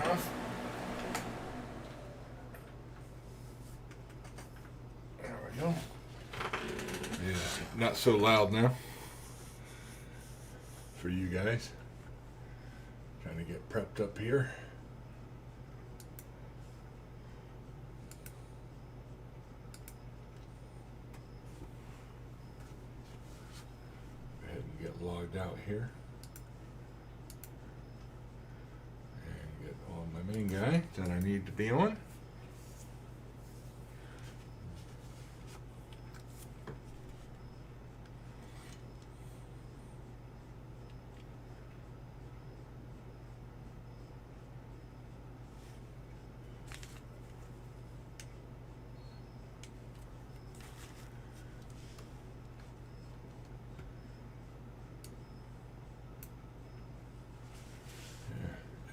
off. There we go. Yeah, not so loud now for you guys. Trying to get prepped up here. Go ahead and get logged out here. And get on my main guy that I need to be on.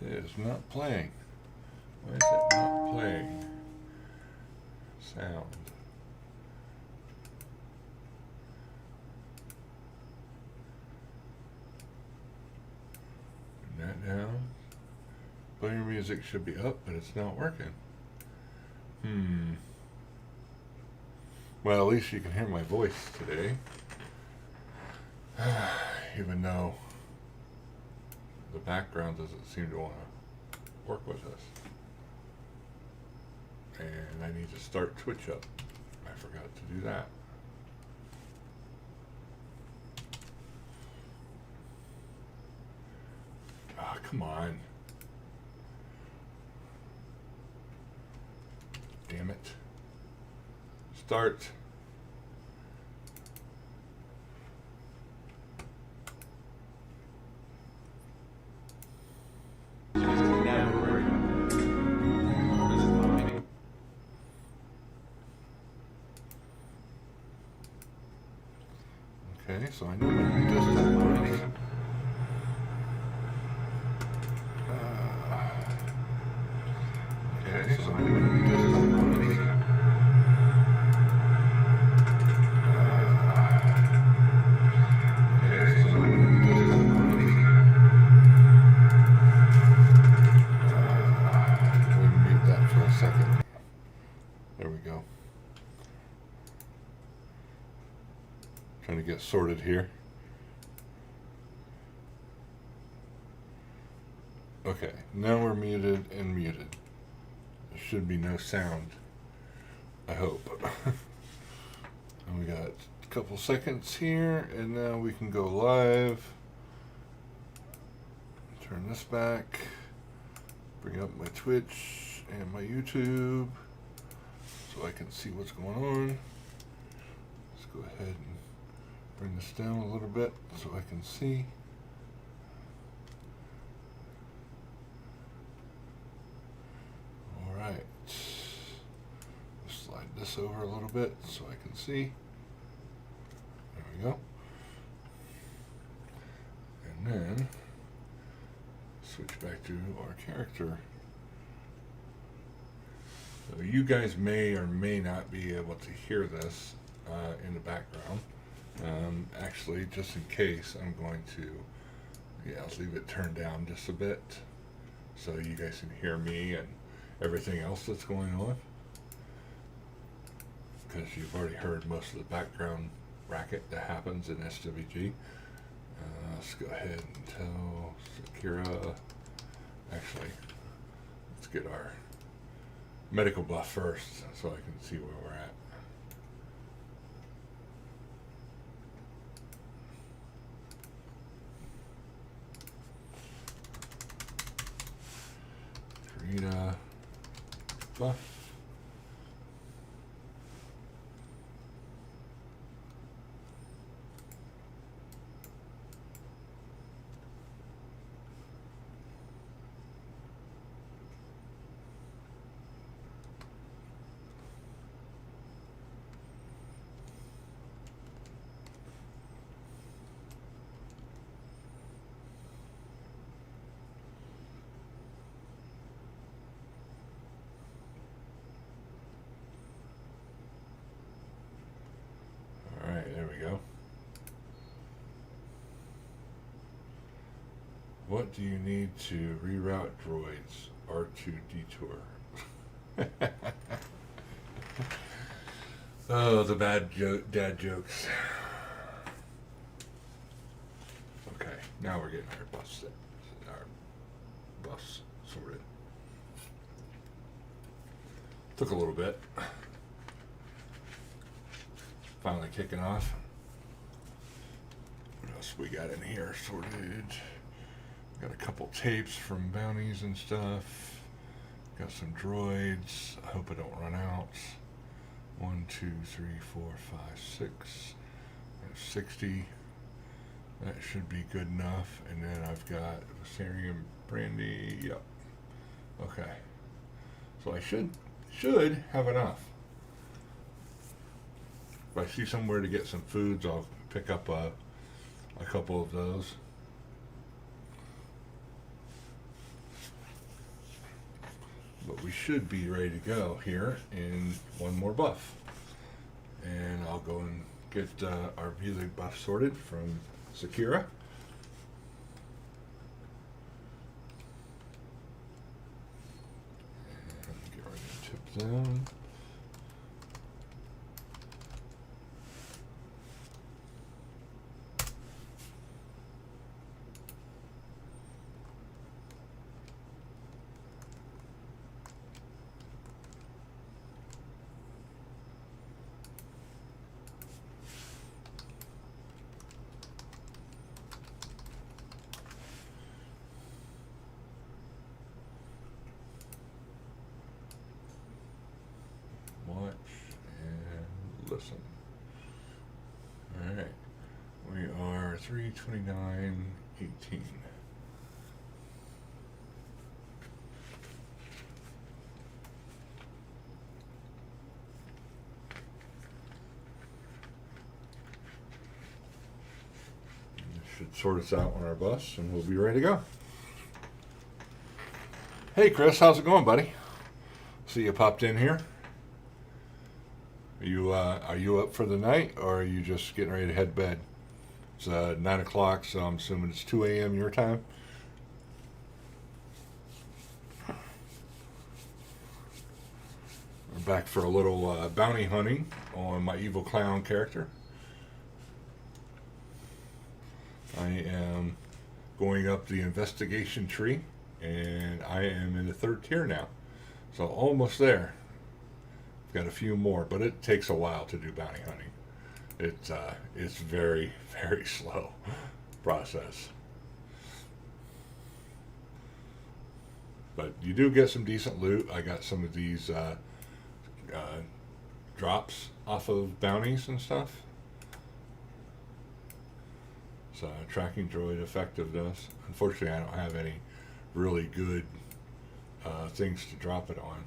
It is not playing. Why is it not playing? Sound. Turn that down. Player music should be up, but it's not working. Well, at least you can hear my voice today. Even though the background doesn't seem to want to work with us. And I need to start Twitch up. I forgot to do that. Ah, come on. Damn it. Start. Okay, so I know what it does that already. Okay, so I know what it does that already. Okay, so I know what it does that already. Let me mute that for a second. There we go. Trying to get sorted here. Okay, now we're muted and muted. There should be no sound, I hope. And we got a couple seconds here, and now we can go live. Turn this back. Bring up my Twitch and my YouTube so I can see what's going on. Let's go ahead and bring this down a little bit so I can see. All right. Slide this over a little bit so I can see. There we go. And then switch back to our character. So you guys may or may not be able to hear this in the background. Actually, just in case, I'm going to, I'll leave it turned down just a bit so you guys can hear me and everything else that's going on, because you've already heard most of the background racket that happens in SWG. Let's go ahead and tell Sakura, actually, let's get our medical buff first so I can see where we're at. Karina buff. What do you need to reroute droids? R2 detour. Oh, the dad jokes. Okay, now we're getting our bus sorted. Took a little bit. Finally kicking off. What else we got in here sorted? Got a couple tapes from bounties and stuff. Got some droids. I hope I don't run out. 1, 2, 3, 4, 5, 6. That's 60. That should be good enough. And then I've got Viserion brandy. Yep. Okay. So I should have enough. If I see somewhere to get some foods, I'll pick up a couple of those. But we should be ready to go here in one more buff. And I'll go and get our music buff sorted from Sakura. And get ready to tip them. Watch and listen. Alright. We are 3:29:18. Should sort us out on our bus and we'll be ready to go. Hey Chris, how's it going, buddy? See you popped in here. Are you up for the night, or are you just getting ready to head to bed? It's 9 o'clock, so I'm assuming it's 2 a.m. your time. We're back for a little bounty hunting on my evil clown character. I am going up the investigation tree, and I am in the 3rd tier now, so almost there. Got a few more, but it takes a while to do bounty hunting. It's very, very slow process. But you do get some decent loot. I got some of these drops off of bounties and stuff. So tracking droid effectiveness. Unfortunately, I don't have any really good things to drop it on.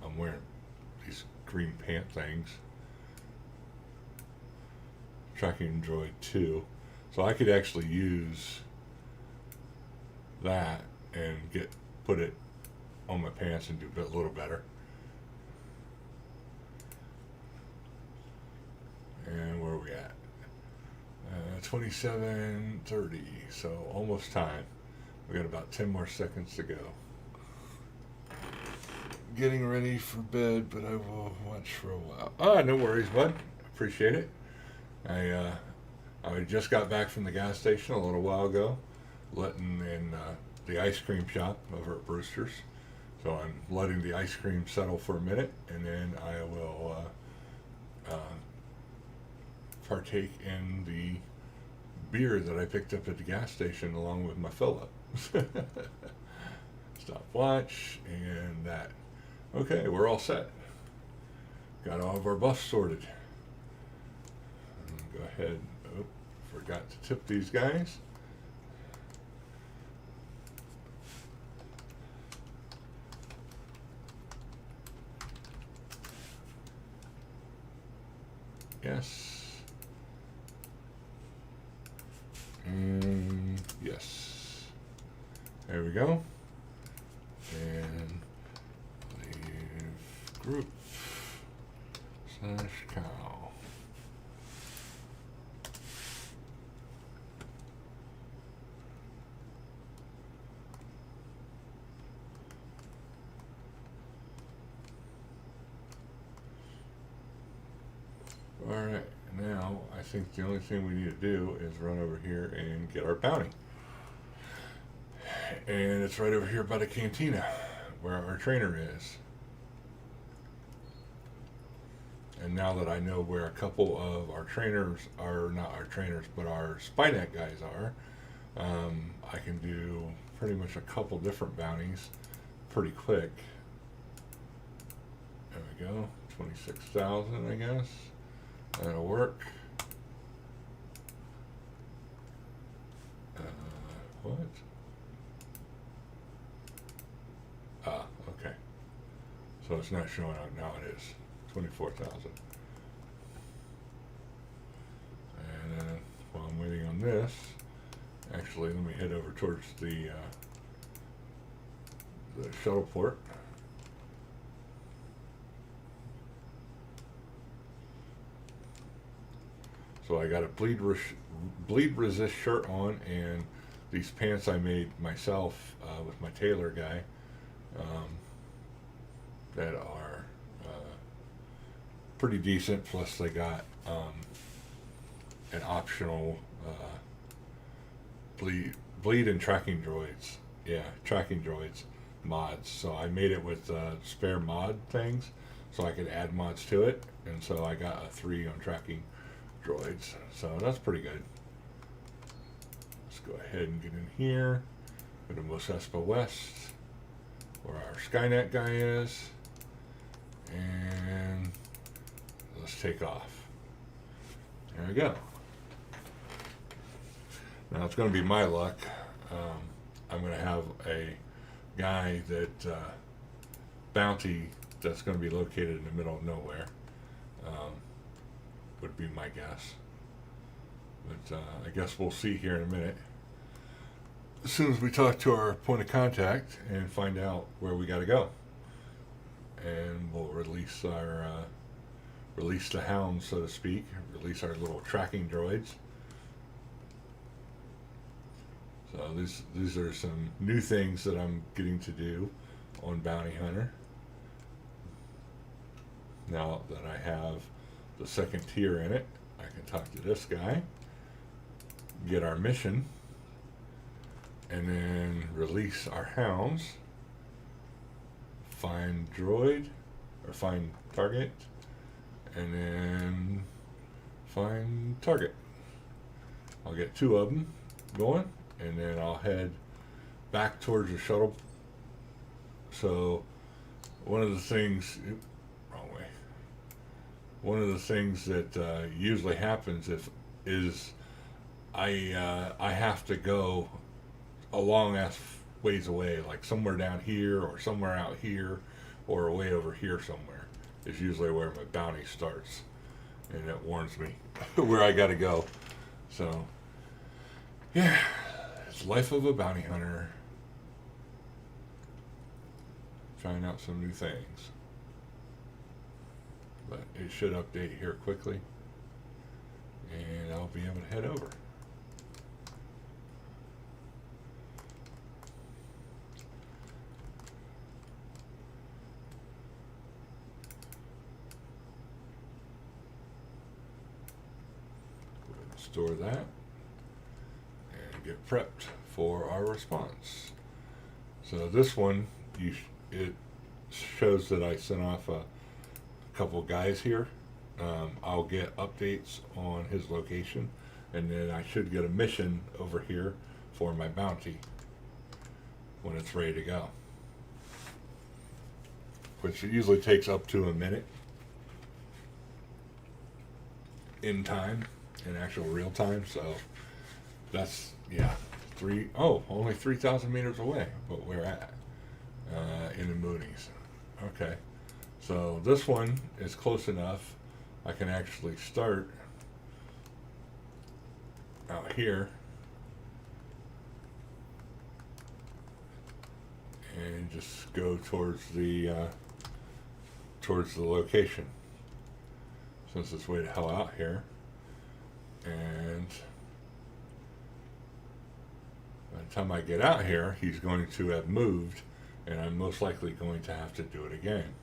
I'm wearing these green pant things. Tracking droid 2. So I could actually use that and put it on my pants and do a little better. And where are we at? 27:30, so almost time. We got about 10 more seconds to go. Getting ready for bed, but I will watch for a while. No worries, bud. Appreciate it. I just got back from the gas station a little while ago, letting in the ice cream shop over at Brewster's. So I'm letting the ice cream settle for a minute, and then I will partake in the beer that I picked up at the gas station along with my fill-up. Stopwatch and that. Okay, we're all set. Got all of our buffs sorted. Go ahead. Oh, forgot to tip these guys. Yes. And yes. There we go. And leave group / cow. think the only thing we need to do is run over here and get our bounty. And it's right over here by the cantina where our trainer is. And now that I know where a couple of our trainers are, not our trainers, but our SPYNet guys are, I can do pretty much a couple different bounties pretty quick. There we go, 26,000, I guess. That'll work. What? Ah, okay. So it's not showing up now. It is 24,000. And then while I'm waiting on this, actually, let me head over towards the shuttle port. So I got a bleed resist shirt on and these pants I made myself with my tailor guy that are pretty decent. Plus they got an optional bleed and tracking droids. Yeah, tracking droids mods. So I made it with spare mod things so I could add mods to it, and so I got a 3 on tracking droids, so that's pretty good. Let's go ahead and get in here, go to Mosespa West, where our Skynet guy is, and let's take off. There we go. Now it's going to be my luck. I'm going to have a guy that bounty that's going to be located in the middle of nowhere. Would be my guess, but I guess we'll see here in a minute. As soon as we talk to our point of contact and find out where we got to go, and we'll release our release the hounds, so to speak, release our little tracking droids. So these are some new things that I'm getting to do on Bounty Hunter. Now that I have the second tier in it, I can talk to this guy, get our mission, and then release our hounds, find droid, or find target, and then find target. I'll get 2 of them going, and then I'll head back towards the shuttle. So one of the things, one of the things that usually happens is I have to go a long ass ways away, like somewhere down here or somewhere out here or way over here somewhere is usually where my bounty starts, and it warns me where I gotta go. So yeah, it's life of a bounty hunter, trying out some new things. But it should update here quickly, and I'll be able to head over. Store that and get prepped for our response. So this one, it shows that I sent off a couple guys here. I'll get updates on his location, and then I should get a mission over here for my bounty when it's ready to go, which usually takes up to a minute in time, in actual real time. So that's, yeah, only 3,000 meters away, but we're at in the Moonies. Okay. So this one is close enough. I can actually start out here and just go towards the location, since it's way the hell out here. And by the time I get out here, he's going to have moved, and I'm most likely going to have to do it again.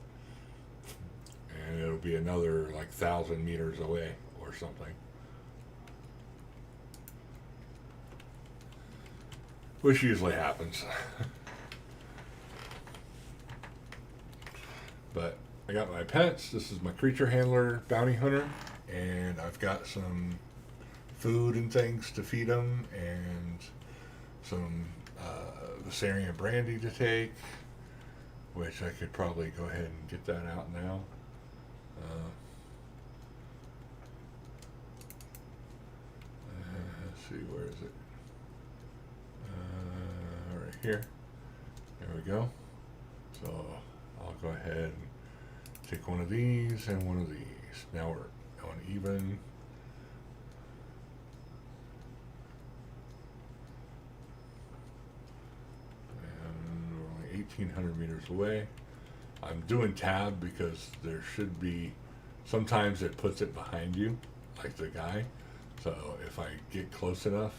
And it'll be another like 1,000 meters away or something. which usually happens. But I got my pets. This is my creature handler, bounty hunter, and I've got some food and things to feed them, and some Viserion brandy to take, which I could probably go ahead and get that out now. Let's see, where is it? Right here. There we go. So I'll go ahead and take one of these and one of these. Now we're on even. And we're only 1,800 meters away. I'm doing tab because there should be, sometimes it puts it behind you, like the guy. So if I get close enough,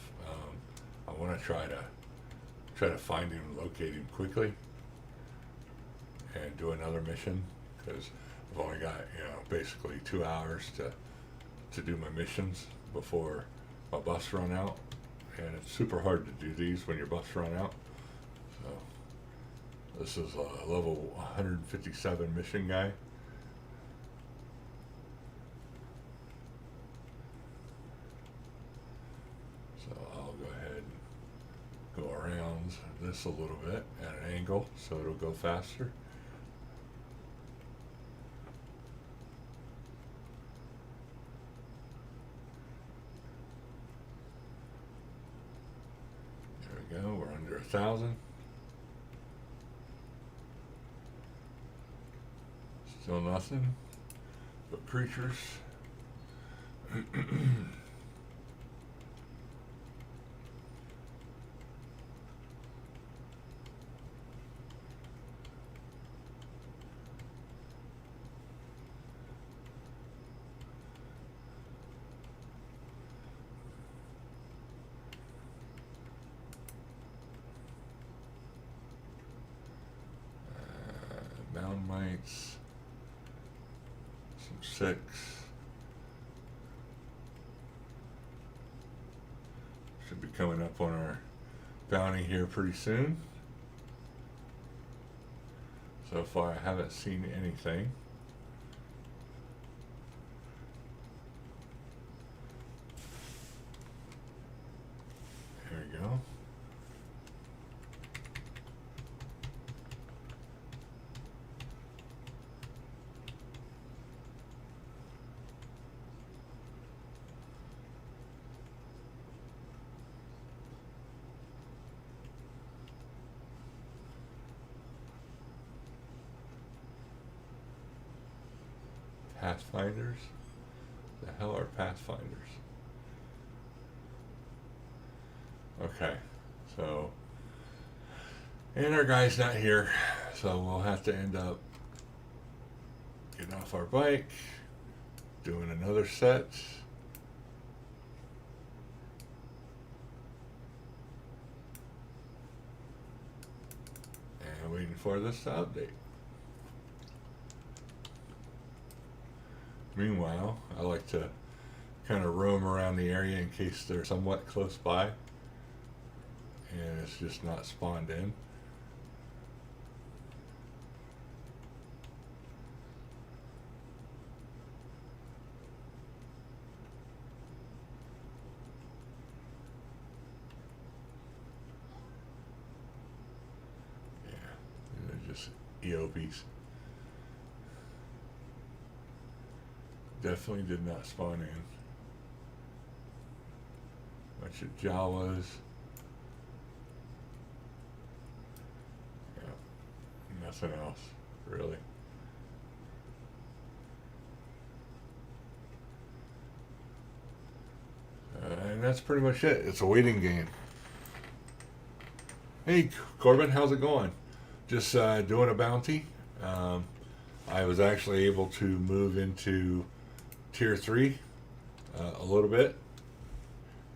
I want to try to find him, locate him quickly, and do another mission, because I've only got, basically 2 hours to do my missions before my buffs run out, and it's super hard to do these when your buffs run out. So this is a level 157 mission guy. So I'll go ahead and go around this a little bit at an angle so it'll go faster. There we go, we're under 1,000. Still nothing but creatures. Mound mites. 6. Should be coming up on our bounty here pretty soon. So far I haven't seen anything. There we go. Pathfinders? The hell are Pathfinders? Okay, so, and our guy's not here, so we'll have to end up getting off our bike, doing another set. And waiting for this to update. Meanwhile, I like to kind of roam around the area in case they're somewhat close by and it's just not spawned in. Yeah, they're just EOPs. Definitely did not spawn in. Bunch of Jawas. Yeah, nothing else, really. And that's pretty much it. It's a waiting game. Hey, Corbin, how's it going? Just doing a bounty. I was actually able to move into Tier 3 a little bit,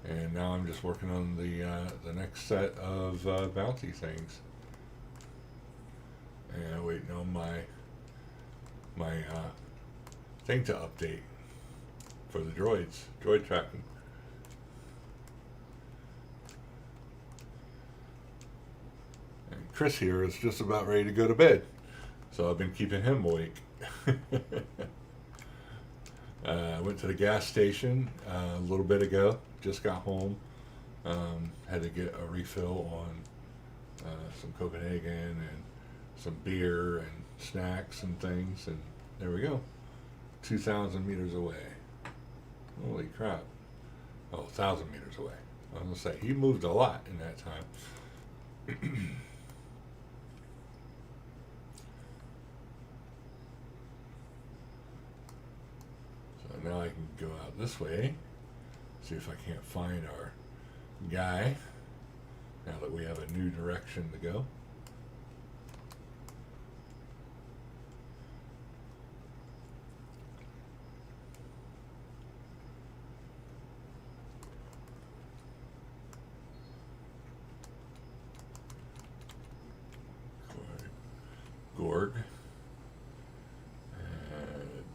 and now I'm just working on the next set of bounty things, and waiting on my thing to update for the droid tracking. Chris here is just about ready to go to bed, so I've been keeping him awake. I went to the gas station a little bit ago. Just got home. Had to get a refill on some Copenhagen and some beer and snacks and things, and there we go. 2,000 meters away. Holy crap. Oh, 1,000 meters away. I was going to say, he moved a lot in that time. So now I can go out this way, see if I can't find our guy, now that we have a new direction to go. Gorg,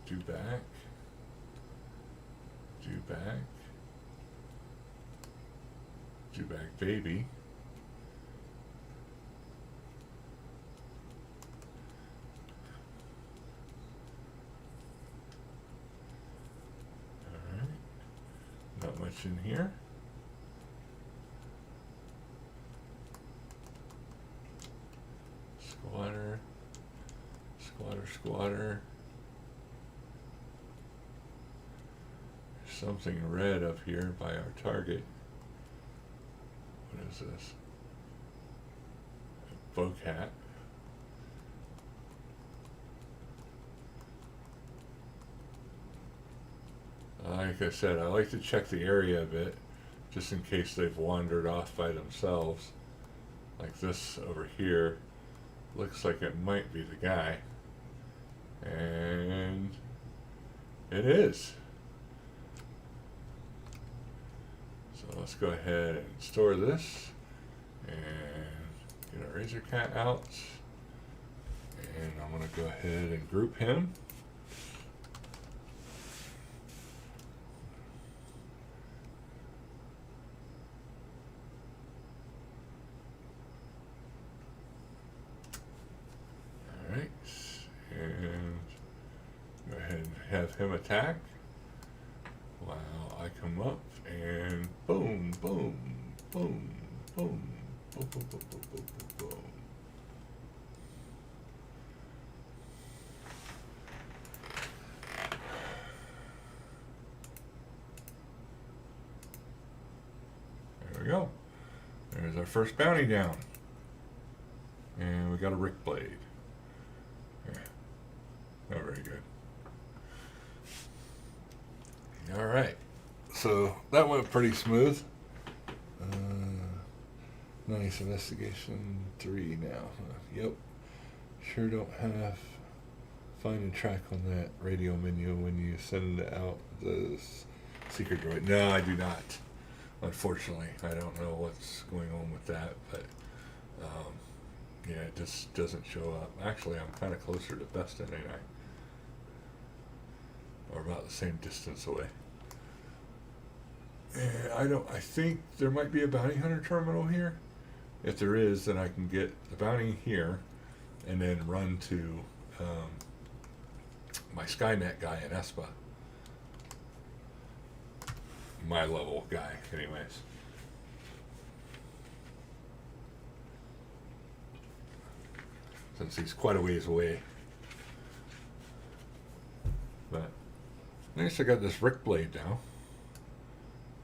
do back, baby. All right, not much in here. Squatter. Squatter. There's something red up here by our target. What is this? A bowcat. Like I said, I like to check the area a bit, just in case they've wandered off by themselves. Like this over here. Looks like it might be the guy. And it is. So let's go ahead and store this and get our razor cat out. And I'm going to go ahead and group him. Alright, and go ahead and have him attack while I come up and boom, boom, boom, boom, boom, boom, boom, boom, boom, boom, boom. There we go. There's our first bounty down. And we got a Rick Blade. Yeah, not very good. All right, so that went pretty smooth. Nice. Investigation 3 now. Yep. Sure don't have find and track on that radio menu when you send out the secret droid. No, I do not. Unfortunately, I don't know what's going on with that, but yeah, it just doesn't show up. Actually, I'm kind of closer to Beston, ain't I? Or about the same distance away. And I think there might be a bounty hunter terminal here. If there is, then I can get the bounty here and then run to my Skynet guy in Espa. My level guy, anyways. Since he's quite a ways away. But at least I got this Rick Blade now.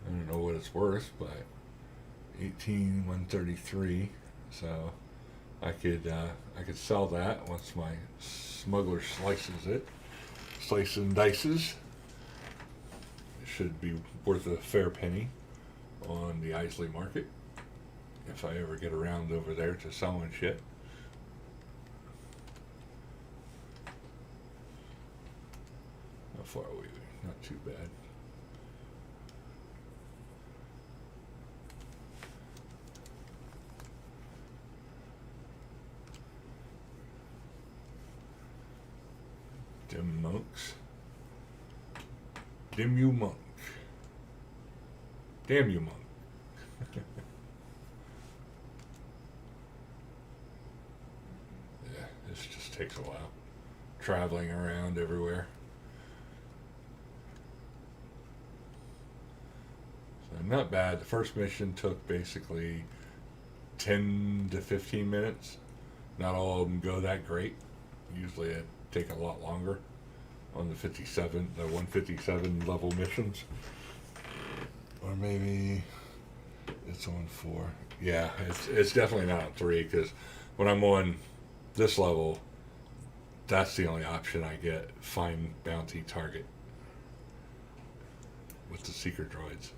I don't know what it's worth, but 18,133. So I could sell that once my smuggler slices it. Slices and dices. It should be worth a fair penny on the Isley market if I ever get around over there to selling shit. How far are we? Not too bad. Dim monks. Dim you monk. Damn you monk. This just takes a while. Traveling around everywhere. So not bad. The first mission took basically 10 to 15 minutes. Not all of them go that great. Usually it take a lot longer on the 157 level missions. Or maybe it's on 4. Yeah, it's definitely not on 3, because when I'm on this level, that's the only option I get. Find bounty target with the seeker droids.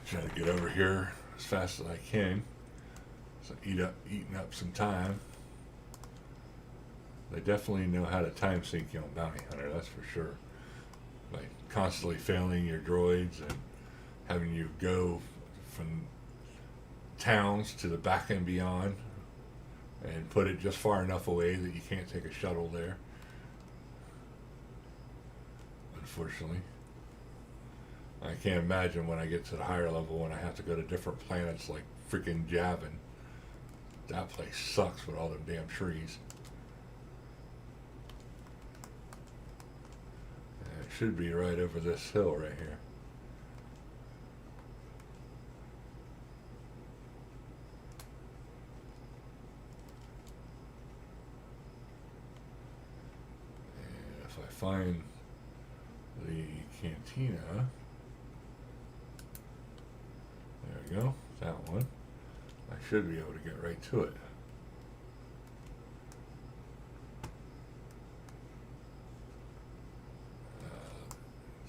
Try to get over here as fast as I can. So eating up some time. They definitely know how to time sync you on Bounty Hunter, that's for sure. Like constantly failing your droids and having you go from towns to the back and beyond, and put it just far enough away that you can't take a shuttle there. Unfortunately. I can't imagine when I get to the higher level when I have to go to different planets like freaking Javin. That place sucks with all them damn trees. And it should be right over this hill right here. And if I find the cantina, there we go, that one. I should be able to get right to it.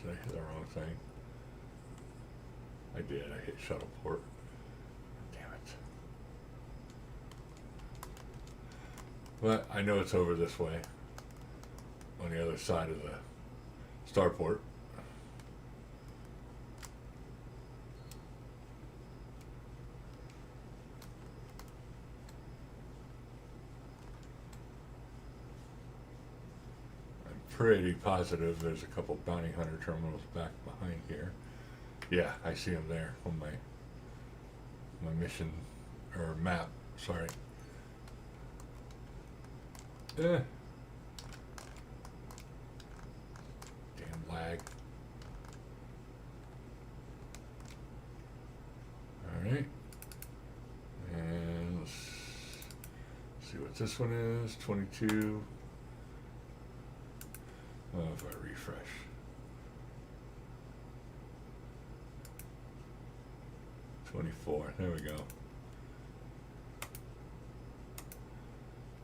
Did I hit the wrong thing? I did, I hit shuttle port. Damn it. But I know it's over this way, on the other side of the starport. Pretty positive there's a couple bounty hunter terminals back behind here. Yeah, I see them there on my mission or map. Sorry. Damn lag. All right, and let's see what this one is. 22. Oh, if I refresh. $24. There we go.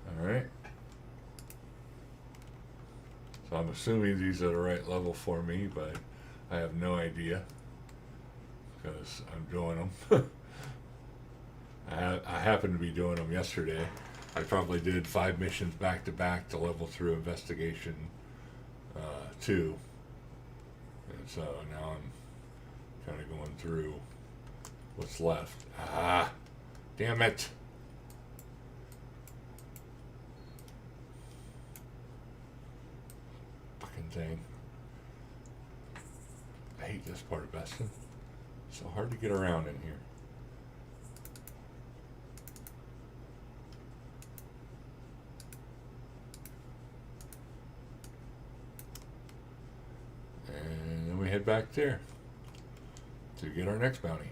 All right. So I'm assuming these are the right level for me, but I have no idea because I'm doing them. I happened to be doing them yesterday. I probably did 5 missions back to back to level through investigation 2, and so now I'm kind of going through what's left. Ah, damn it. Fucking thing. I hate this part of Beston. It's so hard to get around in here. And then we head back there to get our next bounty.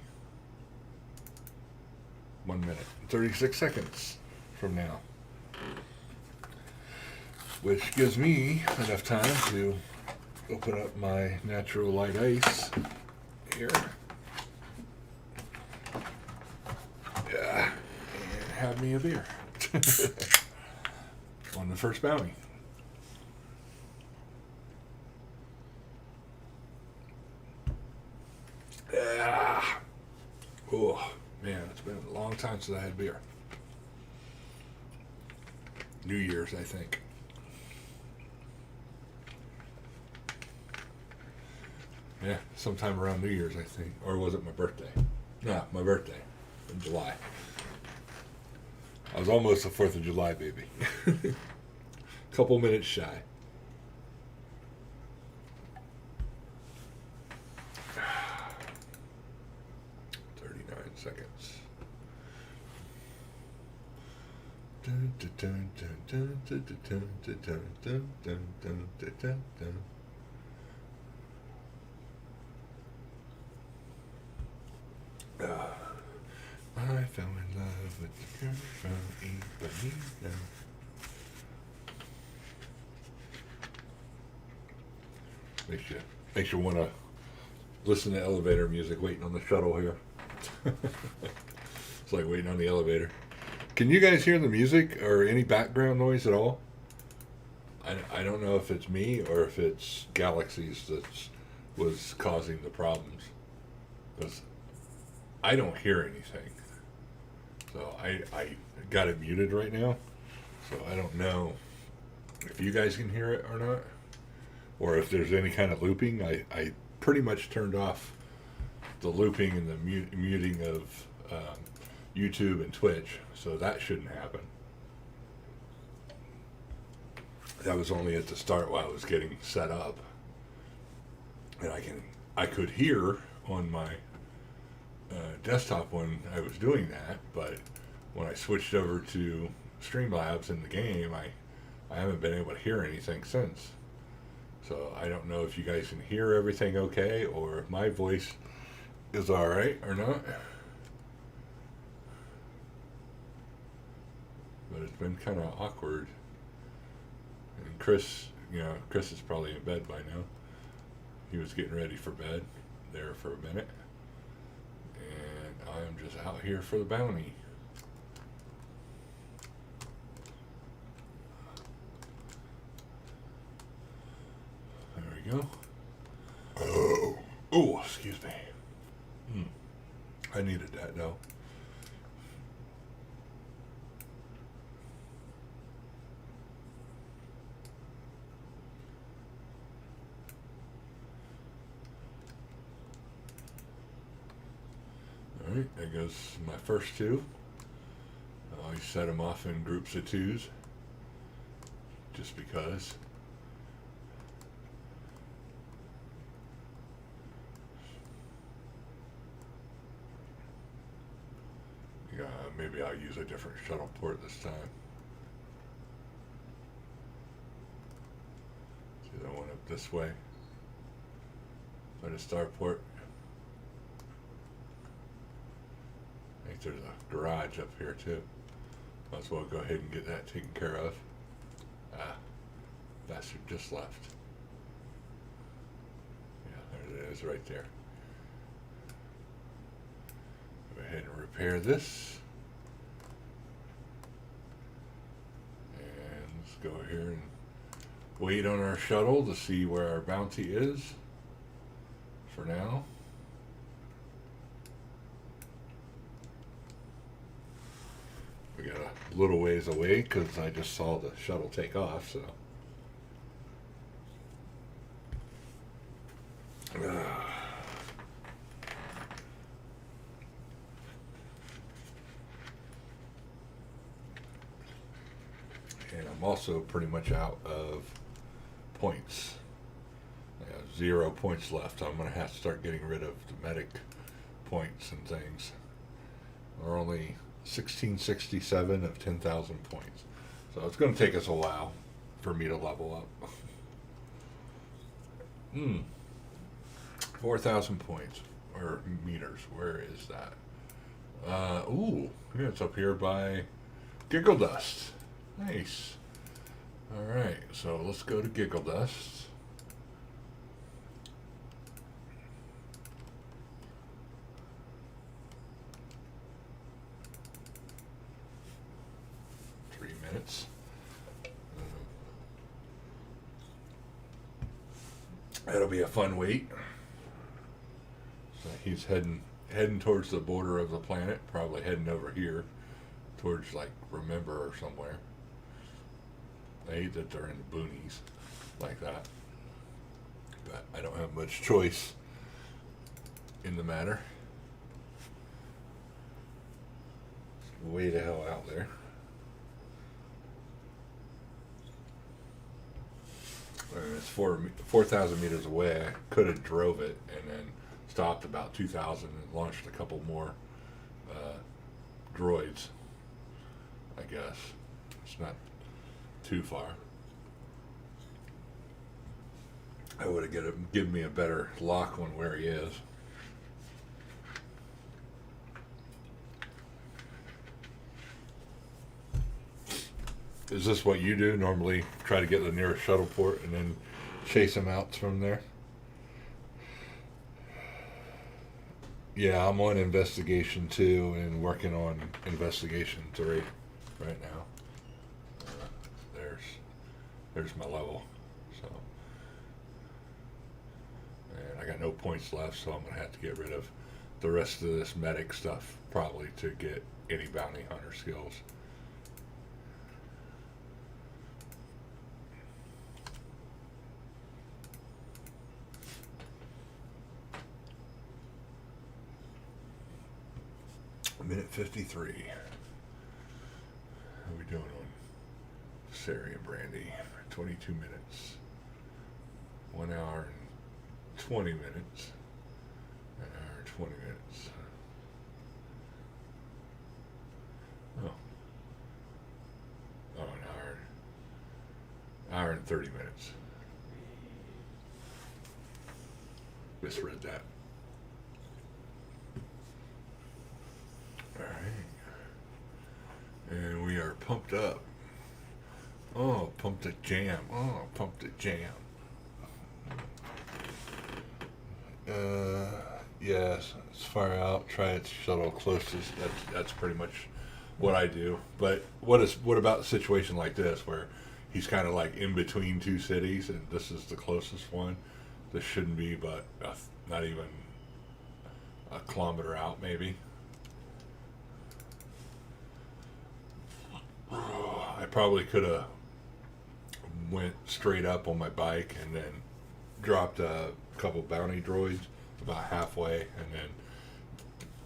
1 minute and 36 seconds from now. Which gives me enough time to open up my natural light ice here. Yeah, and have me a beer. On the first bounty. Oh, Man, it's been a long time since I had beer. New Year's, I think. Yeah, sometime around New Year's, I think. Or was it my birthday? No, my birthday in July. I was almost a 4th of July baby. Couple minutes shy. Seconds. I fell in love with the girl from Ipanema. Makes you want to listen to elevator music waiting on the shuttle here. It's like waiting on the elevator. Can you guys hear the music or any background noise at all? I don't know if it's me or if it's Galaxies that was causing the problems. Because I don't hear anything. So I got it muted right now. So I don't know if you guys can hear it or not. Or if there's any kind of looping. I pretty much turned off the looping and the muting of YouTube and Twitch, so that shouldn't happen. That was only at the start while I was getting set up, and I could hear on my desktop when I was doing that, but when I switched over to Streamlabs in the game, I haven't been able to hear anything since. So I don't know if you guys can hear everything okay, or if my voice is alright or not. But it's been kind of awkward. And Chris is probably in bed by now. He was getting ready for bed there for a minute. And I'm just out here for the bounty. There we go. Oh, excuse me. I needed that though. Alright, there goes my first two. I always set them off in groups of twos. Just because. Maybe I'll use a different shuttle port this time. See that one up this way. By the star port. I think there's a garage up here too. Might as well go ahead and get that taken care of. Ah, bastard just left. Yeah, there it is right there. Go ahead and repair this. Go here and wait on our shuttle to see where our bounty is for now. We got a little ways away because I just saw the shuttle take off, so. And I'm also pretty much out of points. I have 0 points left. I'm going to have to start getting rid of the medic points and things. We're only 1667 of 10,000 points. So it's going to take us a while for me to level up. 4,000 points. Or meters. Where is that? Ooh, yeah, it's up here by Giggle Dust. Nice. Alright, so let's go to Giggle Dust. That'll be a fun wait. So he's heading heading towards the border of the planet, probably heading over here towards like Remember or somewhere. I hate that they're in the boonies like that, but I don't have much choice in the matter. It's way the hell out there. It's 4,000 meters away. I could have drove it and then stopped about 2,000 and launched a couple more droids. I guess it's not too far. I would have given me a better lock on where he is. Is this what you do? Normally try to get the nearest shuttle port and then chase them out from there? Yeah, I'm on investigation 2 and working on investigation 3 right now. There's my level. So, and I got no points left, so I'm gonna have to get rid of the rest of this medic stuff probably to get any bounty hunter skills. Minute 53. How are we doing on Sari and Brandy? 22 minutes. 1 hour and 20 minutes. An hour and 20 minutes. Oh. Oh, an hour and 30 minutes. Misread that. Alright. And we are pumped up. Oh, pumped to jam. Oh, pumped to jam. Yes, it's far out. Try its shuttle closest. That's pretty much what I do. But what about a situation like this where he's kind of like in between two cities and this is the closest one? This shouldn't be but not even a kilometer out maybe. I probably could have went straight up on my bike and then dropped a couple bounty droids about halfway and then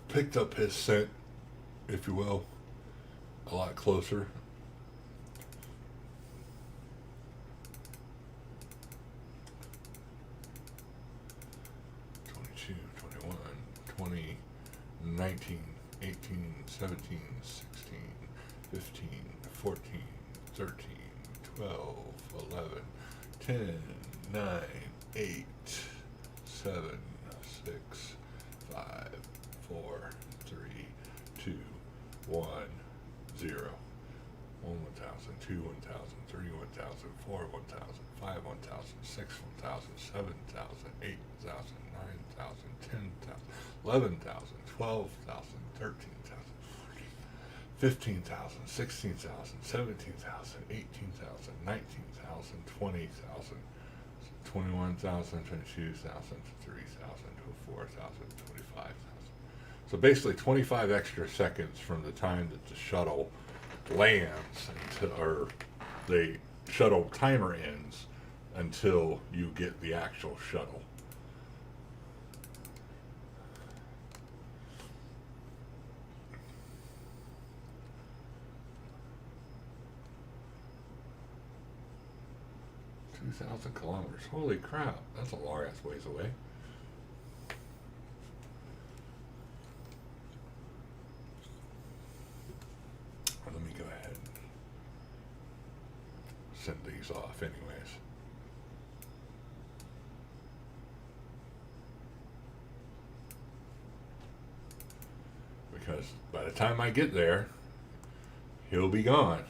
picked up his scent, if you will, a lot closer. (22, 21, 20, 19, 18, 17, 16, 15, 14, 13, 12, 11, 10, 9, 8, 7, 6, 5, 4, 3, 2, 1, 0. 1, 1,000, 2, 1,000, 3, 1,000, 4, 1,000, 5, 1,000, 6, 1,000, 7,000, 8,000, 9,000, 10,000, 11,000, 12,000, 13,000. 15,000, 16,000, 17,000, 18,000, 19,000, 20,000, 21,000, 22,000, 3,000, 4,000, 25,000. So basically 25 extra seconds from the time that the shuttle lands or the shuttle timer ends until you get the actual shuttle. $2,000 kilometers. Holy crap, that's a long ass ways away. Let me go ahead and send these off anyways. Because by the time I get there, he'll be gone.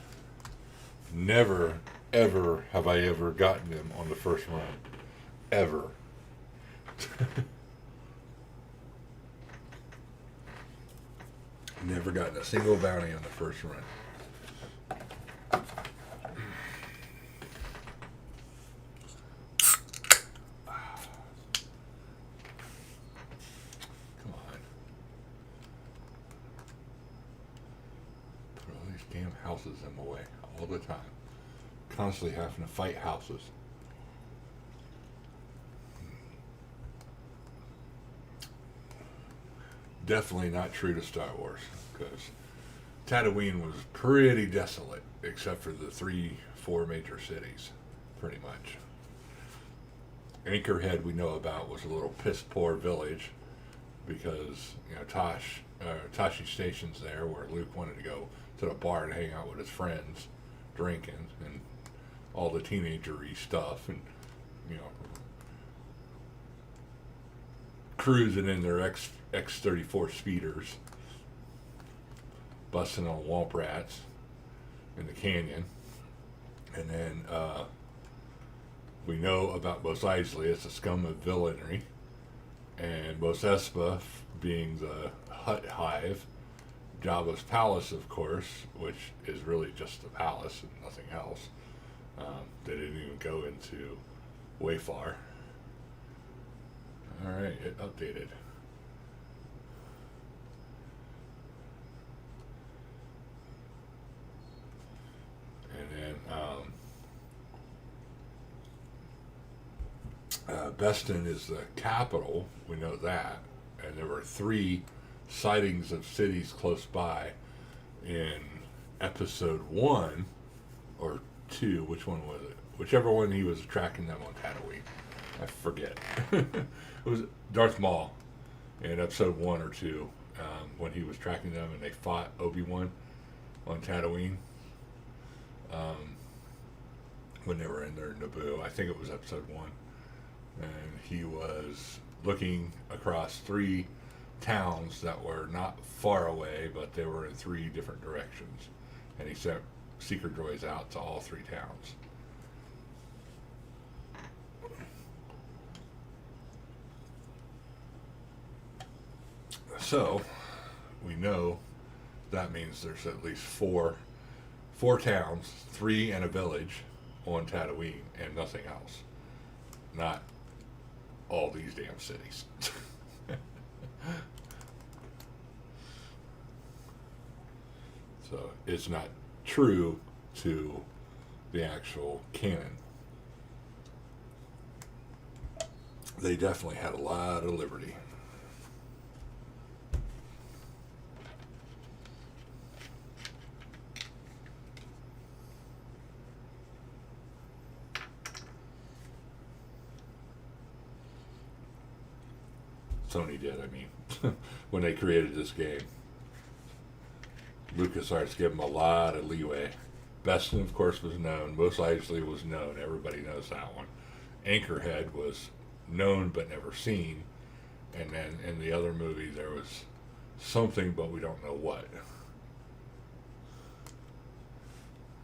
Never, ever have I ever gotten him on the first run. Ever. Never gotten a single bounty on the first run. Come on. damn houses in my way all the time. Constantly having to fight houses. Definitely not true to Star Wars, because Tatooine was pretty desolate, except for the 3-4 major cities, pretty much. Anchorhead, we know about, was a little piss poor village because Tashi Station's there, where Luke wanted to go to the bar and hang out with his friends, drinking and all the teenagery stuff, and cruising in their X34 speeders, busting on womp rats in the canyon. And then we know about Mos Eisley. It's a scum of villainy. And Mos Espa being the Hutt hive. Jabba's palace, of course, which is really just a palace and nothing else. They didn't even go into way far. Alright, it updated. And then Beston is the capital, we know that. And there were 3 sightings of cities close by in episode 1 or 2, which one was it? Whichever one he was tracking them on Tatooine. I forget. It was Darth Maul in episode 1 or 2, when he was tracking them and they fought Obi-Wan on Tatooine. When they were in their Naboo. I think it was episode 1. And he was looking across 3 towns that were not far away, but they were in 3 different directions. And he sent seeker droids out to all 3 towns. So, we know that means there's at least four towns, 3 and a village on Tatooine, and nothing else. Not all these damn cities. So it's not true to the actual canon. They definitely had a lot of liberty. Sony did, I mean, when they created this game. LucasArts gave them a lot of leeway. Beston, of course, was known. Mos Eisley was known. Everybody knows that one. Anchorhead was known but never seen. And then in the other movie, there was something, but we don't know what.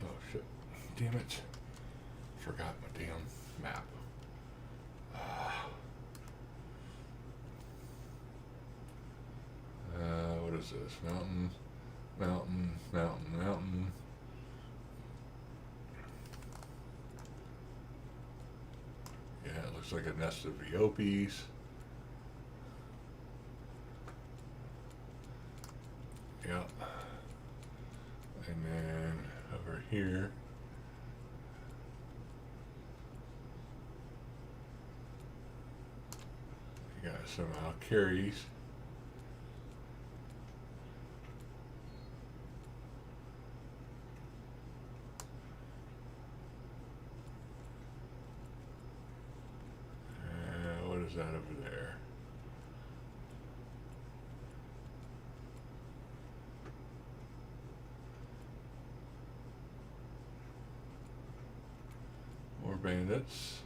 Oh, shit. Damn it. Forgot my damn map. What is this? Mountain, mountain, mountain, mountain. Yeah, it looks like a nest of Eopes. Yeah. And then over here, you got some Valkyries. What is that over there? More bandits.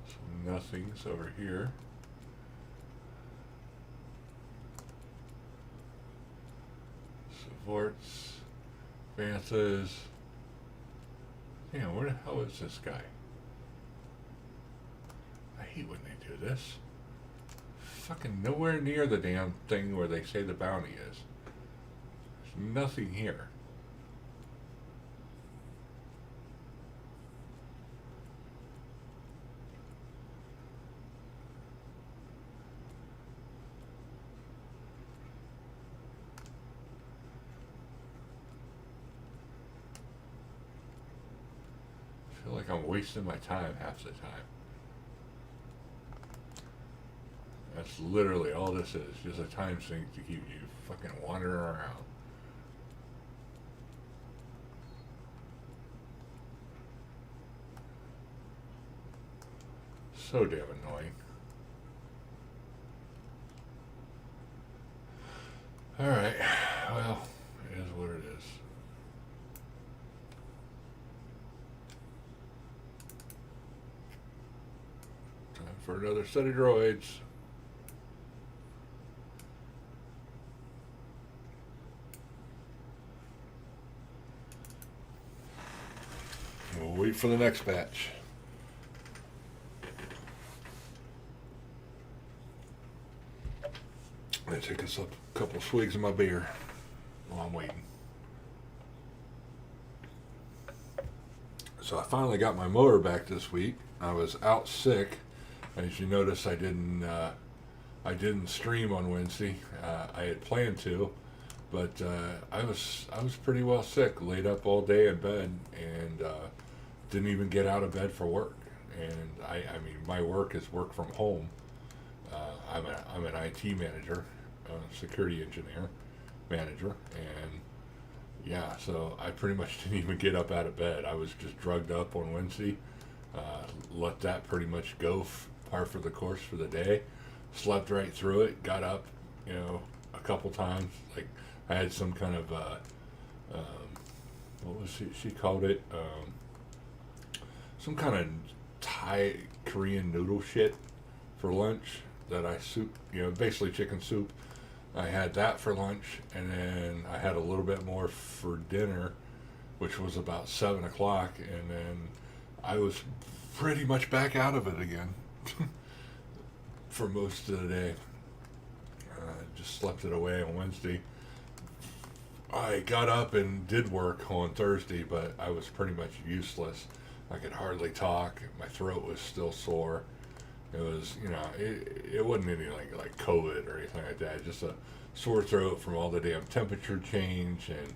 Some nothings over here. Supports. Banthas. Damn, where the hell is this guy? I hate when they do this. Fucking nowhere near the damn thing where they say the bounty is. There's nothing here. feel like I'm wasting my time half the time. That's literally all this is, just a time sink to keep you fucking wandering around. So damn annoying. Alright, well, it is what it is. Time for another set of droids. We'll wait for the next batch. I'm gonna take us up a couple of swigs of my beer while I'm waiting. So I finally got my mower back this week. I was out sick. As you notice, I didn't stream on Wednesday. I had planned to, but I was pretty well sick. Laid up all day in bed and didn't even get out of bed for work. And I mean, my work is work from home. I'm an IT manager, security engineer, manager, and yeah, so I pretty much didn't even get up out of bed. I was just drugged up on Wednesday. Let that pretty much go par for the course for the day. Slept right through it. Got up, a couple times. Like I had some kind of what was she called it? Some kind of Thai Korean noodle shit for lunch that I basically chicken soup. I had that for lunch, and then I had a little bit more for dinner, which was about 7 o'clock, and then I was pretty much back out of it again for most of the day. Just slept it away on Wednesday. I got up and did work on Thursday, but I was pretty much useless. I could hardly talk. My throat was still sore. It was, it wasn't anything like COVID or anything like that. Just a sore throat from all the damn temperature change and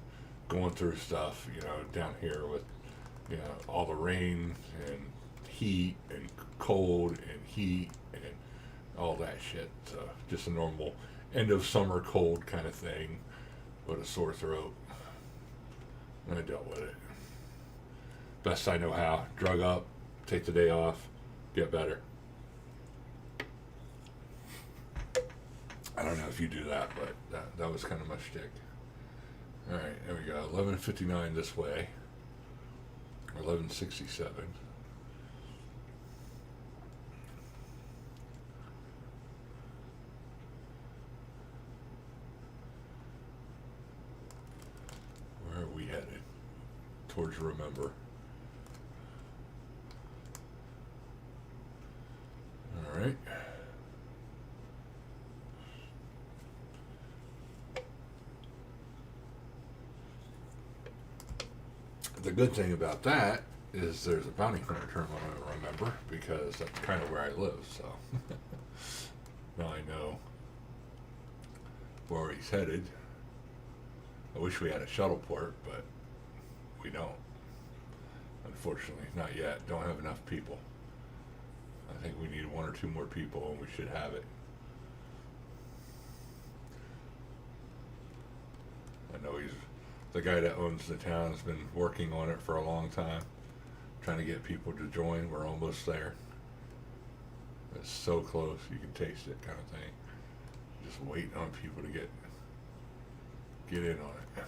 going through stuff, down here with, all the rain and heat and cold and heat and all that shit. So just a normal end of summer cold kind of thing with a sore throat. And I dealt with it. Best I know how. Drug up, take the day off, get better. I don't know if you do that, but that was kind of my shtick. All right, there we go. 11:59 this way, or 11:67. Where are we headed? Towards Remember. All right. The good thing about that is there's a bounty hunter terminal to Remember, because that's kind of where I live, so now I know where he's headed. I wish we had a shuttle port, but we don't. Unfortunately, not yet. Don't have enough people. I think we need 1 or 2 more people and we should have it. I know the guy that owns the town has been working on it for a long time, trying to get people to join. We're almost there. It's so close, you can taste it, kind of thing. Just waiting on people to get in on it.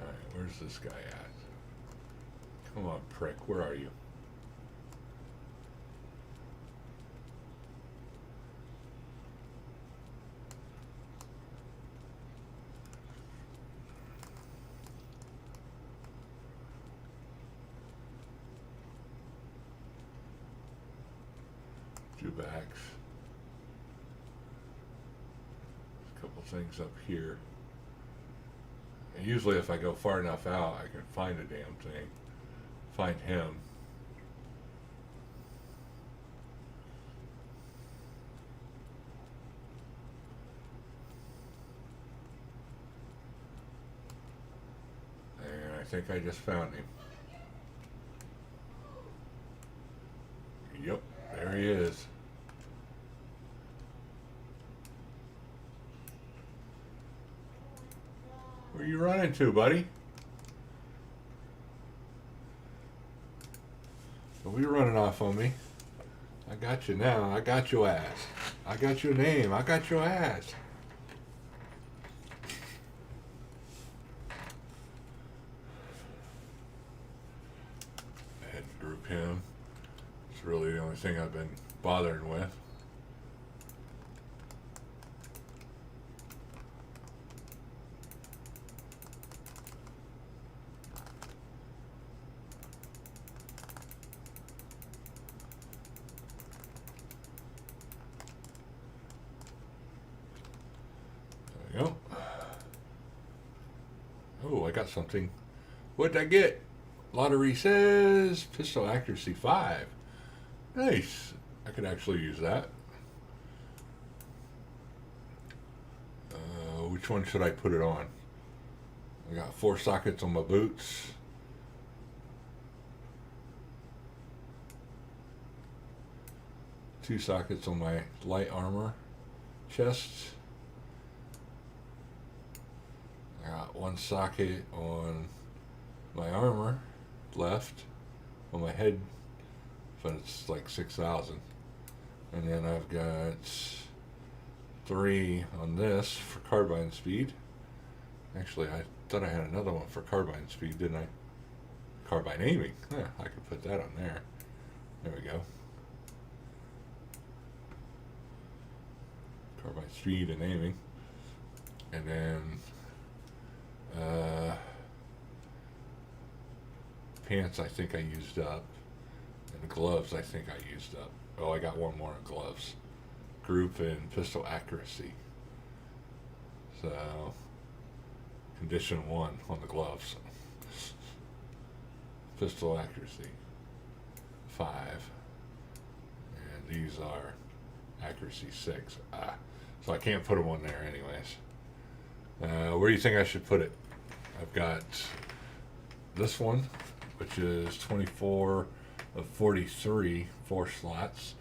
Alright, where's this guy at? Come on, prick, where are you? Backs. A couple things up here. And usually if I go far enough out, I can find a damn thing. Find him. think I just found him. Yep, there he is. Where you running to, buddy? Don't be running off on me. I got you now. I got your ass. I got your name. I got your ass. I had to group him. It's really the only thing I've been bothering with. There we go. Oh, I got something. What'd I get? Lottery says pistol accuracy 5. Nice. I could actually use that. Which one should I put it on? I got 4 sockets on my boots. Two sockets on my light armor chest. I got 1 socket on my armor left on my head, but it's like 6,000. And then I've got 3 on this for carbine speed. Actually, I thought I had another one for carbine speed, didn't I? Carbine aiming. Yeah, I could put that on there. There we go. Carbine speed and aiming. And then pants I think I used up. And gloves I think I used up. Oh, I got 1 more in gloves. Group and pistol accuracy. So, condition 1 on the gloves. Pistol accuracy 5. And these are accuracy 6. So I can't put them on there anyways. Where do you think I should put it? I've got this one, which is 24 of 43, 4 slots.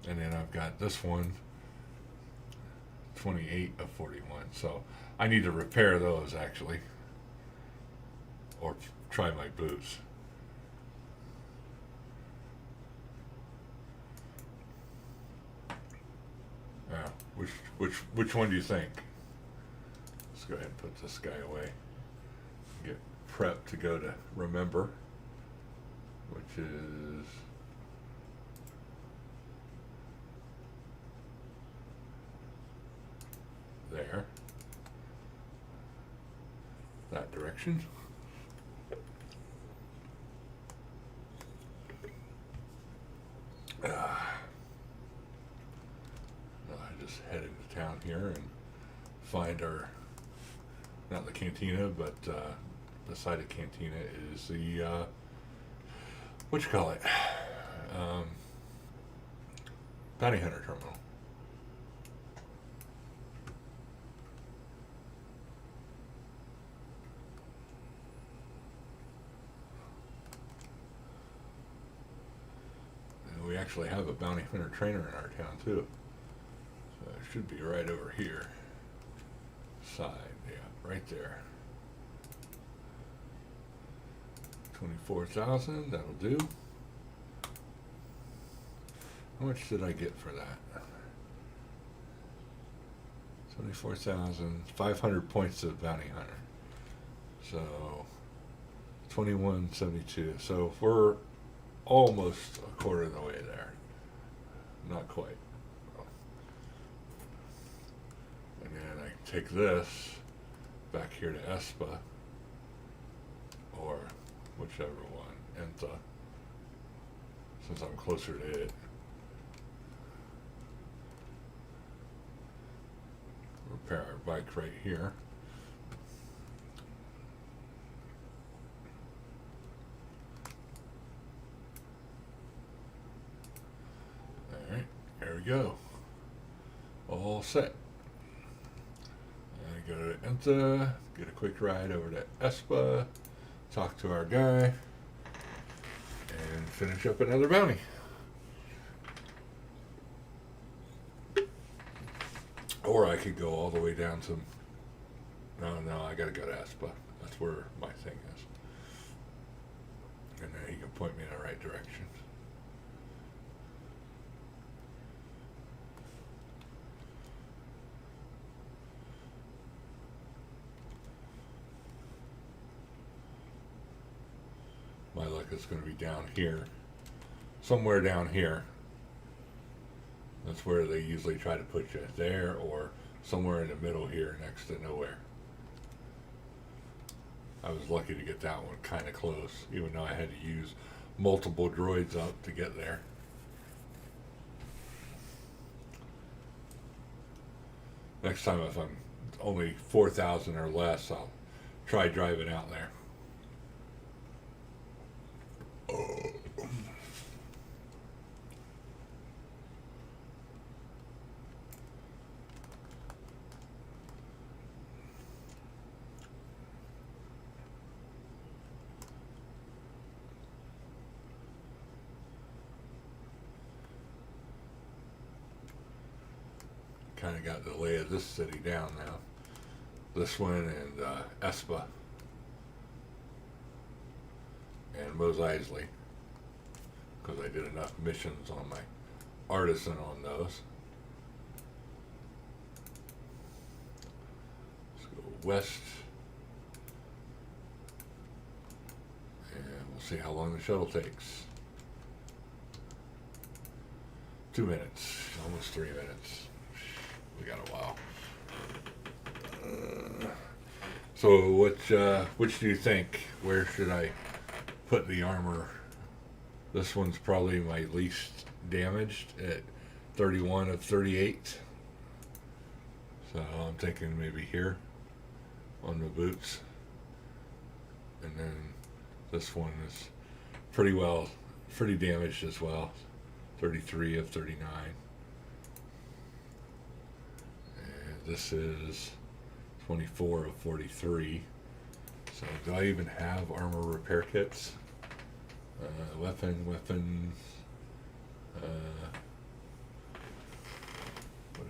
And then I've got this one, 28 of 41. So I need to repair those actually. Or try my boots. Which one do you think? Let's go ahead and put this guy away. Get prepped to go to remember, which is there. That direction. I just head into town here and find our, not the cantina, but beside the cantina is the, what you call it? Bounty Hunter Terminal. And we actually have a Bounty Hunter trainer in our town too. So it should be right over here. Side, yeah, right there. 24,000, that'll do. How much did I get for that? 24,500 points of Bounty Hunter. So 2172. So we're almost a quarter of the way there. Not quite. And then I take this back here to ESPA, or whichever one, ENTA, since I'm closer to it. Repair our bike right here. Alright, there we go. All set. I go to ENTA, get a quick ride over to ESPA, talk to our guy, and finish up another bounty. Or I could go all the way down to... No, I gotta go to Espa. That's where my thing is. And then he can point me in the right direction. My luck is going to be down here. Somewhere down here. That's where they usually try to put you, there or somewhere in the middle here next to nowhere. I was lucky to get that one kind of close, even though I had to use multiple droids up to get there. Next time, if I'm only 4,000 or less, I'll try driving out there. Kind of got the lay of this city down now. This one and Espa and Mos Eisley, because I did enough missions on my artisan on those. Let's go west, and we'll see how long the shuttle takes. 2 minutes, almost 3 minutes. We got a while. So which do you think? Where should I put the armor? This one's probably my least damaged at 31 of 38. So I'm thinking maybe here on the boots. And then this one is pretty damaged as well. 33 of 39. This is 24 of 43. So do I even have armor repair kits? Weapons. What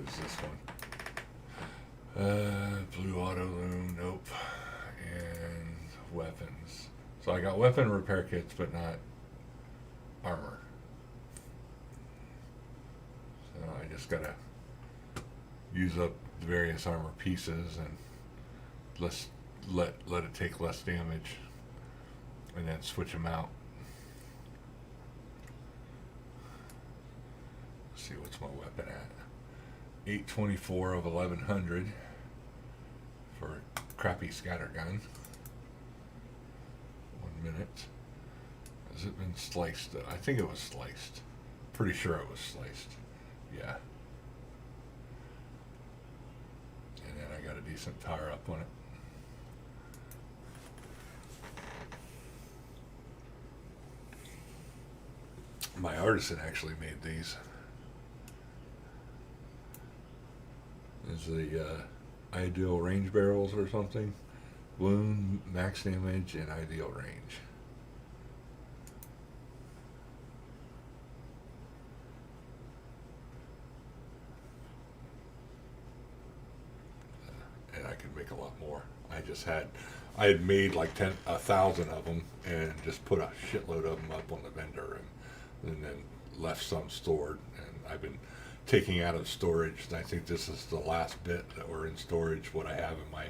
is this one? Blue auto loom. Nope. And weapons. So I got weapon repair kits, but not armor. So I just gotta use up the various armor pieces and let it take less damage, and then switch them out. Let's see, what's my weapon at? 824 of 1100 for a crappy scattergun. 1 minute. Has it been sliced? I think it was sliced. Pretty sure it was sliced. Yeah. And then I got a decent power up on it. My artisan actually made these. This is the ideal range barrels or something. Wound, max damage, and ideal range. And I could make a lot more. I had made like 1,000 of them and just put a shitload of them up on the vendor and then left some stored. And I've been taking out of storage. And I think this is the last bit that were in storage. What I have in my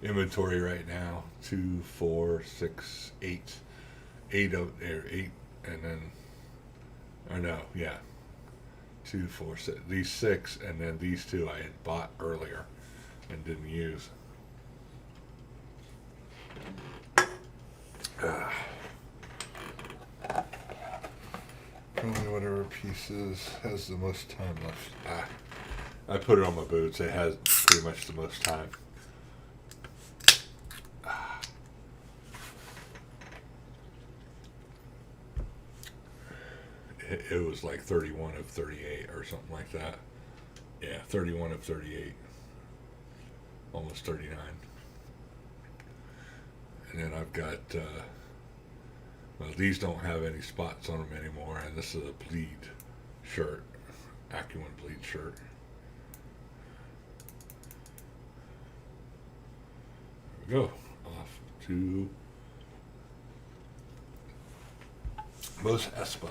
inventory right now: 2, 4, 6, 8, 8 of there, 8, and then, or no, yeah, 2, 4, 6, these 6, and then these 2 I had bought earlier and didn't use. Only whatever pieces has the most time left. I put it on my boots. It has pretty much the most time. It was like 31 of 38 or something like that. Yeah, 31 of 38. Almost 39. And then I've got Well, these don't have any spots on them anymore, and this is a bleed shirt, Acumen bleed shirt. There we go. Off to Most Espa.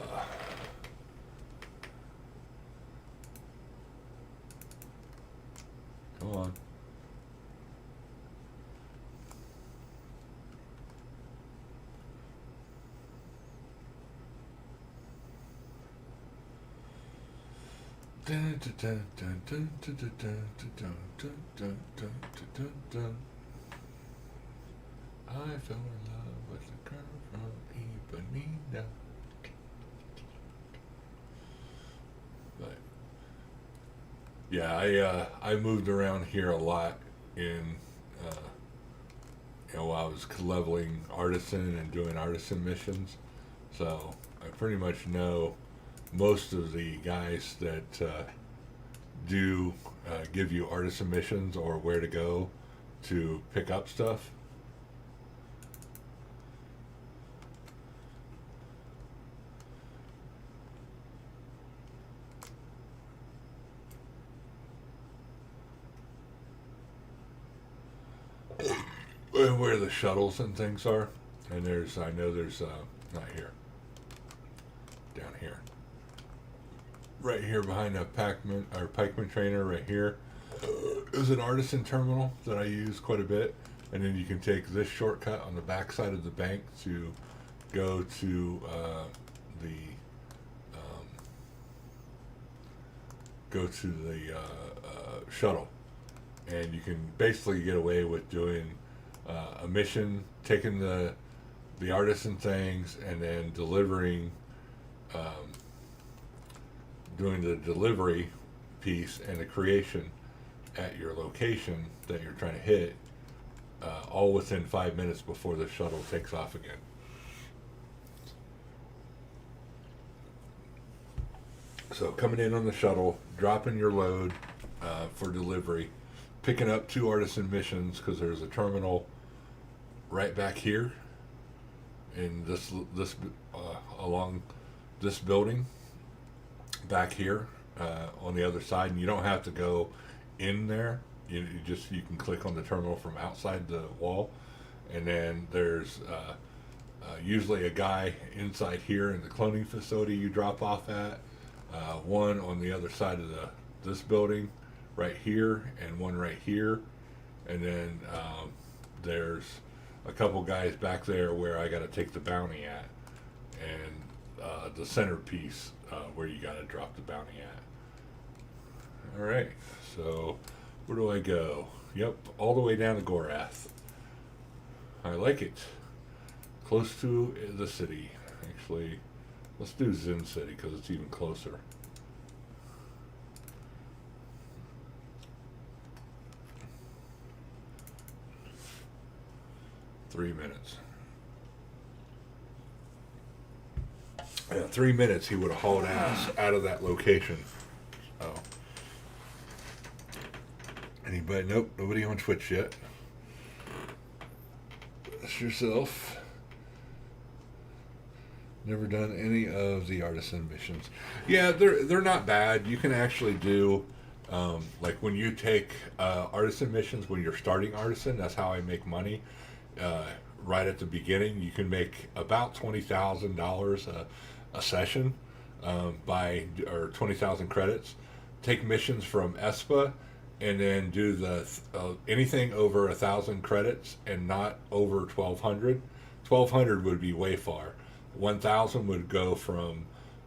Come on. Dun, dun, dun, dun, dun, dun, dun, dun, dun, dun, dun, dun, dun. I fell in love with a girl from Ipanema. But yeah, I moved around here a lot in while I was leveling artisan and doing artisan missions, so I pretty much know most of the guys that do give you artisan missions or where to go to pick up stuff. Where the shuttles and things are, and I know there's not here, down here, right here behind a pikeman trainer right here is an artisan terminal that I use quite a bit, and then you can take this shortcut on the back side of the bank to go to the shuttle, and you can basically get away with doing a mission, taking the artisan things, and then delivering, doing the delivery piece and the creation at your location that you're trying to hit, all within 5 minutes before the shuttle takes off again. So coming in on the shuttle, dropping your load for delivery, picking up 2 artisan missions, because there's a terminal right back here in this along this building back here on the other side, and you don't have to go in there. You can click on the terminal from outside the wall, and then there's usually a guy inside here in the cloning facility you drop off at, one on the other side of this building right here, and one right here, and then there's a couple guys back there where I got to take the bounty at, and the centerpiece where you got to drop the bounty at. All right, so where do I go? Yep, all the way down to Gorath. I like it. Close to the city. Actually, let's do Zin City because it's even closer. Three minutes. Yeah, 3 minutes he would have hauled ass out of that location. Oh. Anybody? Nope, nobody on Twitch yet. That's yourself. Never done any of the artisan missions. Yeah, they're not bad. You can actually do, like when you take artisan missions, when you're starting artisan, that's how I make money. Right at the beginning, you can make about $20,000 a session or 20,000 credits. Take missions from ESPA, and then do the anything over 1,000 credits and not over 1,200. 1,200 would be way far. 1,000 would go from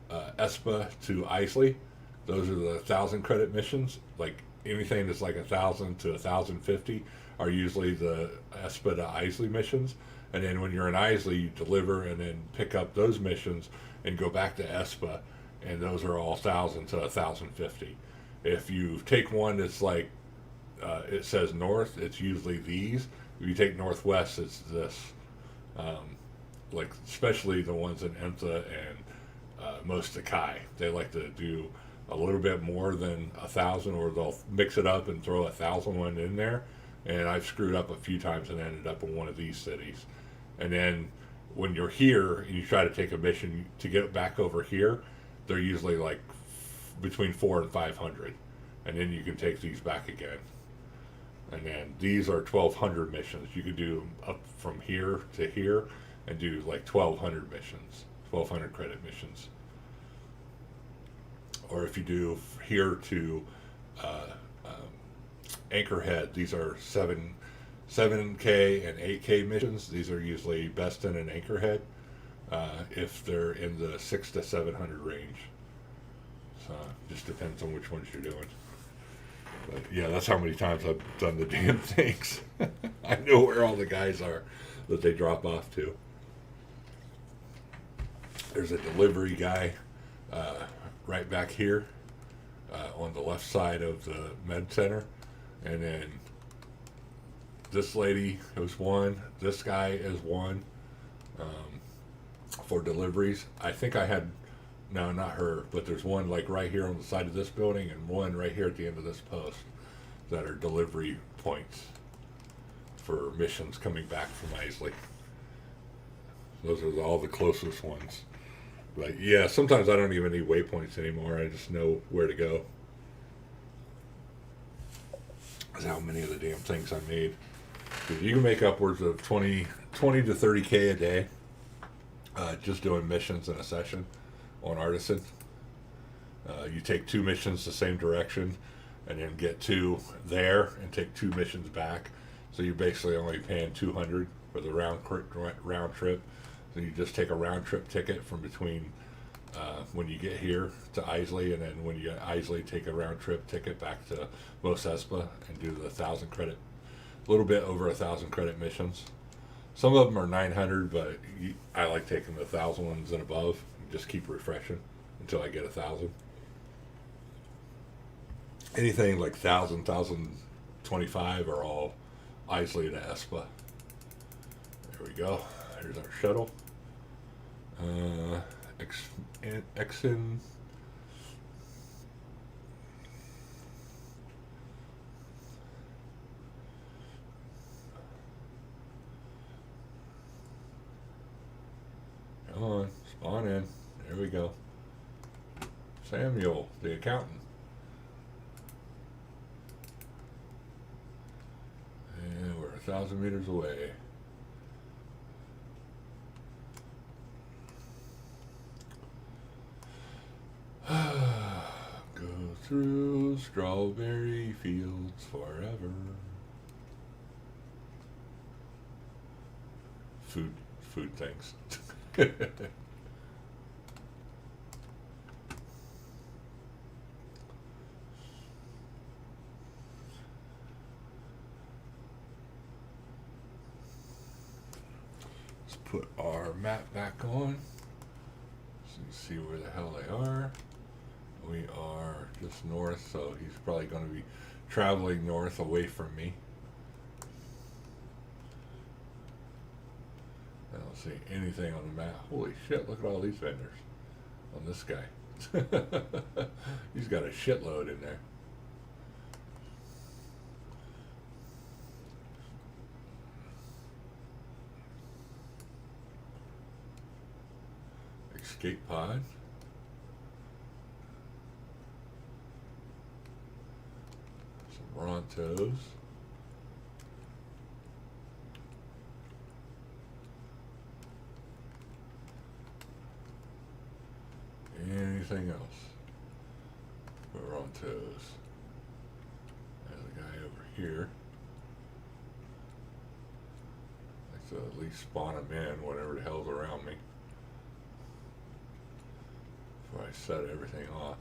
ESPA to Isley. Those are the 1,000 credit missions. Like anything that's like 1,000 to 1,050 are usually the ESPA to Isley missions. And then when you're in Isley, you deliver and then pick up those missions and go back to ESPA, and those are all 1,000 to 1,050. If you take one that's like it says north, it's usually these. If you take northwest, it's this. Like especially the ones in Emtha and Most Takai, they like to do a little bit more than 1,000, or they'll mix it up and throw 1,000 one in there. And I've screwed up a few times and ended up in one of these cities. And then when you're here and you try to take a mission to get back over here, they're usually like between 400 and 500, and then you can take these back again. And then these are 1,200 missions. You could do up from here to here and do like 1,200 missions, 1,200 credit missions. Or if you do here to Anchorhead, these are 7K and 8K missions. These are usually Beston and Anchorhead if they're in the 600 to 700 range. So it just depends on which ones you're doing. But yeah, that's how many times I've done the damn things. I know where all the guys are that they drop off to. There's a delivery guy right back here on the left side of the med center. And then this lady is one. This guy is one for deliveries. I think I had, no, not her, but there's one like right here on the side of this building and one right here at the end of this post that are delivery points for missions coming back from Isley. Those are all the closest ones. But yeah, sometimes I don't even need waypoints anymore. I just know where to go. That's how many of the damn things I made. You can make upwards of 20 to 30K a day just doing missions in a session on Artisan. You take 2 missions the same direction and then get 2 there and take 2 missions back. So you're basically only paying 200 for the round trip. So you just take a round trip ticket from between when you get here to Isley, and then when you get Isley, take a round trip ticket back to Mos Espa and do the 1,000 credit, a little bit over 1,000 credit missions. Some of them are 900, but I like taking the 1,000 ones and above and just keep refreshing until I get 1,000. Anything like 1,000, 1,025 are all Isley to Espa. There we go. Here's our shuttle. Exin. Come on, spawn in. There we go. Samuel, the accountant. And we're 1,000 meters away. Go through strawberry fields forever. Food things. Let's put our map back on so you can see where the hell they are. We are just north, so he's probably going to be traveling north away from me. I don't see anything on the map. Holy shit, look at all these vendors on this guy. He's got a shitload in there. Escape pod. Some Rontos. Anything else? Rontos. There's a guy over here. Like to at least spawn him in, whatever the hell's around me, before I set everything off.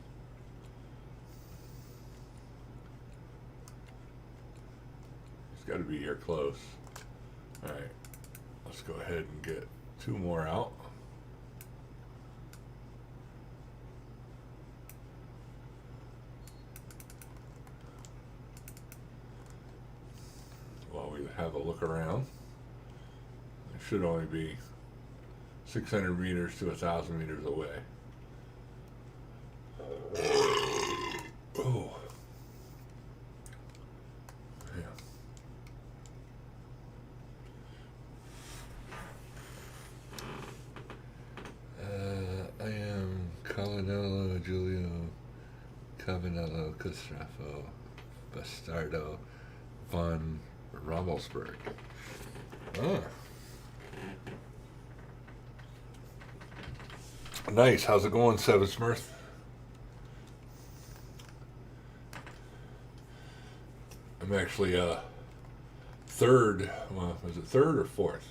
He's got to be here close. Alright, let's go ahead and get 2 more out. While we have a look around, it should only be 600 meters to 1,000 meters away. Oh. Yeah. Anello, Giulio, Cavanello, Castrafo, Bastardo, von Rommelsberg. Ah. Nice. How's it going, Seven Smurf? I'm actually third. Well, was it third or fourth?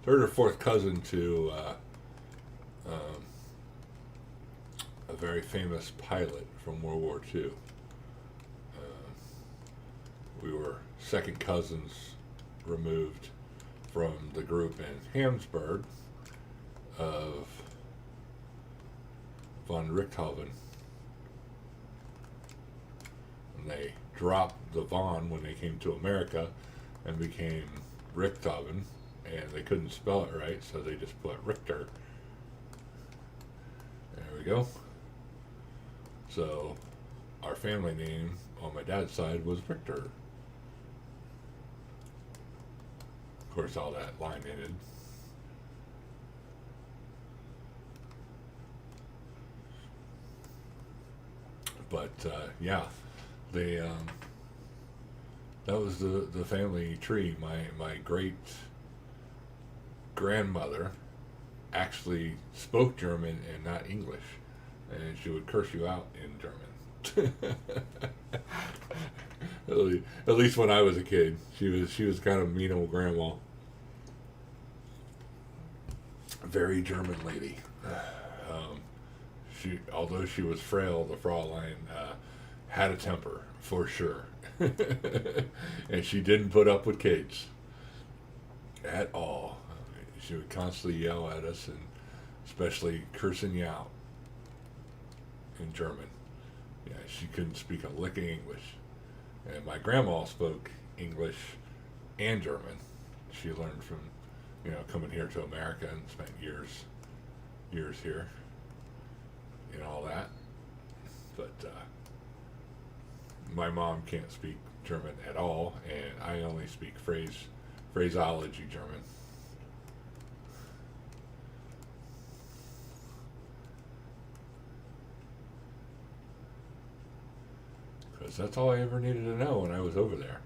Third or fourth cousin to a very famous pilot from World War II. We were second cousins removed from the group in Hamsburg of von Richthofen. And they dropped the von when they came to America and became Richthofen, and they couldn't spell it right, so they just put Richter. There we go. So our family name on my dad's side was Richter. Of course, all that line ended. But yeah, they that was the family tree. My great grandmother actually spoke German and not English, and she would curse you out in German. At least when I was a kid, she was kind of mean old grandma. Very German lady. Although she was frail, the Fraulein had a temper for sure, and she didn't put up with kids at all. She would constantly yell at us, and especially cursing you out in German. Yeah, she couldn't speak a lick of English, and my grandma spoke English and German. She learned from, coming here to America and spent years here. And all that, but my mom can't speak German at all, and I only speak phraseology German. Because that's all I ever needed to know when I was over there.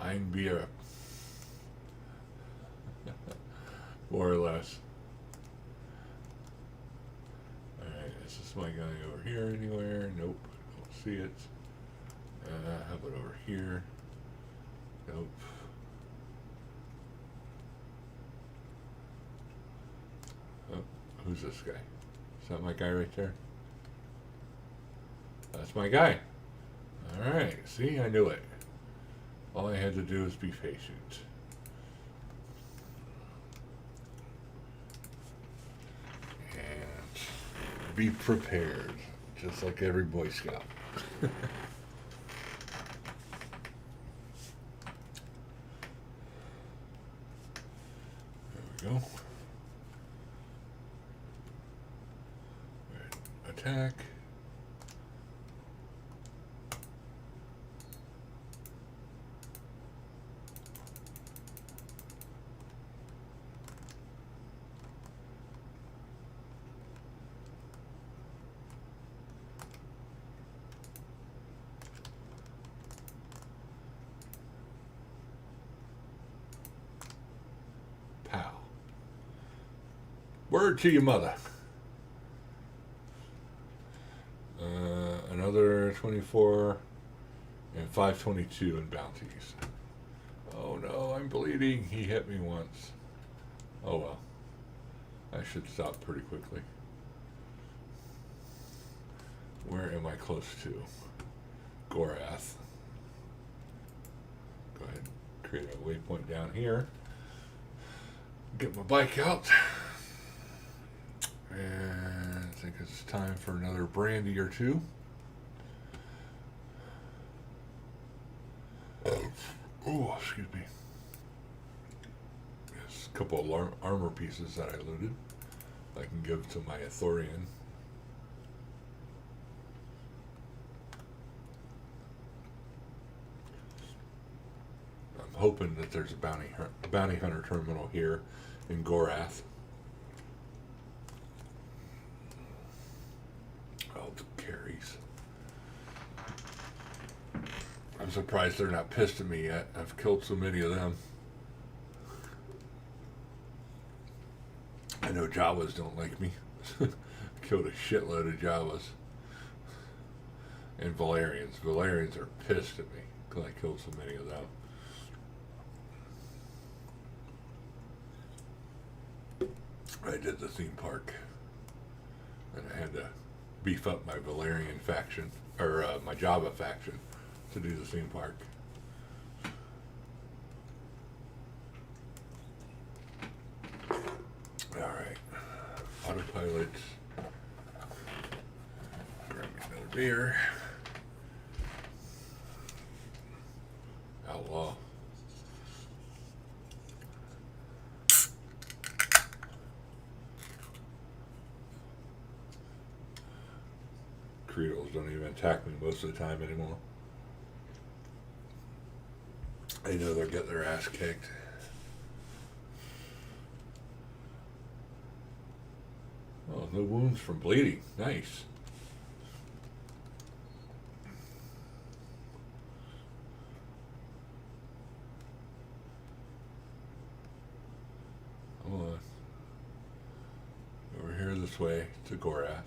Ein Bier. More or less. Is this my guy over here anywhere? Nope, don't see it. How about over here? Nope. Oh, who's this guy? Is that my guy right there? That's my guy. Alright, see, I knew it. All I had to do was be patient. Be prepared, just like every Boy Scout. There we go. Right. Attack. Word to your mother. Another 24 and 522 in bounties. Oh no, I'm bleeding. He hit me once. Oh well. I should stop pretty quickly. Where am I close to? Gorath. Go ahead and create a waypoint down here. Get my bike out. And I think it's time for another brandy or two. Oh, excuse me. There's a couple of armor pieces that I looted. I can give to my Ithorian. I'm hoping that there's a bounty hunter terminal here in Gorath. cherries. I'm surprised they're not pissed at me yet. I've killed so many of them. I know Jawas don't like me. Killed a shitload of Jawas. And Valerians. Valerians are pissed at me because I killed so many of them. I did the theme park. And I had to beef up my Valerian faction, or my Java faction, to do the theme park. Alright. Autopilot. Grab me another beer. Outlaw. Creoles don't even attack me most of the time anymore. They know they'll get their ass kicked. Oh, no wounds from bleeding. Nice. Hold on. Over here this way to Gorath.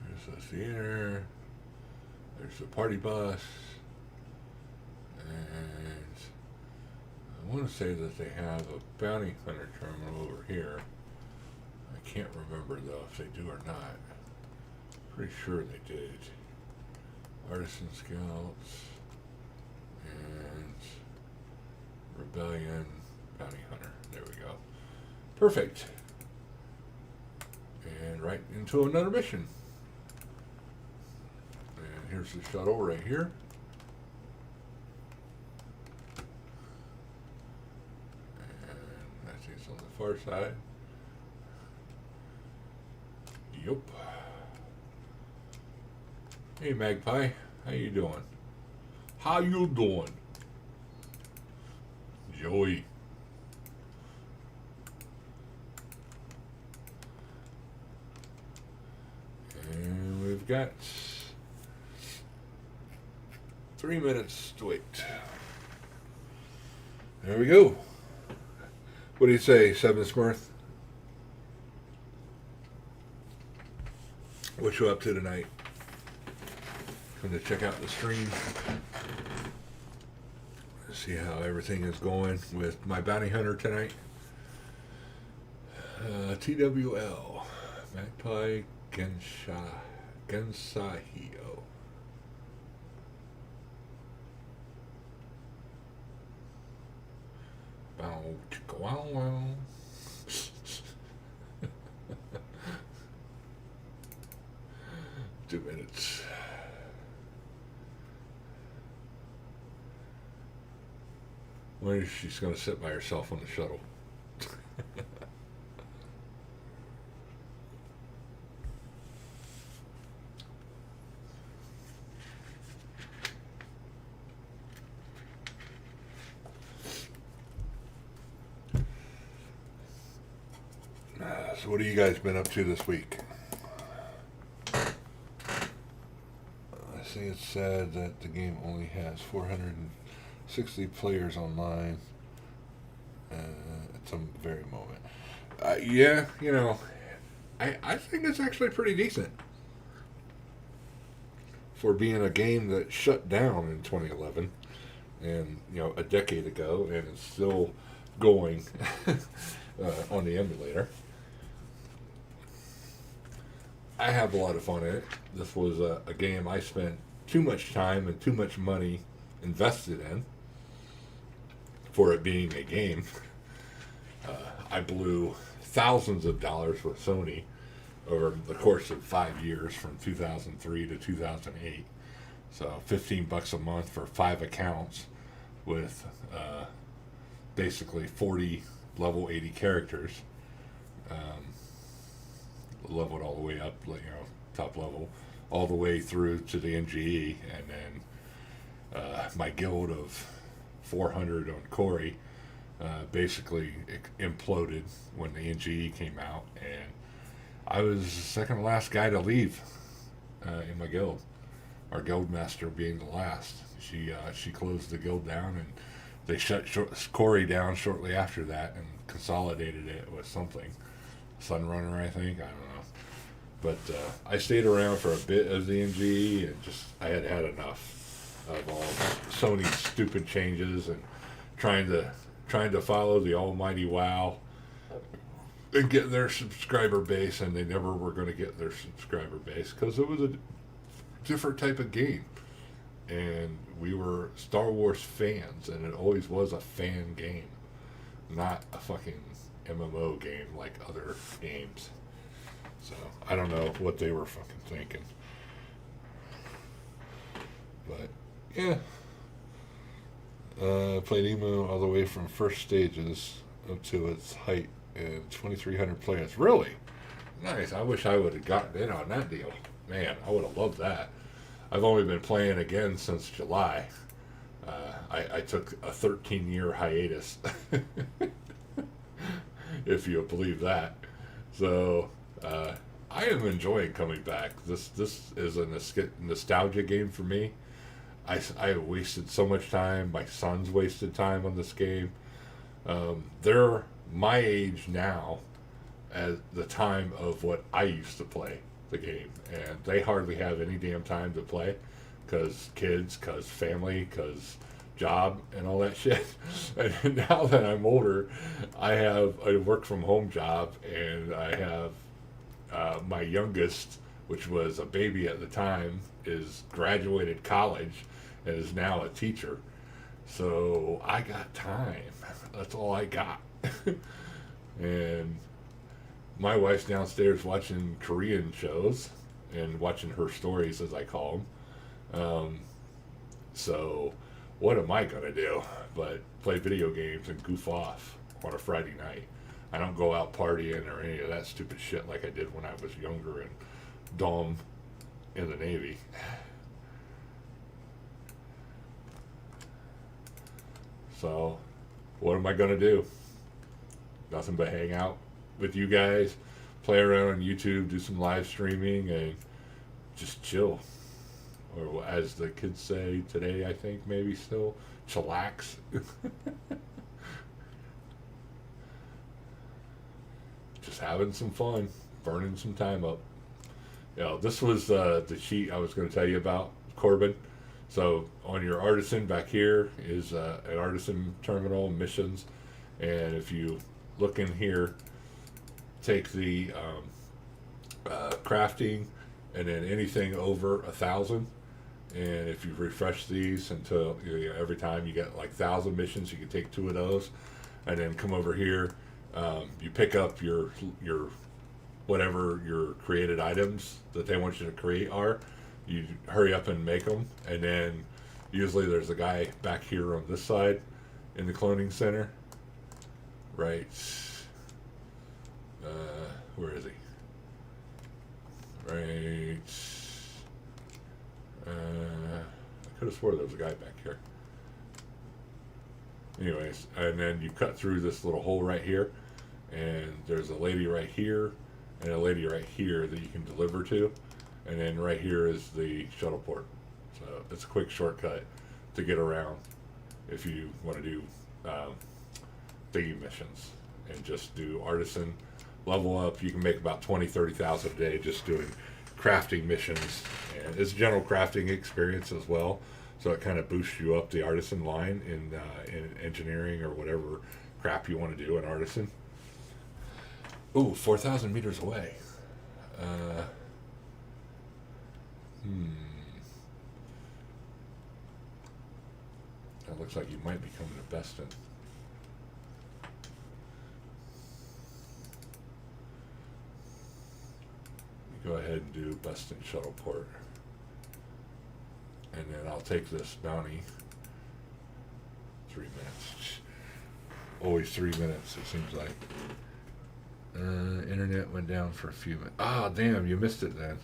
There's the theater. There's the party bus. And I want to say that they have a bounty hunter terminal over here. I can't remember though if they do or not. Pretty sure they did. Artisan Scouts and Rebellion Bounty Hunter. There we go. Perfect. And right into another mission. And here's the shuttle right here. And I think it's on the far side. Yup. Hey Magpie, how you doing? How you doing? Joey. And we've got 3 minutes to wait. There we go. What do you say, Seven Smurth? What you up to tonight? Going to check out the stream. See how everything is going with my bounty hunter tonight. TWL. Magpie Gensahio. Bow, chicka, wow, wow. 2 minutes. Wonder if she's going to sit by herself on the shuttle. So what have you guys been up to this week? I see it said that the game only has 460 players online at some very moment. Yeah, you know, I think it's actually pretty decent for being a game that shut down in 2011 and, you know, a decade ago, and it's still going on the emulator. I have a lot of fun in it. This was a game I spent too much time and too much money invested in for it being a game. I blew thousands of dollars with Sony over the course of 5 years from 2003 to 2008. So $15 a month for 5 accounts with basically 40 level 80 characters. leveled all the way up, top level, all the way through to the NGE, and then my guild of 400 on Corey basically imploded when the NGE came out, and I was the second to last guy to leave in my guild. Our guild master being the last. She closed the guild down, and they shut Corey down shortly after that and consolidated it with something. Sunrunner, I think. I don't know. But I stayed around for a bit of the NGE, and just I had had enough of all Sony's stupid changes and trying to follow the almighty WoW and get their subscriber base, and they never were going to get their subscriber base because it was a different type of game, and we were Star Wars fans, and it always was a fan game, not a fucking MMO game like other games. So I don't know what they were fucking thinking, but yeah. Played EMU all the way from first stages up to its height and 2,300 players. Really? Nice. I wish I would have gotten in on that deal. Man, I would have loved that. I've only been playing again since July. I took a 13-year hiatus, if you believe that. So I am enjoying coming back. This is a nostalgia game for me. I wasted so much time. My sons wasted time on this game. They're my age now at the time of what I used to play the game, and they hardly have any damn time to play because kids, because family, because job and all that shit. And now that I'm older, I have a work from home job, and I have my youngest, which was a baby at the time, is graduated college and is now a teacher. So I got time. That's all I got. And my wife's downstairs watching Korean shows and watching her stories, as I call them. So what am I going to do but play video games and goof off on a Friday night? I don't go out partying or any of that stupid shit like I did when I was younger and dumb in the Navy. So what am I going to do? Nothing but hang out with you guys, play around on YouTube, do some live streaming, and just chill. Or as the kids say today, I think maybe still, chillax. Just having some fun, burning some time up. This was the sheet I was going to tell you about, Corbin. So on your artisan back here is an artisan terminal missions, and if you look in here, take the crafting, and then anything over 1,000. And if you refresh these until every time you get like 1,000 missions, you can take 2 of those, and then come over here. You pick up your whatever your created items that they want you to create are. You hurry up and make them, and then usually there's a guy back here on this side in the cloning center. Right. Where is he? Right. I could have swore there was a guy back here. Anyways, and then you cut through this little hole right here, and there's a lady right here and a lady right here that you can deliver to, and then right here is the shuttle port. So it's a quick shortcut to get around if you want to do thingy missions and just do artisan, level up. You can make about 20,000-30,000 a day just doing crafting missions, and it's a general crafting experience as well, so it kind of boosts you up the artisan line in engineering or whatever crap you want to do in artisan. Ooh, 4,000 meters away. That looks like you might be coming to Beston. Go ahead and do Beston Shuttle Port, and then I'll take this bounty. 3 minutes. Always 3 minutes, it seems like. Internet internet went down for a few minutes. Ah, damn, you missed it then.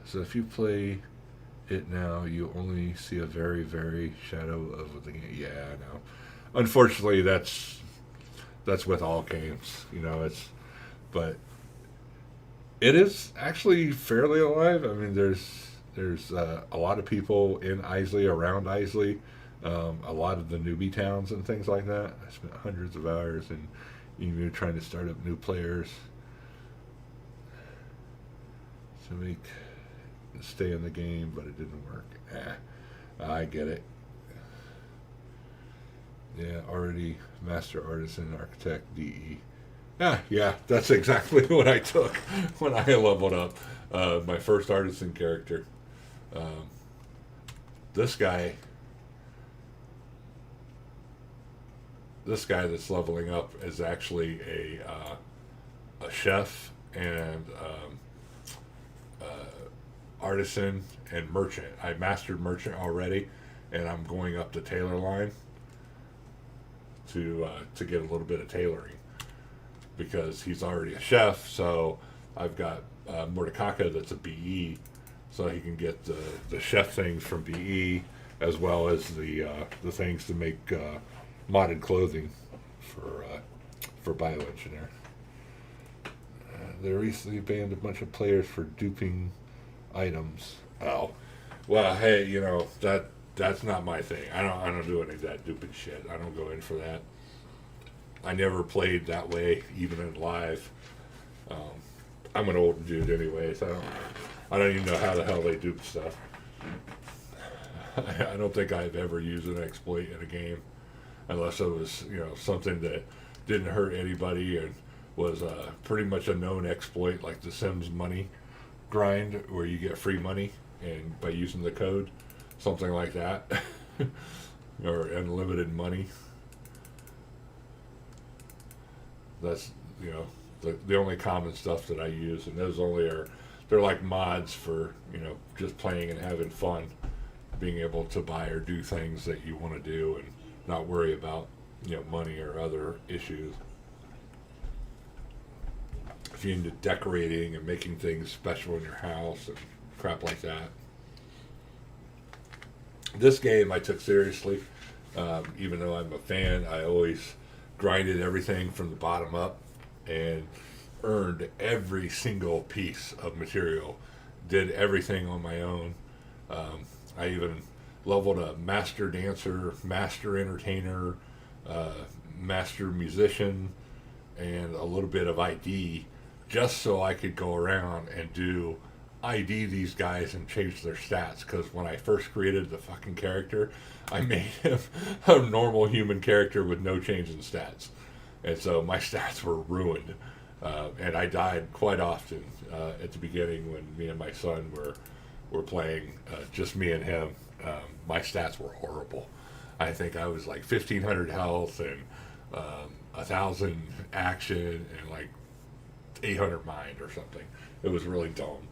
So if you play it now, you only see a very, very shadow of the game. Yeah, I know. Unfortunately, that's with all games. You know, but it is actually fairly alive. I mean, there's a lot of people in Isley, around Isley, a lot of the newbie towns and things like that. I spent hundreds of hours in EMU trying to start up new players to stay in the game, but it didn't work. I get it. Yeah, already master artisan, architect, DE. Yeah, that's exactly what I took when I leveled up my first artisan character. Um, this guy that's leveling up is actually a chef and artisan and merchant. I mastered merchant already, and I'm going up the tailor line to get a little bit of tailoring because he's already a chef. So I've got Mordekaka that's a BE, so he can get the chef things from BE as well as the things to make modded clothing for bioengineer. They recently banned a bunch of players for duping items. Oh, well, hey, you know that's not my thing. I don't do any of that duping shit. I don't go in for that. I never played that way, even in live. I'm an old dude anyway, so I don't even know how the hell they dupe stuff. I don't think I've ever used an exploit in a game, unless it was something that didn't hurt anybody and was pretty much a known exploit, like the Sims money grind, where you get free money and by using the code, something like that, or unlimited money. That's the only common stuff that I use, and those they're like mods for just playing and having fun, being able to buy or do things that you want to do and not worry about money or other issues. If you're into decorating and making things special in your house and crap like that. This game I took seriously, even though I'm a fan. I always grinded everything from the bottom up and earned every single piece of material, did everything on my own. I even leveled a master dancer, master entertainer, master musician, and a little bit of ID, just so I could go around and do ID these guys and change their stats. Because when I first created the fucking character, I made him a normal human character with no change in stats, and so my stats were ruined, and I died quite often at the beginning when me and my son were playing, just me and him. My stats were horrible. I think I was like 1,500 health and 1,000 action and like 800 mind or something. It was really dumb.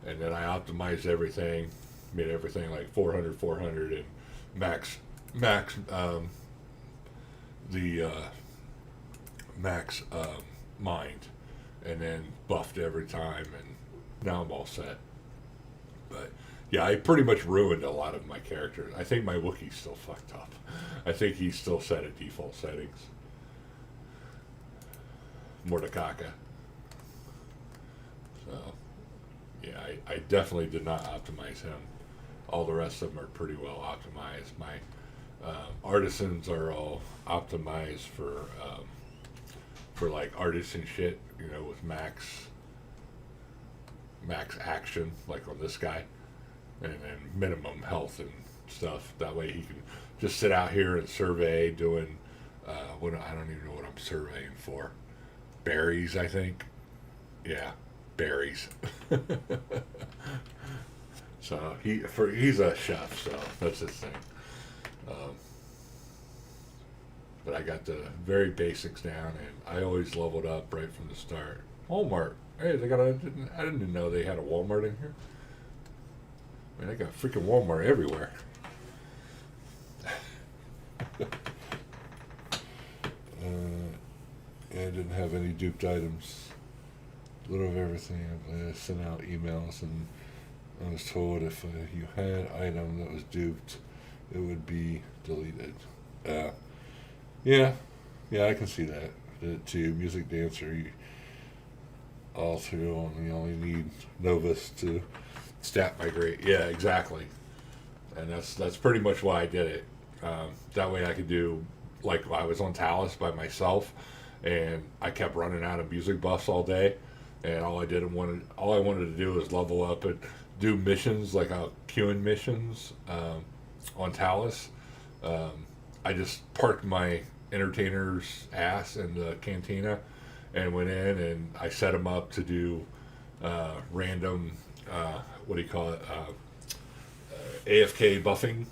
And then I optimized everything, made everything like 400 and max mind, and then buffed every time, and now I'm all set. But yeah, I pretty much ruined a lot of my characters. I think my Wookiee's still fucked up. I think he's still set at default settings. Mordekaka. So yeah, I definitely did not optimize him. All the rest of them are pretty well optimized. My artisans are all optimized for like artisan shit, with max action, like on this guy, and minimum health and stuff. That way he can just sit out here and survey, doing what I don't even know what I'm surveying for. Berries, I think. Yeah, berries. So he's a chef, so that's his thing. But I got the very basics down, and I always leveled up right from the start. Walmart. Hey, I didn't know they had a Walmart in here. I mean, they got freaking Walmart everywhere. I didn't have any duped items. A little of everything. I sent out emails, and I was told if you had an item that was duped, it would be deleted. Yeah, I can see that. To Music Dancer, all through, and you only need Novus to stat migrate. Yeah, exactly. And that's pretty much why I did it. That way I could do, like, I was on Talus by myself, and I kept running out of music buffs all day, and all I wanted to do was level up and do missions, like queuing missions on Talus. I just parked my entertainer's ass in the cantina and went in, and I set them up to do random, what do you call it, AFK buffing,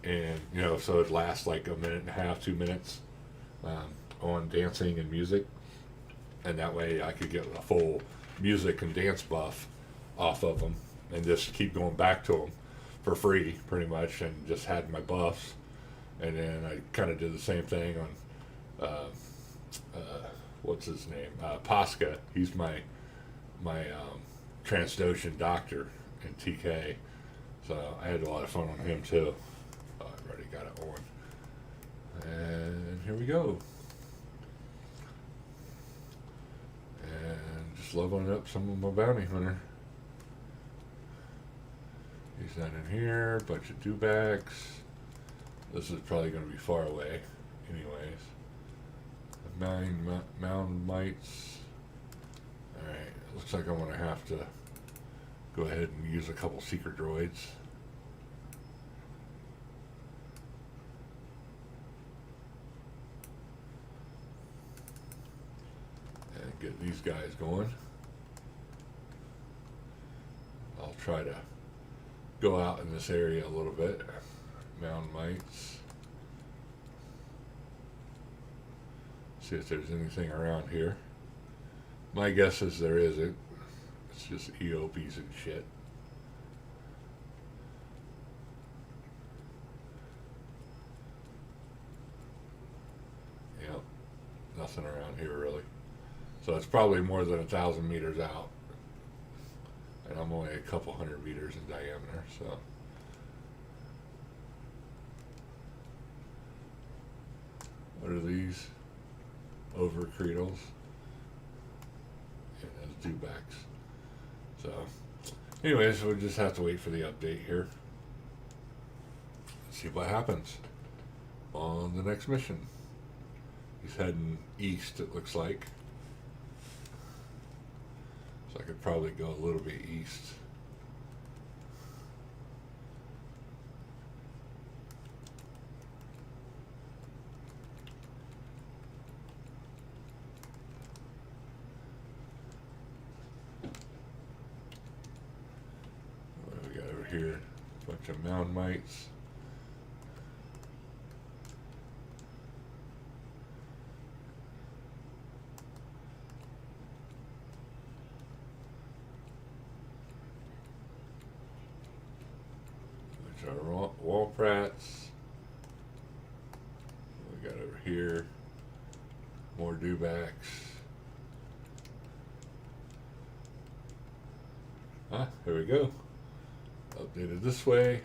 and so it lasts like a minute and a half, 2 minutes on dancing and music, and that way I could get a full music and dance buff off of them, and just keep going back to them for free, pretty much, and just had my buffs. And then I kind of did the same thing on what's his name, Pasca. He's my Transdocian doctor in TK, so I had a lot of fun on him too. Oh, I've already got it on, and here we go. And just leveling up some of my bounty hunter. He's not in here. Bunch of dewbacks. This is probably going to be far away, anyways. 9 mound mites. Alright, looks like I'm going to have to go ahead and use a couple secret droids. And get these guys going. I'll try to go out in this area a little bit. Mound mites. See if there's anything around here. My guess is there isn't. It's just EOPs and shit. Yep. Nothing around here really. So it's probably more than 1,000 meters out. And I'm only a couple hundred meters in diameter, so. What are these? Overcredals. And those dewbacks. So, anyways, we'll just have to wait for the update here. See what happens on the next mission. He's heading east, it looks like. So I could probably go a little bit east. Here, bunch of mound mites. Bunch of wall prats. We got over here more dewbacks. Here we go. Updated this way.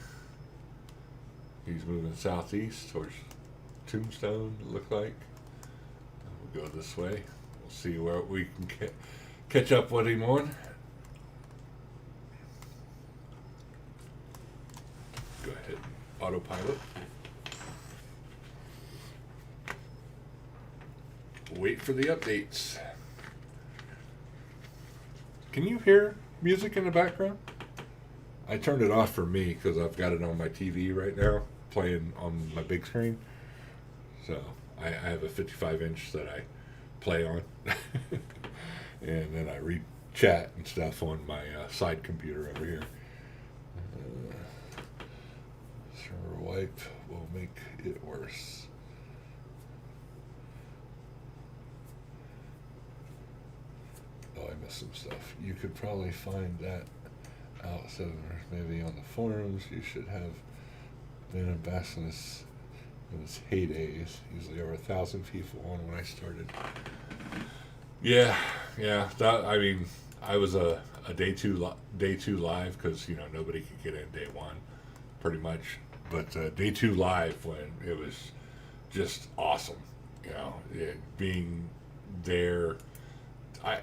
He's moving southeast towards Tombstone, it looked like. We'll go this way. We'll see where we can catch up with him on. Go ahead and autopilot. Wait for the updates. Can you hear music in the background? I turned it off for me because I've got it on my TV right now, playing on my big screen. So I have a 55-inch that I play on. And then I read chat and stuff on my side computer over here. Server wipe will make it worse. Oh, I missed some stuff. You could probably find that out, so maybe on the forums. You should have been in Basilisk in its heydays. Usually over 1,000 people on when I started. Yeah, yeah. That, I mean, I was a day two live because nobody could get in day one, pretty much. But day two live when it was just awesome. Being there,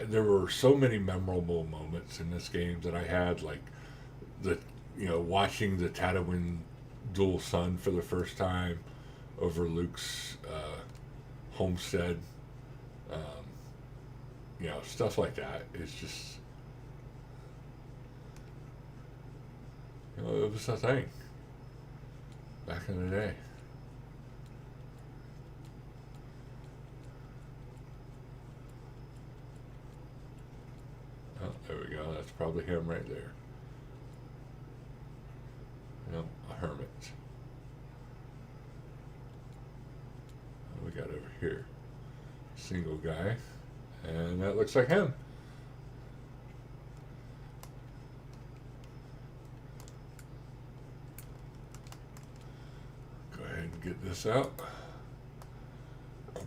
there were so many memorable moments in this game that I had, like the watching the Tatooine dual sun for the first time over Luke's homestead. Um, stuff like that. It's just it was a thing back in the day. Oh, there we go. That's probably him right there. A hermit. What we got over here? Single guy, and that looks like him. Go ahead and get this out. Get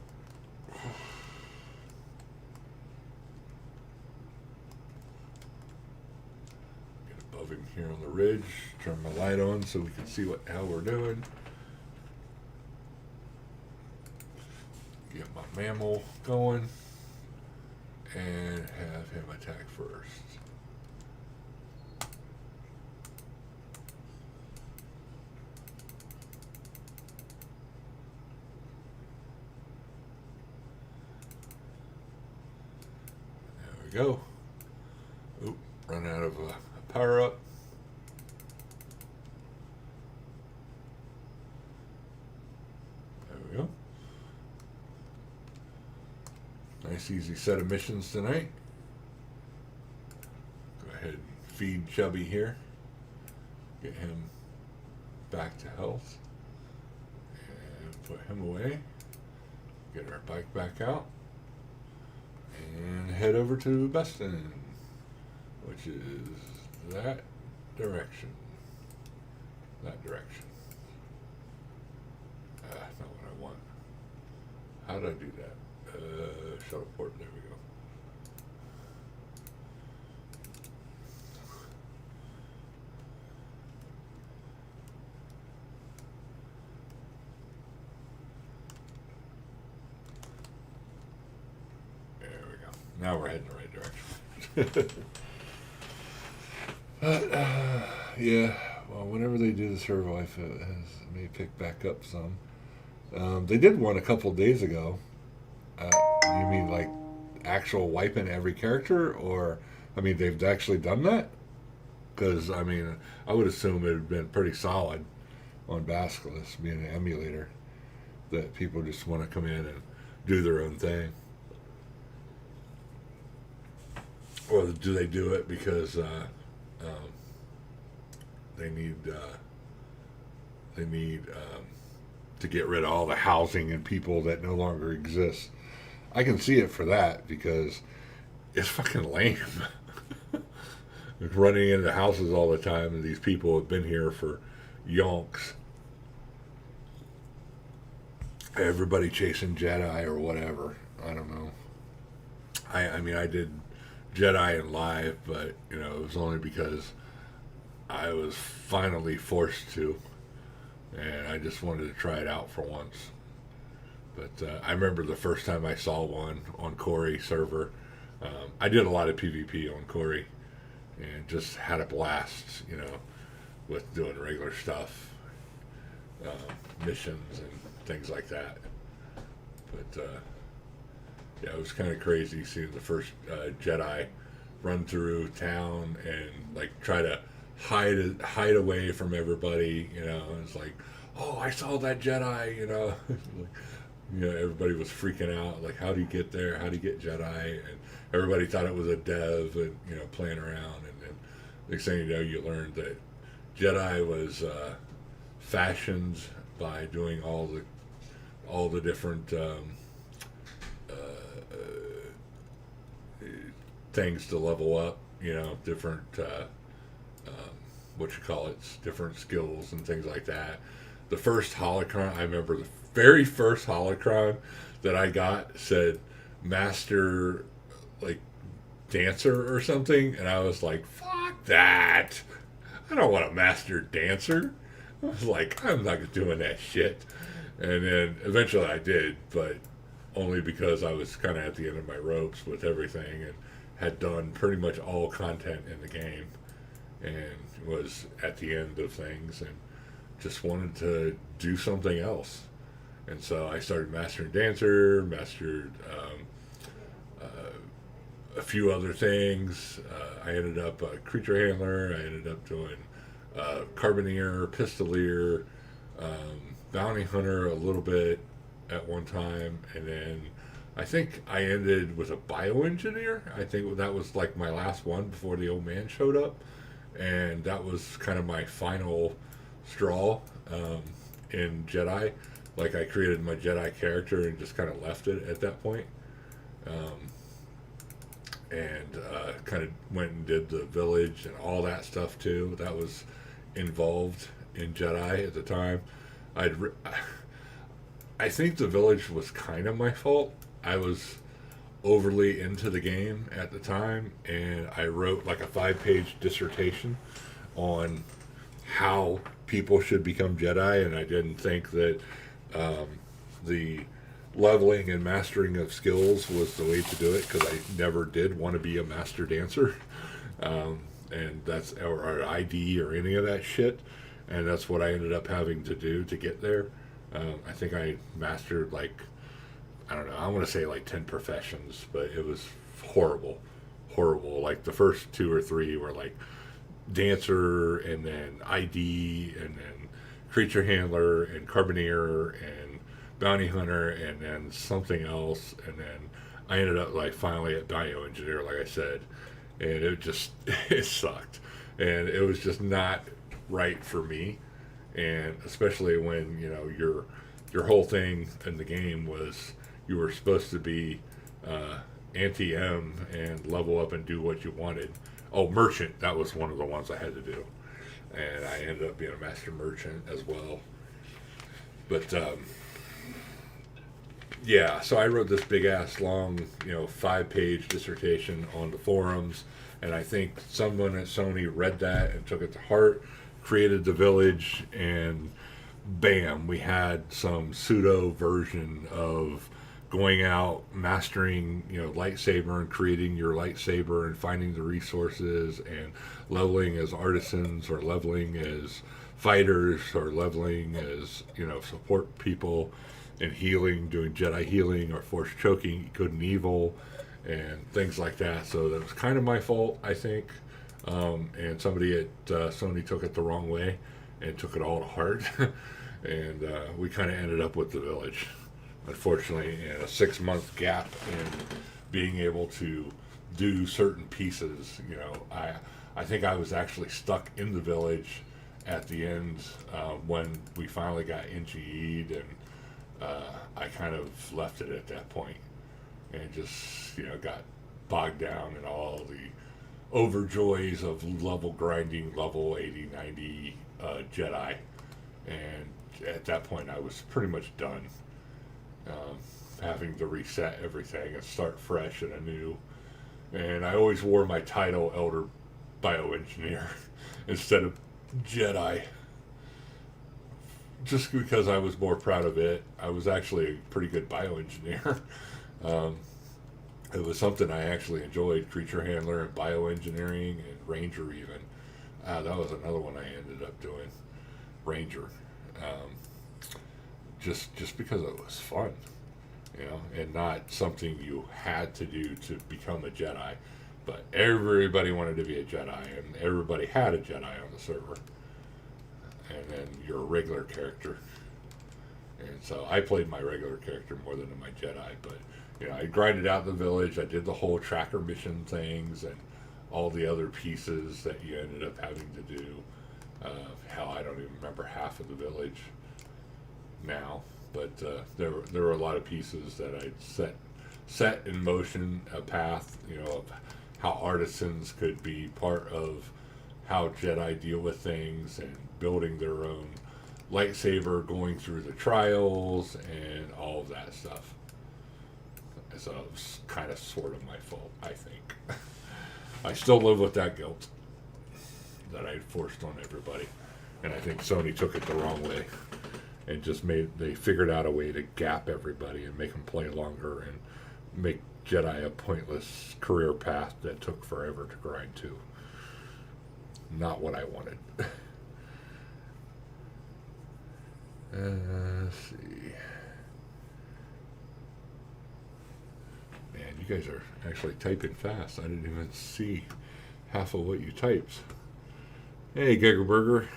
above him here on the ridge. Turn my light on so we can see what the hell we're doing. Get my mammal going and have him attack first. There we go. Oop, run out of a power up. There we go. Nice easy set of missions tonight. Go ahead and feed Chubby here. Get him back to health. And put him away. Get our bike back out. And head over to Beston, which is that direction. That direction. Not what I want. How did I do that? Shuttle port, there we go. There we go. Now we're heading the right direction. But, yeah, well, whenever they do the server life, it may pick back up some. They did one a couple days ago. You mean like actual wiping every character, or I mean they've actually done that? Because I mean, I would assume it had been pretty solid on Basculus being an emulator that people just want to come in and do their own thing, or do they do it because um, they need to get rid of all the housing and people that no longer exist? I can see it for that because it's fucking lame. It's running into houses all the time, and these people have been here for yonks. Everybody chasing Jedi or whatever. I don't know. I mean, I did Jedi in live, but it was only because I was finally forced to, and I just wanted to try it out for once. But I remember the first time I saw one on Corey server. I did a lot of PvP on Corey, and just had a blast, with doing regular stuff, missions and things like that. But yeah, it was kind of crazy seeing the first Jedi run through town and like try to hide away from everybody. It's like, oh, I saw that Jedi. Everybody was freaking out. Like, how do you get there? How do you get Jedi? And everybody thought it was a dev, and playing around. And then next thing you know, you learned that Jedi was fashioned by doing all the different things to level up. Different what you call it, different skills and things like that. The first holocron, I remember the very first holocron that I got said Master like dancer or something, and I was like, fuck that. I don't want a master dancer. I was like, I'm not doing that shit. And then eventually I did, but only because I was kind of at the end of my ropes with everything and had done pretty much all content in the game and was at the end of things and just wanted to do something else. And so I started mastering dancer, mastered a few other things. I ended up a creature handler. I ended up doing carbineer, pistolier, bounty hunter a little bit at one time, and then I think I ended with a bioengineer. I think that was like my last one before the old man showed up, and that was kind of my final straw in Jedi. Like I created my Jedi character and just kind of left it at that point. And kind of went and did the village and all that stuff too. That was involved in Jedi at the time. I think the village was kind of my fault. I was overly into the game at the time, and I wrote like a 5-page dissertation on how people should become Jedi, and I didn't think that the leveling and mastering of skills was the way to do it, because I never did want to be a master dancer, and that's or ID or any of that shit, and that's what I ended up having to do to get there. I think I mastered like, I don't know, I want to say like 10 professions, but it was horrible. Like the first 2 or 3 were like dancer, and then ID, and then creature handler, and carbineer, and bounty hunter, and then something else, and then I ended up like finally at bioengineer, like I said, and it just it sucked, and it was just not right for me, and especially when your whole thing in the game was you were supposed to be anti-M and level up and do what you wanted. Oh, merchant, that was one of the ones I had to do, and I ended up being a master merchant as well. But yeah, so I wrote this big ass long 5-page dissertation on the forums, and I think someone at Sony read that and took it to heart, created the village, and bam, we had some pseudo version of going out, mastering, lightsaber, and creating your lightsaber, and finding the resources, and leveling as artisans, or leveling as fighters, or leveling as, support people, and healing, doing Jedi healing, or force choking, good and evil, and things like that. So that was kind of my fault, I think. And somebody at Sony took it the wrong way and took it all to heart. And we kind of ended up with the village, unfortunately, in a 6-month gap in being able to do certain pieces. I think I was actually stuck in the village at the end when we finally got NGE'd, and I kind of left it at that point and just got bogged down in all the overjoys of level grinding, level 80, 90 Jedi, and at that point I was pretty much done, having to reset everything and start fresh and anew. And I always wore my title Elder Bioengineer instead of Jedi, just because I was more proud of it. I was actually a pretty good bioengineer. It was something I actually enjoyed, creature handler and bioengineering, and ranger even. That was another one I ended up doing, ranger. Just because it was fun, and not something you had to do to become a Jedi. But everybody wanted to be a Jedi, and everybody had a Jedi on the server. And then you're a regular character. And so I played my regular character more than my Jedi, but I grinded out the village. I did the whole tracker mission things and all the other pieces that you ended up having to do. Hell, I don't even remember half of the village now, but there were a lot of pieces that I set in motion, a path, of how artisans could be part of how Jedi deal with things, and building their own lightsaber, going through the trials, and all of that stuff. So it was kind of sort of my fault, I think. I still live with that guilt that I forced on everybody. And I think Sony took it the wrong way and just they figured out a way to gap everybody and make them play longer and make Jedi a pointless career path that took forever to grind to. Not what I wanted. Let's see. Man, you guys are actually typing fast. I didn't even see half of what you typed. Hey, Gigerberger.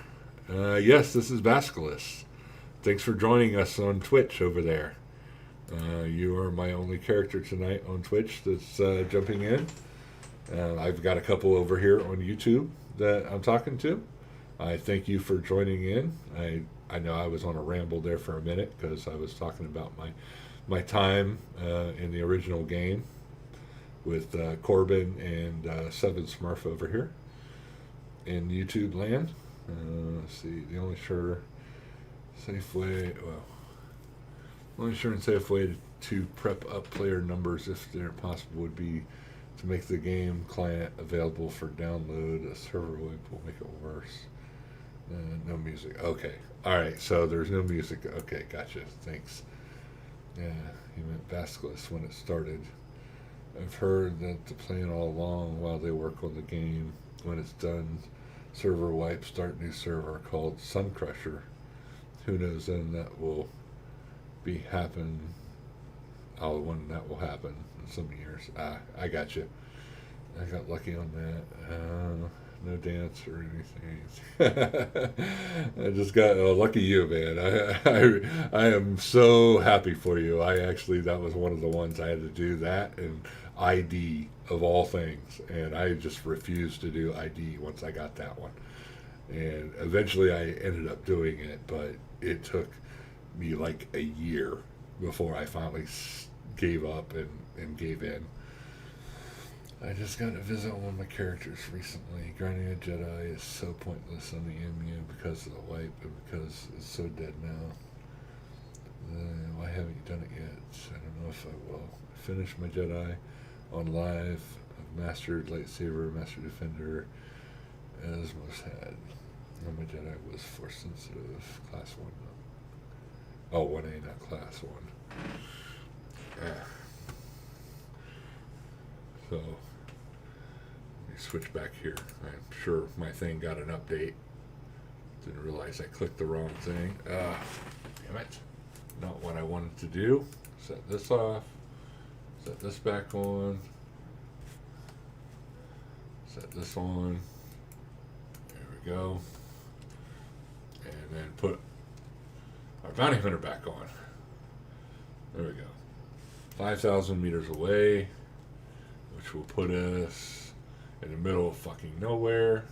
Yes, this is Basculus. Thanks for joining us on Twitch over there. You are my only character tonight on Twitch that's jumping in. I've got a couple over here on YouTube that I'm talking to. I thank you for joining in. I know I was on a ramble there for a minute because I was talking about my time in the original game with Corbin and Seven Smurf over here in YouTube land. Let's see, the only sure and safe way to prep up player numbers, if they're possible, would be to make the game client available for download. A server will make it worse. No music. Okay. All right. So there's no music. Okay. Gotcha. Thanks. Yeah. He meant Basculus when it started. I've heard that the plan all along while they work on the game. When it's done, server wipe, start new server called Sun Crusher. Who knows when that will happen. When that will happen in some years. I got you. I got lucky on that. No dance or anything. I just got lucky you, man. I am so happy for you. That was one of the ones I had to do, that and ID of all things, and I just refused to do ID once I got that one. And eventually I ended up doing it, but it took me like a year before I finally gave up and gave in. I just got to visit one of my characters recently. Grinding a Jedi is so pointless on the MU because of the wipe and because it's so dead now. Why haven't you done it yet? I don't know if I will. I finished my Jedi on live. I've mastered lightsaber, master defender, as most had. And my Jedi was force sensitive, class 1. Oh, 1A, not class 1. So, let me switch back here. I'm sure my thing got an update. Didn't realize I clicked the wrong thing. Damn it. Not what I wanted to do. Set this off. Set this back on. Set this on. There we go. And then put our bounty hunter back on. There we go. 5,000 meters away, which will put us in the middle of fucking nowhere.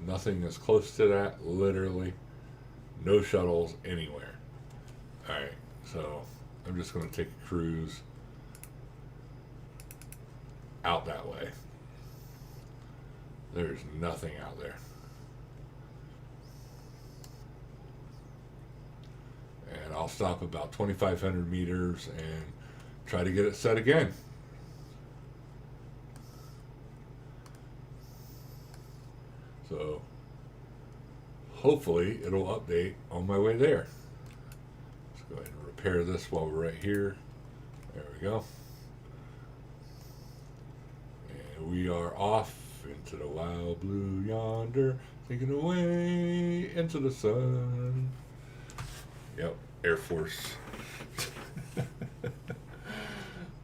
Nothing is close to that, literally. No shuttles anywhere. Alright, so I'm just going to take a cruise out that way. There's nothing out there. And I'll stop about 2,500 meters and try to get it set again. So hopefully it'll update on my way there. Let's go ahead and repair this while we're right here. There we go. And we are off into the wild blue yonder, taking away into the sun. Yep, Air Force.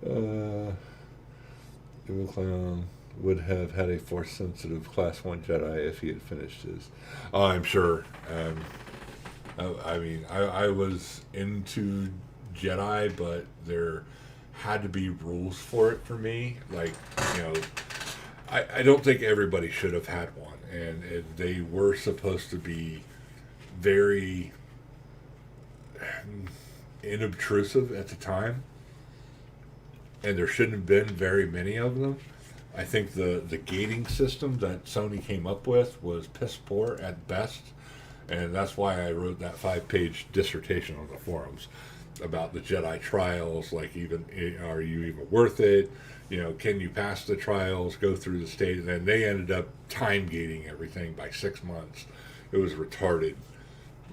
Evil Clown would have had a force-sensitive Class 1 Jedi if he had finished his. Oh, I'm sure. I was into Jedi, but there had to be rules for it for me. Like, I don't think everybody should have had one. And they were supposed to be very inobtrusive at the time, and there shouldn't have been very many of them. I think the gating system that Sony came up with was piss poor at best, and that's why I wrote that 5-page dissertation on the forums. about the Jedi trials, like even are you even worth it? Can you pass the trials, go through the state? And then they ended up time gating everything by 6 months. It was retarded.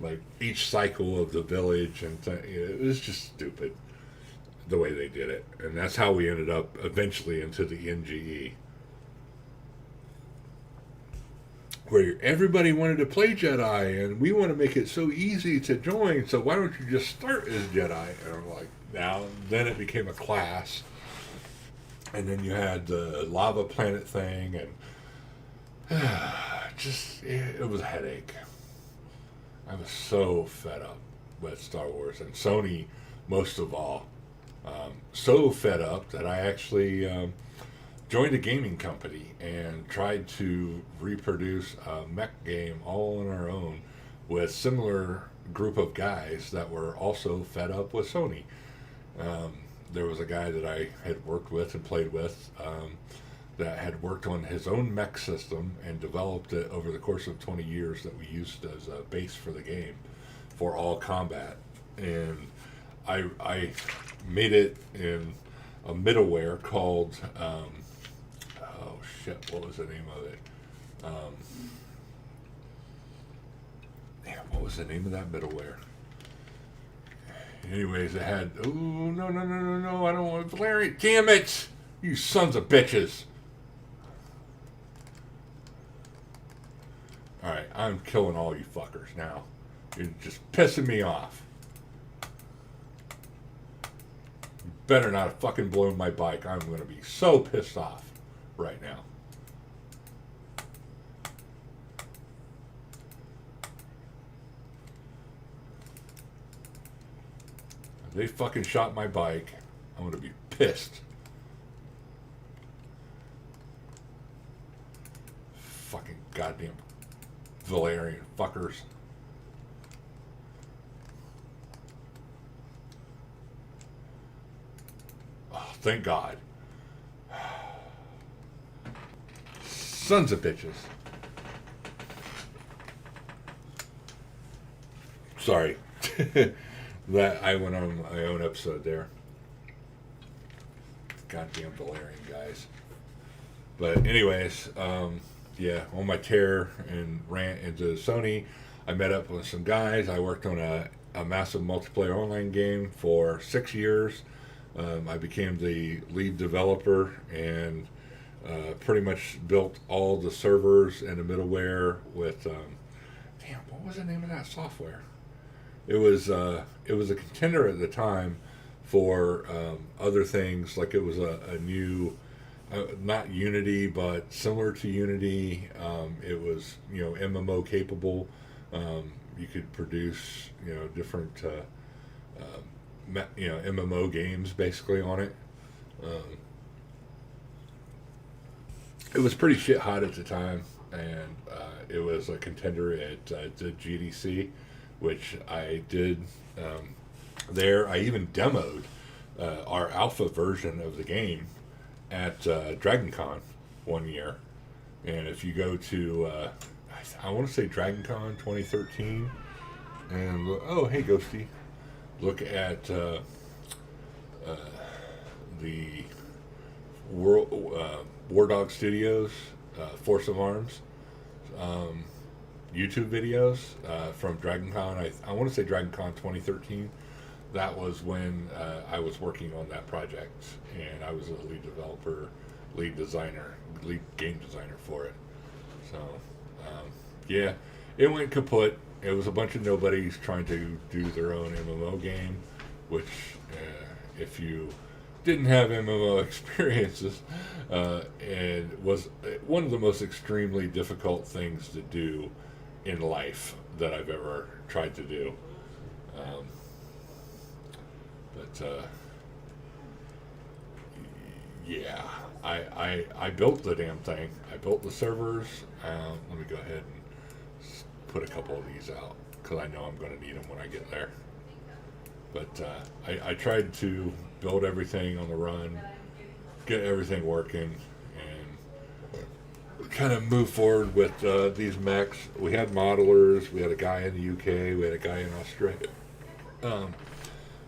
Like each cycle of the village, and it was just stupid the way they did it. And that's how we ended up eventually into the NGE, where everybody wanted to play Jedi, and we want to make it so easy to join, so why don't you just start as Jedi? And I'm like, now, then it became a class, and then you had the lava planet thing, and it was a headache. I was so fed up with Star Wars, and Sony most of all. So fed up that I actually joined a gaming company and tried to reproduce a mech game all on our own with similar group of guys that were also fed up with Sony. There was a guy that I had worked with and played with that had worked on his own mech system and developed it over the course of 20 years that we used as a base for the game for all combat. And I made it in a middleware called what was the name of it? What was the name of that middleware? Anyways, it had no, I don't want Valerian. Damn it, you sons of bitches! All right, I'm killing all you fuckers now. You're just pissing me off. You better not have fucking blown my bike. I'm gonna be so pissed off right now. If they fucking shot my bike, I'm gonna be pissed. Fucking goddamn Valerian fuckers. Oh, thank God. Sons of bitches. Sorry. That I went on my own episode there. Goddamn Valerian guys. But anyways, yeah, on my tear and rant into Sony, I met up with some guys. I worked on a massive multiplayer online game for 6 years. I became the lead developer and pretty much built all the servers and the middleware with, damn, what was the name of that software? It was a contender at the time for other things, like it was a new, not Unity, but similar to Unity. It was, MMO capable. You could produce, different, MMO games basically on it. It was pretty shit hot at the time, and it was a contender at the GDC, which I did there. I even demoed our alpha version of the game at DragonCon one year. And if you go to, I want to say DragonCon 2013, and oh, hey, Ghosty, look at the War Dog Studios, Force of Arms, YouTube videos from DragonCon. I want to say DragonCon 2013. That was when I was working on that project, and I was a lead developer, lead game designer for it. So, yeah, it went kaput. It was a bunch of nobodies trying to do their own MMO game, which, if you didn't have MMO experiences, and was one of the most extremely difficult things to do in life that I've ever tried to do. Yeah, I built the damn thing. I built the servers. Let me go ahead and put a couple of these out, because I know I'm going to need them when I get there. But I tried to build everything on the run, get everything working, and kind of move forward with these mechs. We had modelers. We had a guy in the UK. We had a guy in Australia.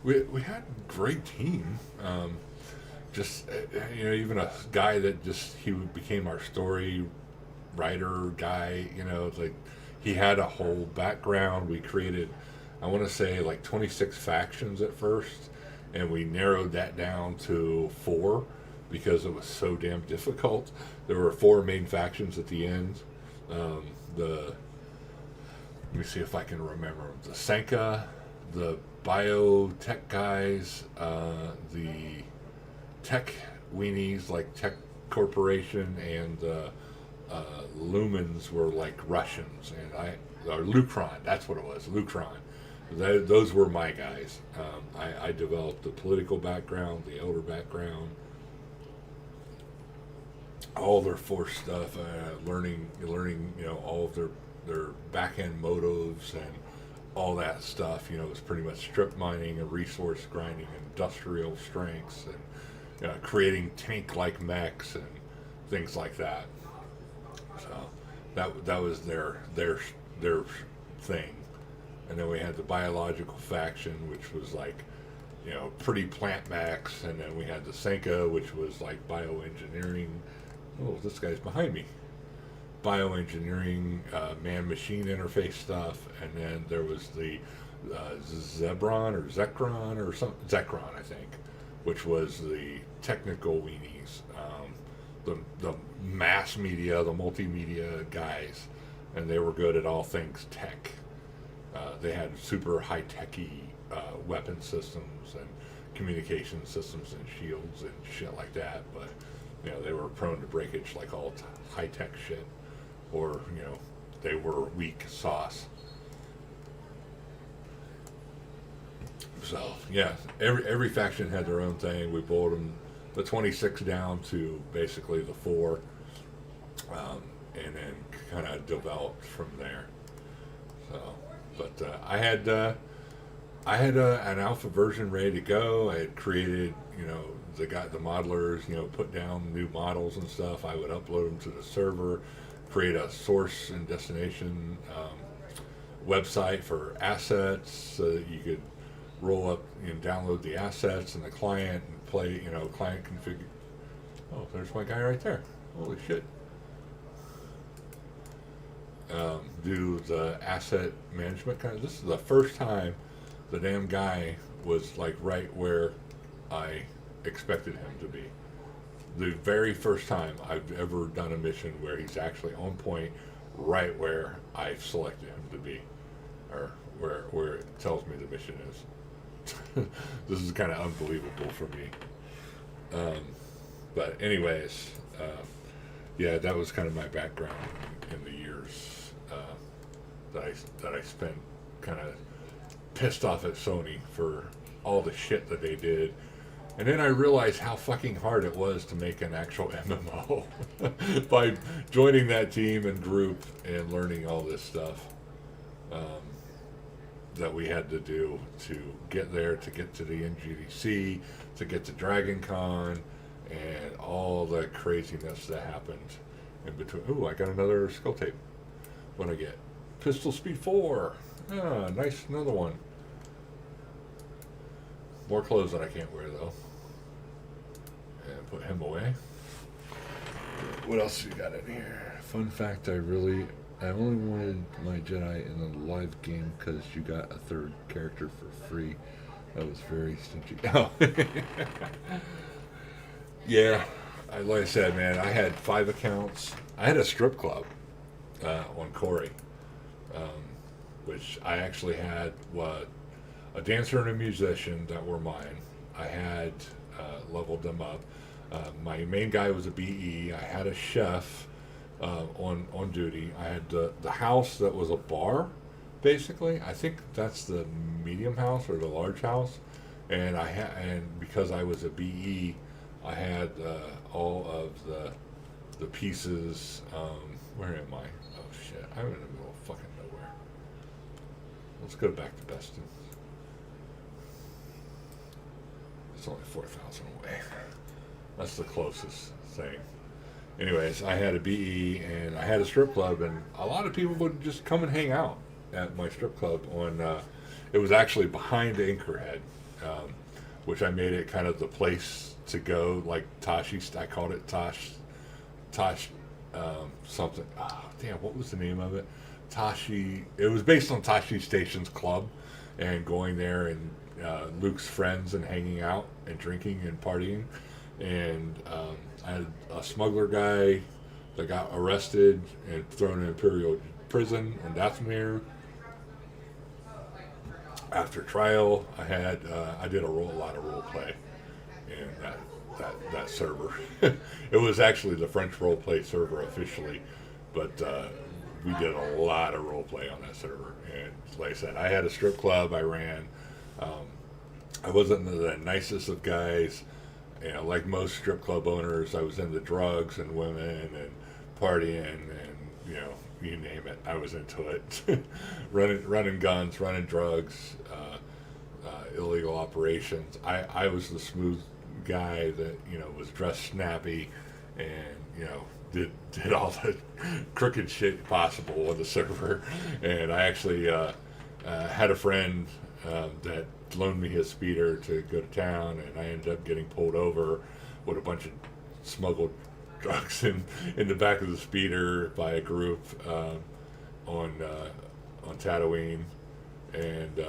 we had a great team. Just even a guy that he became our story writer guy. Like he had a whole background. We created, I want to say, like 26 factions at first, and we narrowed that down to 4 because it was so damn difficult. There were 4 main factions at the end. Let me see if I can remember them. The Sanka, the biotech guys, the tech weenies like Tech Corporation, and Lumens were like Russians, and or Lucron, that's what it was, Lucron. Those were my guys. I developed the political background, the elder background, all their force stuff, learning, all of their back end motives and all that stuff. It was pretty much strip mining and resource grinding, industrial strengths, and creating tank-like mechs and things like that. So that was their thing. And then we had the biological faction, which was like, pretty plant mechs, and then we had the Senka, which was like bioengineering. Oh, this guy's behind me. Bioengineering, man-machine interface stuff, and then there was the Zekron or something, Zekron, I think, which was the technical weenies, the mass media, the multimedia guys, and they were good at all things tech. They had super high-techy weapon systems and communication systems and shields and shit like that, but they were prone to breakage like all high-tech shit, or they were weak sauce. So yeah, every faction had their own thing. We boiled them, the 26 down to basically the 4, and then kind of developed from there. So, but I had an alpha version ready to go. I had created, the modelers, put down new models and stuff. I would upload them to the server, create a source and destination website for assets so that you could roll up and download the assets and the client and play, client configure. Oh, there's my guy right there. Holy shit. Do the asset management kind of. This is the first time the damn guy was like right where I expected him to be. The very first time I've ever done a mission where he's actually on point, right where I selected him to be, or where it tells me the mission is. This is kind of unbelievable for me. But anyways, yeah, that was kind of my background in the years that I spent kind of pissed off at Sony for all the shit that they did. And then I realized how fucking hard it was to make an actual MMO by joining that team and group and learning all this stuff that we had to do to get there, to get to the NGDC, to get to Dragon Con, and all the craziness that happened in between. Ooh, I got another skull tape. What'd I get? Pistol Speed 4. Ah, nice, another one. More clothes that I can't wear, though. And put him away. What else you got in here? Fun fact, I only wanted my Jedi in the live game because you got a third character for free. That was very stingy. Oh. Yeah, like I said, man, I had 5 accounts. I had a strip club on Corey, which I actually had a dancer and a musician that were mine. I had leveled them up. My main guy was a BE. I had a chef on duty. I had the house that was a bar, basically. I think that's the medium house or the large house. And because I was a BE, I had all of the pieces. Where am I? Oh shit! I'm in the middle of fucking nowhere. Let's go back to Beston. It's only 4,000 away. That's the closest thing. Anyways, I had a BE and I had a strip club, and a lot of people would just come and hang out at my strip club. It was actually behind Anchorhead. which I made it kind of the place to go, like Tashi. I called it Tosh, something. Oh, damn, what was the name of it? Tashi. It was based on Tashi Station's club, and going there and Luke's friends and hanging out and drinking and partying. And I had a smuggler guy that got arrested and thrown in Imperial prison in Dathomir. After trial, I did a lot of role play in that server. It was actually the French role play server officially, but we did a lot of role play on that server. And like I said, I had a strip club I ran. I wasn't the nicest of guys. You know, like most strip club owners, I was into drugs and women and partying and, you know, you name it, I was into it. running guns, running drugs, illegal operations. I was the smooth guy that, you know, was dressed snappy and, you know, did all the crooked shit possible on the server. And I actually had a friend that loaned me his speeder to go to town, and I ended up getting pulled over with a bunch of smuggled drugs in the back of the speeder by a group on Tatooine. And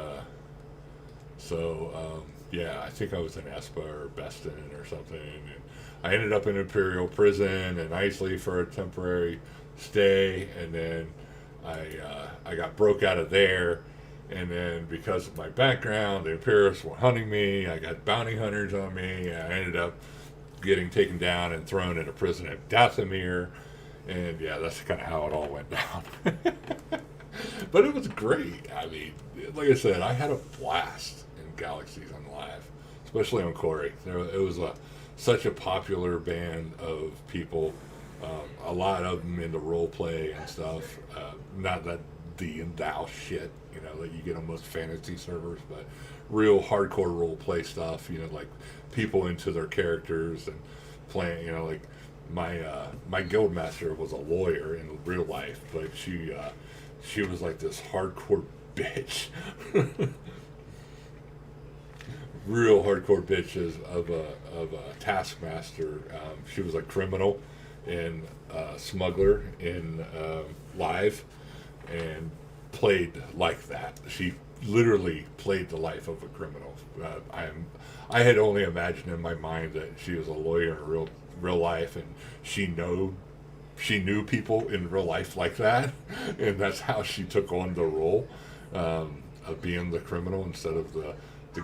yeah, I think I was in Espa or Beston or something, and I ended up in Imperial prison in Isley for a temporary stay, and then I got broke out of there. And then because of my background, the Imperials were hunting me. I got bounty hunters on me. I ended up getting taken down and thrown in a prison at Dathomir. And yeah, that's kind of how it all went down. But it was great. I mean, like I said, I had a blast in Galaxies on Live, especially on Corey. It was such a popular band of people. A lot of them into role play and stuff. Not that D and thou shit, you know, that you get on most fantasy servers, but real hardcore role play stuff, you know, like people into their characters and playing, you know, like my guild master was a lawyer in real life, but she was like this hardcore bitch. Real hardcore bitch of a taskmaster. She was a criminal and smuggler in Live, and played like that. She literally played the life of a criminal. I had only imagined in my mind that she was a lawyer in real life, and she knew people in real life like that, and that's how she took on the role of being the criminal instead of the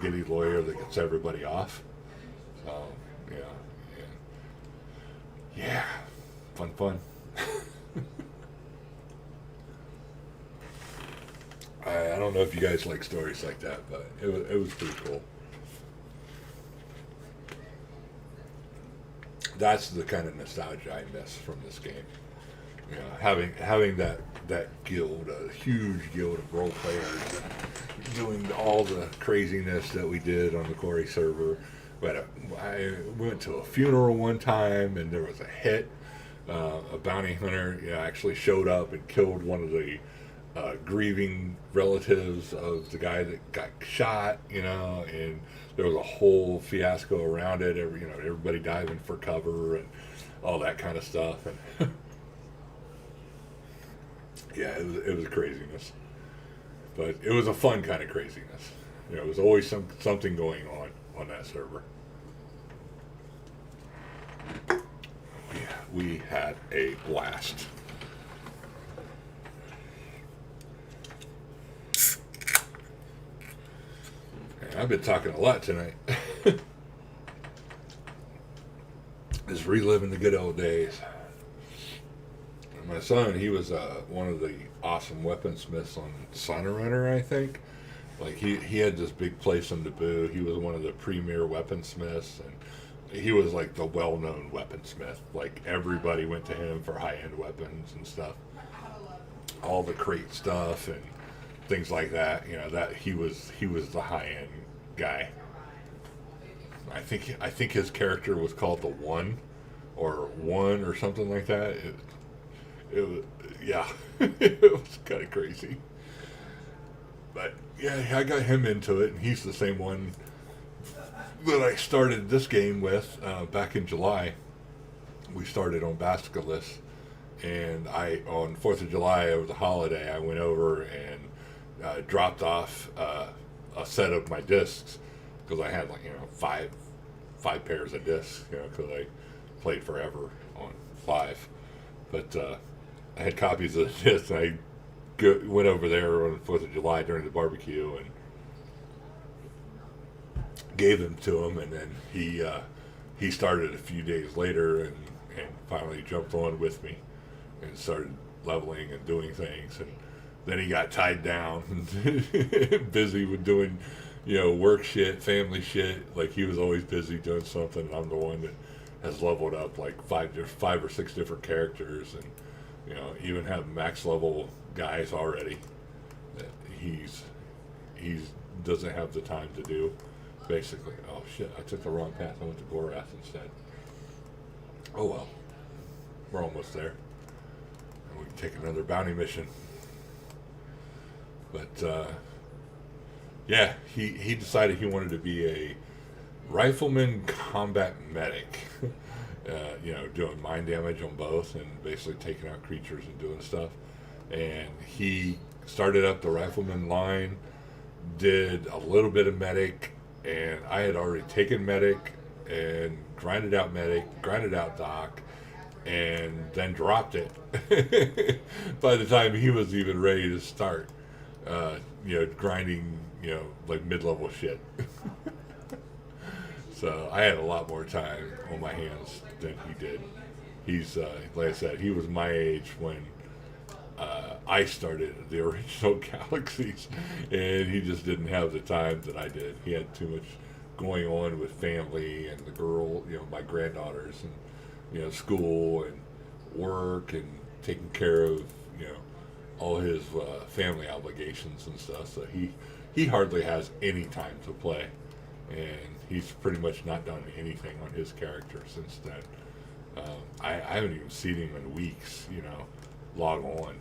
giddy lawyer that gets everybody off. So yeah, fun. I don't know if you guys like stories like that, but it was pretty cool. That's the kind of nostalgia I miss from this game. You know, having that guild, a huge guild of role players, doing all the craziness that we did on the Corey server. But I went to a funeral one time, and there was a hit. A bounty hunter, you know, actually showed up and killed one of the grieving relatives of the guy that got shot, you know, and there was a whole fiasco around it. Everybody diving for cover and all that kind of stuff, and yeah, it was craziness, but it was a fun kind of craziness. You know, it was always something going on that server. Yeah, we had a blast. I've been talking a lot tonight. Just reliving the good old days. My son, he was one of the awesome weaponsmiths on Sunrunner, I think. Like he had this big place in Naboo. He was one of the premier weaponsmiths, and he was like the well-known weaponsmith. Like everybody went to him for high-end weapons and stuff. All the crate stuff and things like that. You know, that he was the high-end guy. I think his character was called the One or something like that. It was, yeah, it was kind of crazy. But yeah, I got him into it, and he's the same one that I started this game with back in July. We started on Basculus, and on 4th of July, over the holiday, I went over and dropped off a set of my discs, because I had, like, five pairs of discs, because I played forever on 5. But I had copies of the discs, and I went over there on the 4th of July during the barbecue and gave them to him, and then he started a few days later and finally jumped on with me and started leveling and doing things, and then he got tied down and busy with doing work shit, family shit. Like, he was always busy doing something, and I'm the one that has leveled up like 5 or 6 different characters, and even have max level guys already that he's doesn't have the time to do, basically. Oh shit, I took the wrong path. I went to Gorath instead. Oh well, we're almost there, and we can take another bounty mission. But yeah, he decided he wanted to be a rifleman combat medic. Doing mind damage on both and basically taking out creatures and doing stuff. And he started up the rifleman line, did a little bit of medic, and I had already taken medic and grinded out doc, and then dropped it by the time he was even ready to start grinding like mid-level shit. So I had a lot more time on my hands than he did. He's like I said, he was my age when I started the original Galaxies, and he just didn't have the time that I did. He had too much going on with family and the girl, my granddaughters, and school and work, and taking care of all his family obligations and stuff. So he hardly has any time to play, and he's pretty much not done anything on his character since then. I haven't even seen him in weeks, log on.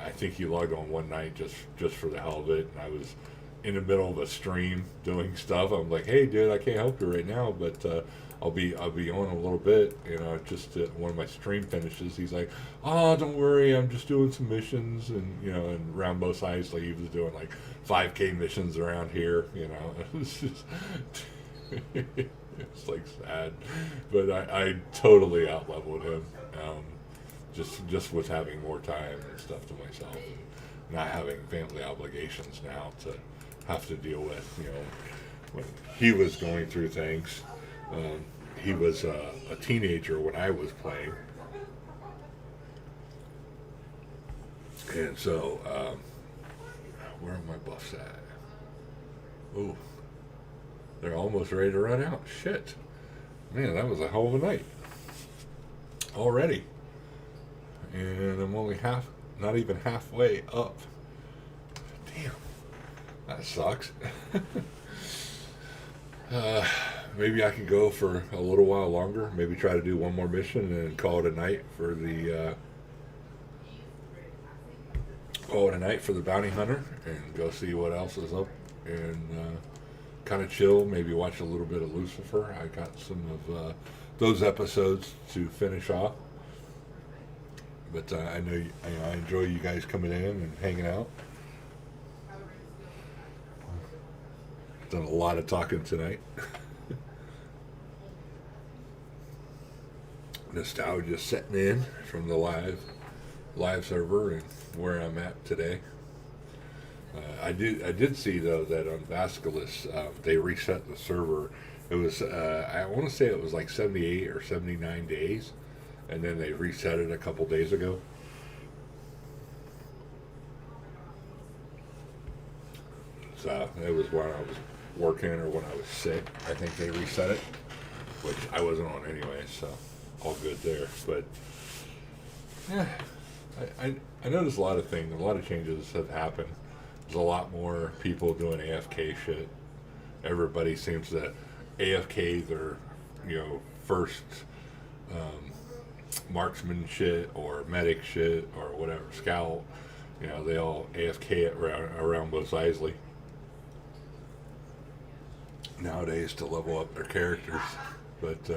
I think he logged on one night just for the hell of it, and I was in the middle of a stream doing stuff. I'm like, hey dude, I can't help you right now, but I'll be on a little bit, just one of my stream finishes. He's like, oh, don't worry, I'm just doing some missions, and and around both sides, like he was doing like 5K missions around here, It's just it's like sad, but I totally out-leveled him, just with having more time and stuff to myself, and not having family obligations now to have to deal with. When he was going through things, he was a teenager when I was playing, and so where are my buffs at? Ooh. They're almost ready to run out. Shit. Man, that was a hell of a night already. And I'm only not even halfway up. Damn. That sucks. Maybe I can go for a little while longer. Maybe try to do one more mission and call it a night for the bounty hunter, and go see what else is up, and kind of chill, maybe watch a little bit of Lucifer. I got some of those episodes to finish off, but I know I enjoy you guys coming in and hanging out. Done a lot of talking tonight. Nostalgia setting in from the live server and where I'm at today. I did see though that on Basculus they reset the server. It was I want to say it was like 78 or 79 days, and then they reset it a couple days ago. So it was when I was working or when I was sick. I think they reset it, which I wasn't on anyway, so all good there. But yeah, I noticed a lot of things, a lot of changes have happened. There's a lot more people doing AFK shit. Everybody seems to AFK their, first marksman shit or medic shit or whatever, scout. They all AFK it around Mos Eisley. nowadays to level up their characters. But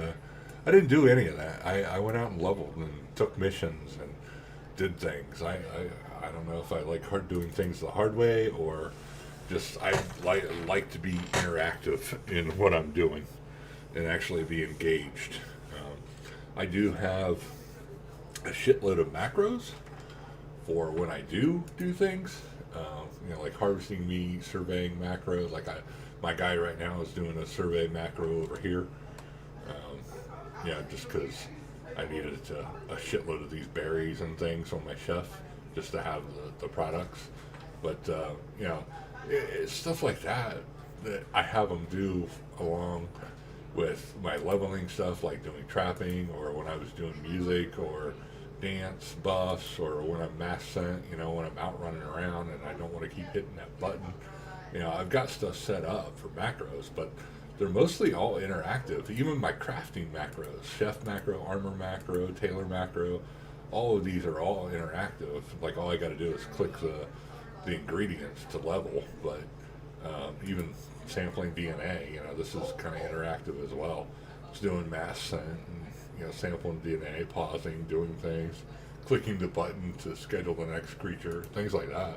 I didn't do any of that. I went out and leveled and took missions and did things. I don't know if I like doing things the hard way, or just I like to be interactive in what I'm doing and actually be engaged. I do have a shitload of macros for when I do things. Like harvesting meat, surveying macros. Like my guy right now is doing a survey macro over here. Just because I needed a shitload of these berries and things on my chef just to have the products. But it's stuff like that I have them do along with my leveling stuff, like doing trapping, or when I was doing music or dance buffs, or when I'm mass sent, when I'm out running around and I don't want to keep hitting that button. I've got stuff set up for macros, but they're mostly all interactive. Even my crafting macros, chef macro, armor macro, tailor macro, all of these are all interactive. Like all I got to do is click the ingredients to level. But even sampling DNA, this is kind of interactive as well. It's doing mass sent and sampling DNA, pausing, doing things, clicking the button to schedule the next creature, things like that.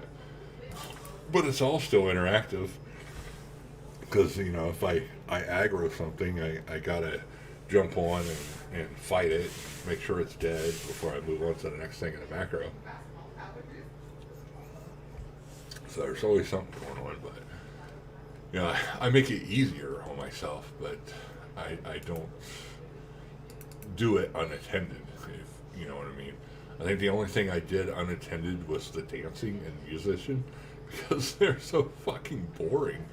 But it's all still interactive because if I aggro something, I gotta jump on and fight it, make sure it's dead before I move on to the next thing in the macro. So there's always something going on, but I make it easier on myself, but I don't do it unattended, if you know what I mean. I think the only thing I did unattended was the dancing and musician, because they're so fucking boring.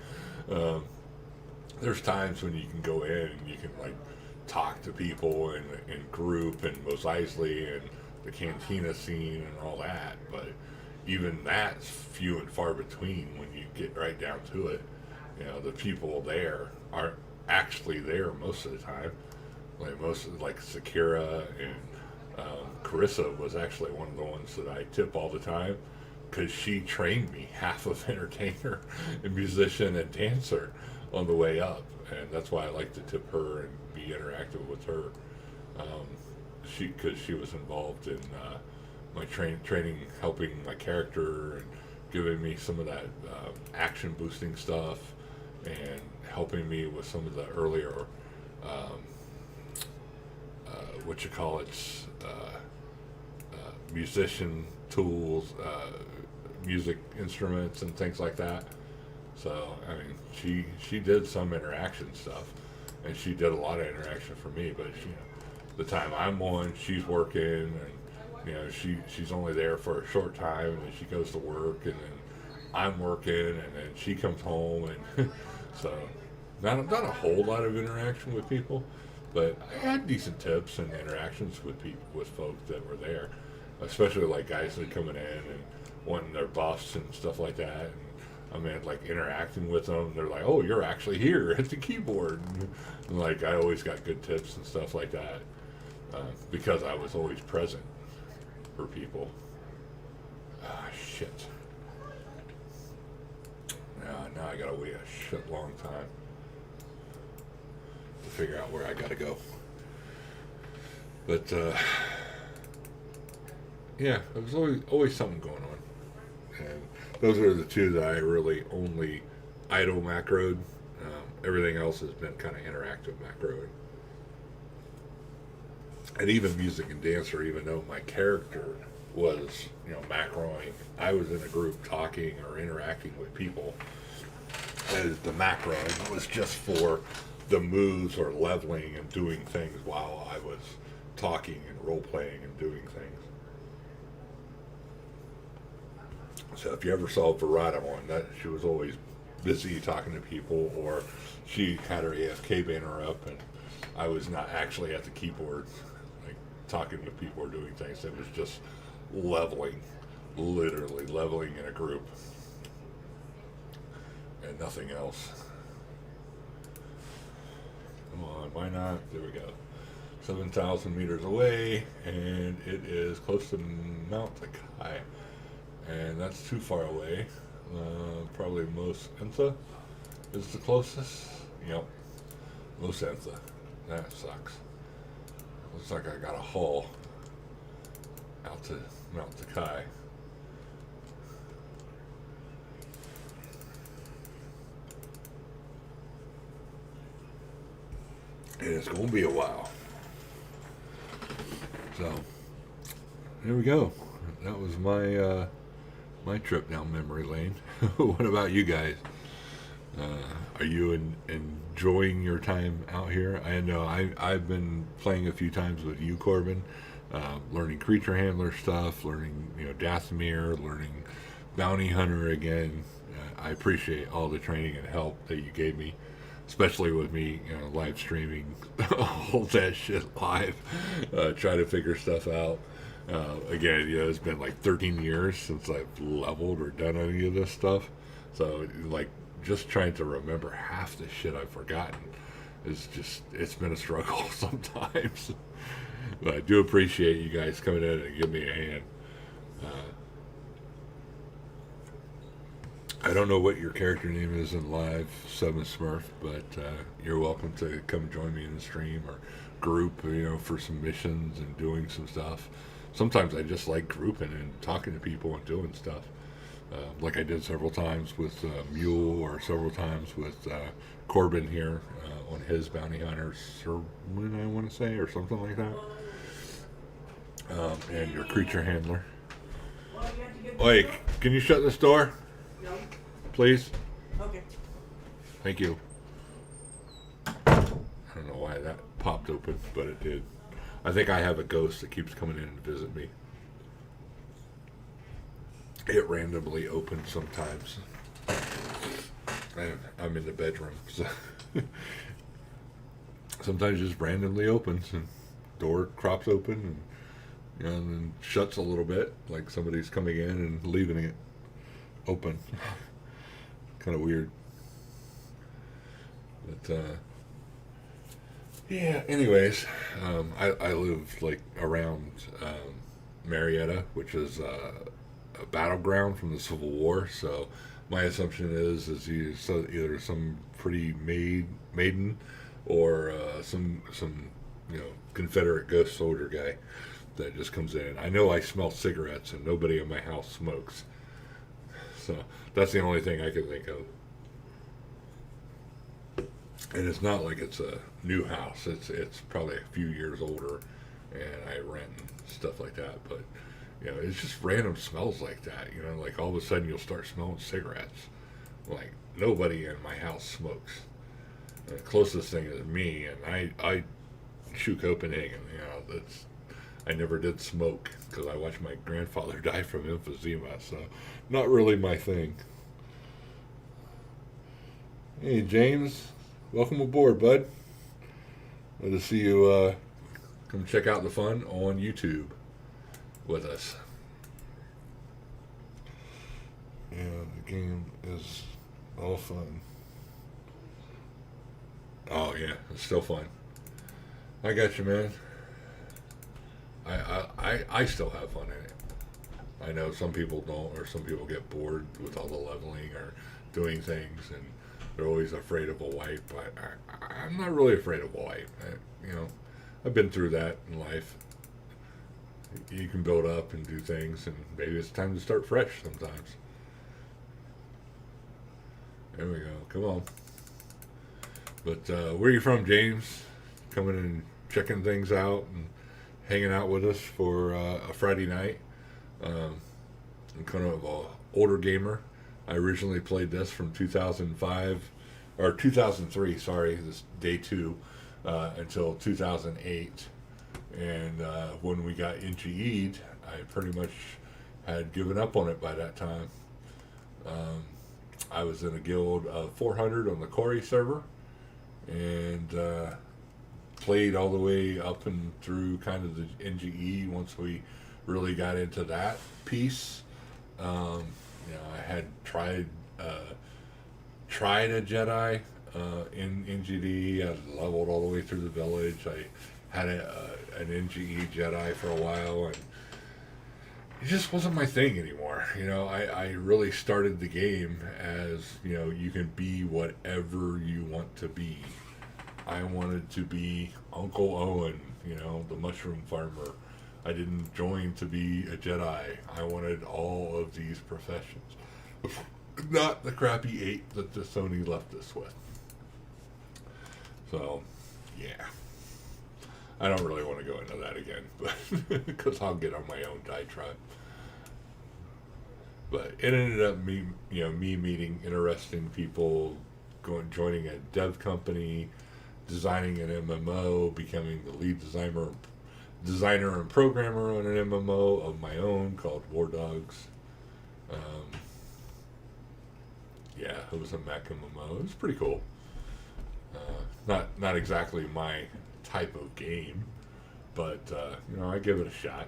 There's times when you can go in and you can like talk to people and group and Mos Eisley and the cantina scene and all that, but even that's few and far between when you get right down to it. The people there aren't actually there most of the time. Like Sakura and Carissa was actually one of the ones that I tip all the time, because she trained me half of entertainer and musician and dancer on the way up, and that's why I like to tip her and be interactive with her. Because she was involved in my training, helping my character and giving me some of that action boosting stuff, and helping me with some of the earlier musician tools, music instruments and things like that. So I mean, she did some interaction stuff, and she did a lot of interaction for me. But the time I'm on, she's working, and she's only there for a short time, and then she goes to work, and then I'm working, and then she comes home, and so not a whole lot of interaction with people. But I had decent tips and interactions with folk that were there, especially like guys that are coming in and wanting their buffs and stuff like that. And like interacting with them. They're like, "Oh, you're actually here at the keyboard." And like I always got good tips and stuff like that because I was always present for people. Shit. Now I gotta wait a shit long time to figure out where I gotta go. But there was always something going on, and those are the two that I really only idle macroed. Everything else has been kind of interactive macroing, and even music and dancer. Even though my character was macroing, I was in a group talking or interacting with people. As the macroing was just for the moves or leveling and doing things while I was talking and role playing and doing things. So if you ever saw Verada on that, she was always busy talking to people, or she had her AFK banner up and I was not actually at the keyboard like talking to people or doing things. It was just leveling, literally leveling in a group and nothing else. Come on, why not? There we go. 7,000 meters away, and it is close to Mount Takai. And that's too far away. Probably Mos Ensa is the closest. Yep. No sense. That sucks. Looks like I got a haul out to Mount Takai. And it's going to be a while. So, there we go. That was my my trip down memory lane. What about you guys? Are you enjoying your time out here? I know I've been playing a few times with you, Corbin, learning creature handler stuff, learning Dathomir, learning bounty hunter again. I appreciate all the training and help that you gave me, especially with me live streaming all that shit live, try to figure stuff out. Again, it's been like 13 years since I've leveled or done any of this stuff, so like just trying to remember half the shit I've forgotten it's been a struggle sometimes. But I do appreciate you guys coming in and giving me a hand. I don't know what your character name is in live, Seven Smurf, but you're welcome to come join me in the stream or group, for some missions and doing some stuff. Sometimes I just like grouping and talking to people and doing stuff. Like I did several times with Mule, or several times with Corbin here on his bounty hunters, or when I want to say, or something like that. And your creature handler. Oi, can you shut this door? No. Please? Okay. Thank you. I don't know why that popped open, but it did. I think I have a ghost that keeps coming in to visit me. It randomly opens sometimes. I'm in the bedroom, so sometimes it just randomly opens and door crops open and and then shuts a little bit, like somebody's coming in and leaving it open. Kind of weird. But yeah. Anyways, I live like around Marietta, which is a battleground from the Civil War. So my assumption is either some pretty maiden or some Confederate ghost soldier guy that just comes in. I know I smell cigarettes and nobody in my house smokes, so that's the only thing I can think of. And it's not like it's a new house. It's probably a few years older, and I rent and stuff like that. But it's just random smells like that. Like all of a sudden you'll start smelling cigarettes. Like nobody in my house smokes. The closest thing is me, and I chew Copenhagen. I never did smoke because I watched my grandfather die from emphysema. So not really my thing. Hey James, welcome aboard, bud. Good to see you come check out the fun on YouTube with us. Yeah, the game is all fun. Oh yeah, it's still fun. I got you, man. I still have fun in it. I know some people don't, or some people get bored with all the leveling or doing things, and they're always afraid of a wipe. I'm not really afraid of a wipe. I've been through that in life. You can build up and do things, and maybe it's time to start fresh sometimes. There we go. Come on. But where are you from, James? Coming and checking things out and hanging out with us for a Friday night. I'm kind of an older gamer. I originally played this from 2005, or 2003, sorry, this day 2, until 2008. And when we got NGE'd, I pretty much had given up on it by that time. I was in a guild of 400 on the Corey server, and played all the way up and through kind of the NGE once we really got into that piece. I had tried a Jedi in NGD. I leveled all the way through the village. I had an NGE Jedi for a while, and it just wasn't my thing anymore. I really started the game as, you can be whatever you want to be. I wanted to be Uncle Owen, the mushroom farmer. I didn't join to be a Jedi. I wanted all of these professions. Not the crappy 8 that the Sony left us with. So, yeah. I don't really want to go into that again, but because I'll get on my own diatribe. But it ended up me meeting interesting people, joining a dev company, designing an MMO, becoming the lead designer and programmer on an MMO of my own called War Dogs. Yeah, it was a mech MMO. It was pretty cool. Not exactly my type of game, but I give it a shot.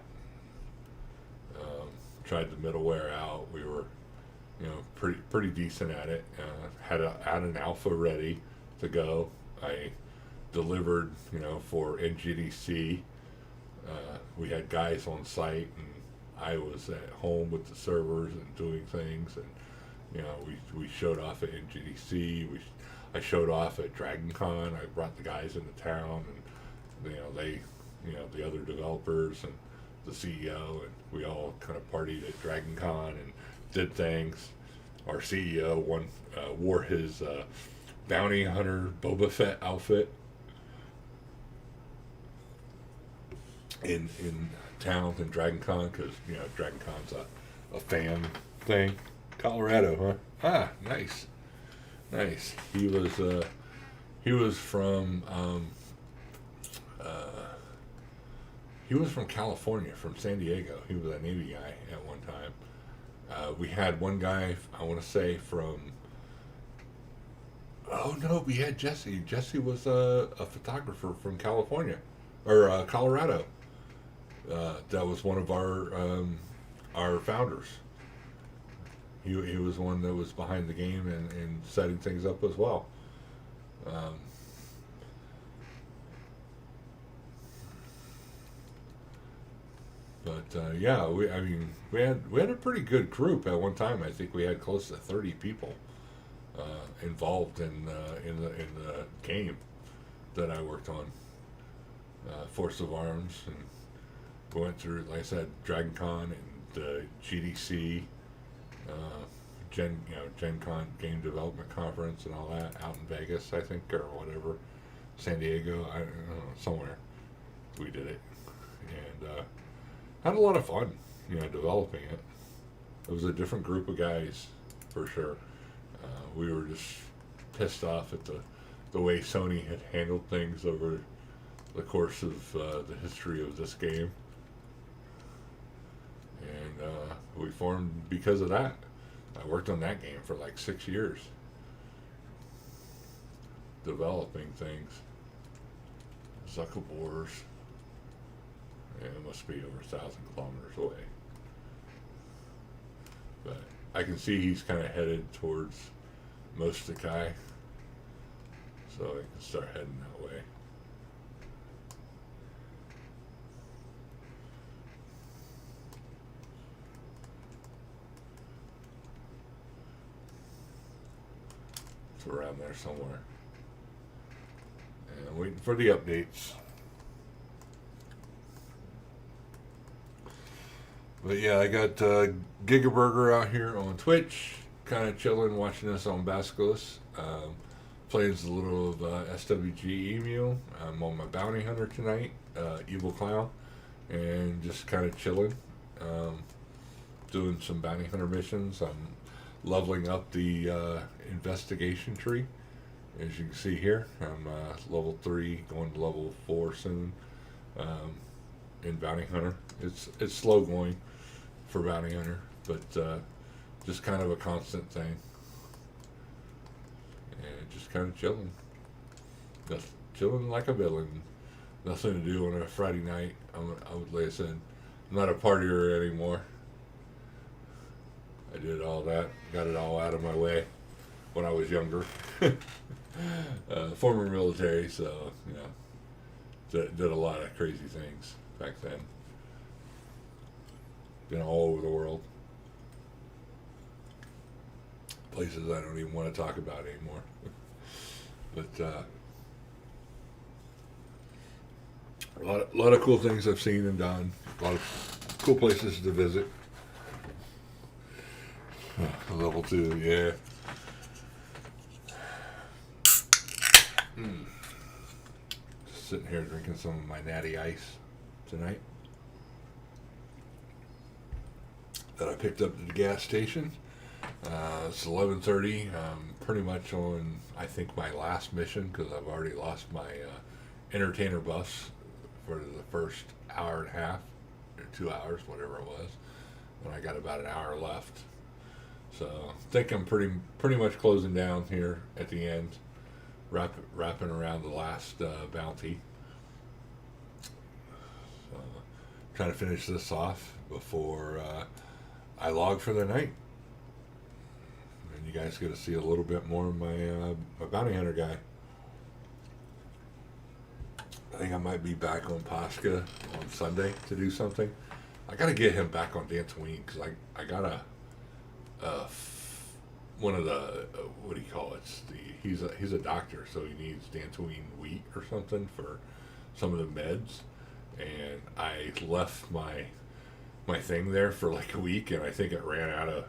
Tried the middleware out. We were, pretty decent at it. Had an alpha ready to go. I delivered, for NGDC. We had guys on site, and I was at home with the servers and doing things, and we showed off at NGDC. I showed off at Dragon Con. I brought the guys into town, and the other developers and the CEO, and we all kind of partied at Dragon Con and did things. Our CEO wore his bounty hunter Boba Fett outfit in town in Dragon Con, because Dragon Con's a fan thing. Colorado, huh? Ah, nice. He was from California, from San Diego. He was a Navy guy at one time. We had one guy, I want to say from. Oh no, we had Jesse. Jesse was a photographer from California, or Colorado. That was one of our founders. He was one that was behind the game and setting things up as well. Yeah, we had a pretty good group at one time. I think we had close to 30 people involved in the game that I worked on. Force of Arms, and we went through, like I said, Dragon Con and GDC. Gen Con Game Development Conference and all that out in Vegas, I think, or whatever, San Diego, I don't know, somewhere we did it, and had a lot of fun, developing it. It was a different group of guys, for sure. We were just pissed off at the way Sony had handled things over the course of the history of this game, and we formed because of that. I worked on that game for like 6 years, developing things. Zuckerbor's, and it must be over 1,000 kilometers away. But I can see he's kind of headed towards Mostakai, so I can start heading that way. Around there somewhere, and waiting for the updates. But yeah, I got Gigaburger out here on Twitch, kind of chilling, watching us on Basculus. Playing a little of SWGEMU. I'm on my bounty hunter tonight, Evil Clown, and just kind of chilling, doing some bounty hunter missions. I'm leveling up the investigation tree, as you can see here. I'm level 3, going to level 4 soon. In bounty hunter, it's slow going for bounty hunter, but just kind of a constant thing, and just kind of chilling, just chilling like a villain. Nothing to do on a Friday night. Like I said, I'm not a partier anymore. I did all that, got it all out of my way when I was younger. Former military, so did a lot of crazy things back then. Been all over the world. Places I don't even want to talk about anymore. But a lot of cool things I've seen and done. A lot of cool places to visit. Level 2, yeah. Just sitting here drinking some of my natty ice tonight that I picked up at the gas station. It's 11:30. I'm pretty much on, I think, my last mission because I've already lost my entertainer bus for the first hour and a half or 2 hours, whatever it was, when I got about an hour left. So I think I'm pretty much closing down here at the end, wrapping around the last bounty. So trying to finish this off before I log for the night. And you guys get to see a little bit more of my bounty hunter guy. I think I might be back on Pascha on Sunday to do something. I got to get him back on Dantooine because I got one of the what do you call it? He's a doctor, so he needs Dantooine wheat or something for some of the meds, and I left my thing there for like a week, and I think it ran out of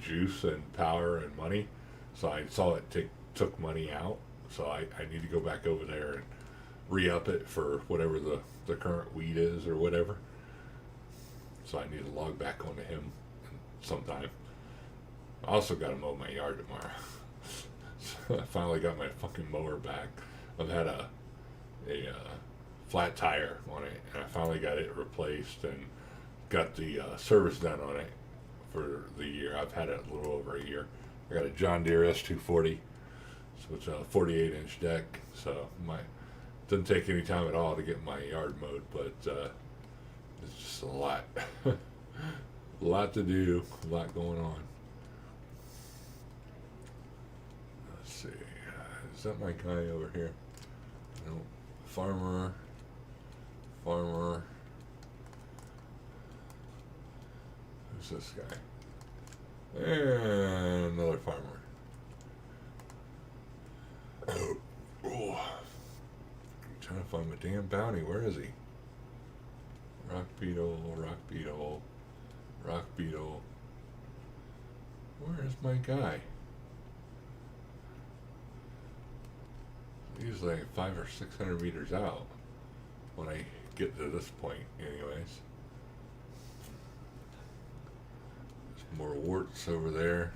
juice and power and money, so I saw it took money out, so I need to go back over there and re-up it for whatever the current wheat is or whatever. So I need to log back onto him sometime. I also got to mow my yard tomorrow. So I finally got my fucking mower back. I've had a flat tire on it, and I finally got it replaced and got the service done on it for the year. I've had it a little over a year. I got a John Deere S240, so it's a 48-inch deck. So doesn't take any time at all to get my yard mowed, but it's just a lot. A lot to do, a lot going on. Let's see, is that my guy over here? No, farmer. Who's this guy? And another farmer. Oh. I'm trying to find my damn bounty. Where is he? Rock beetle. Where is my guy? He's like 500 or 600 meters out when I get to this point, anyways. There's more warts over there.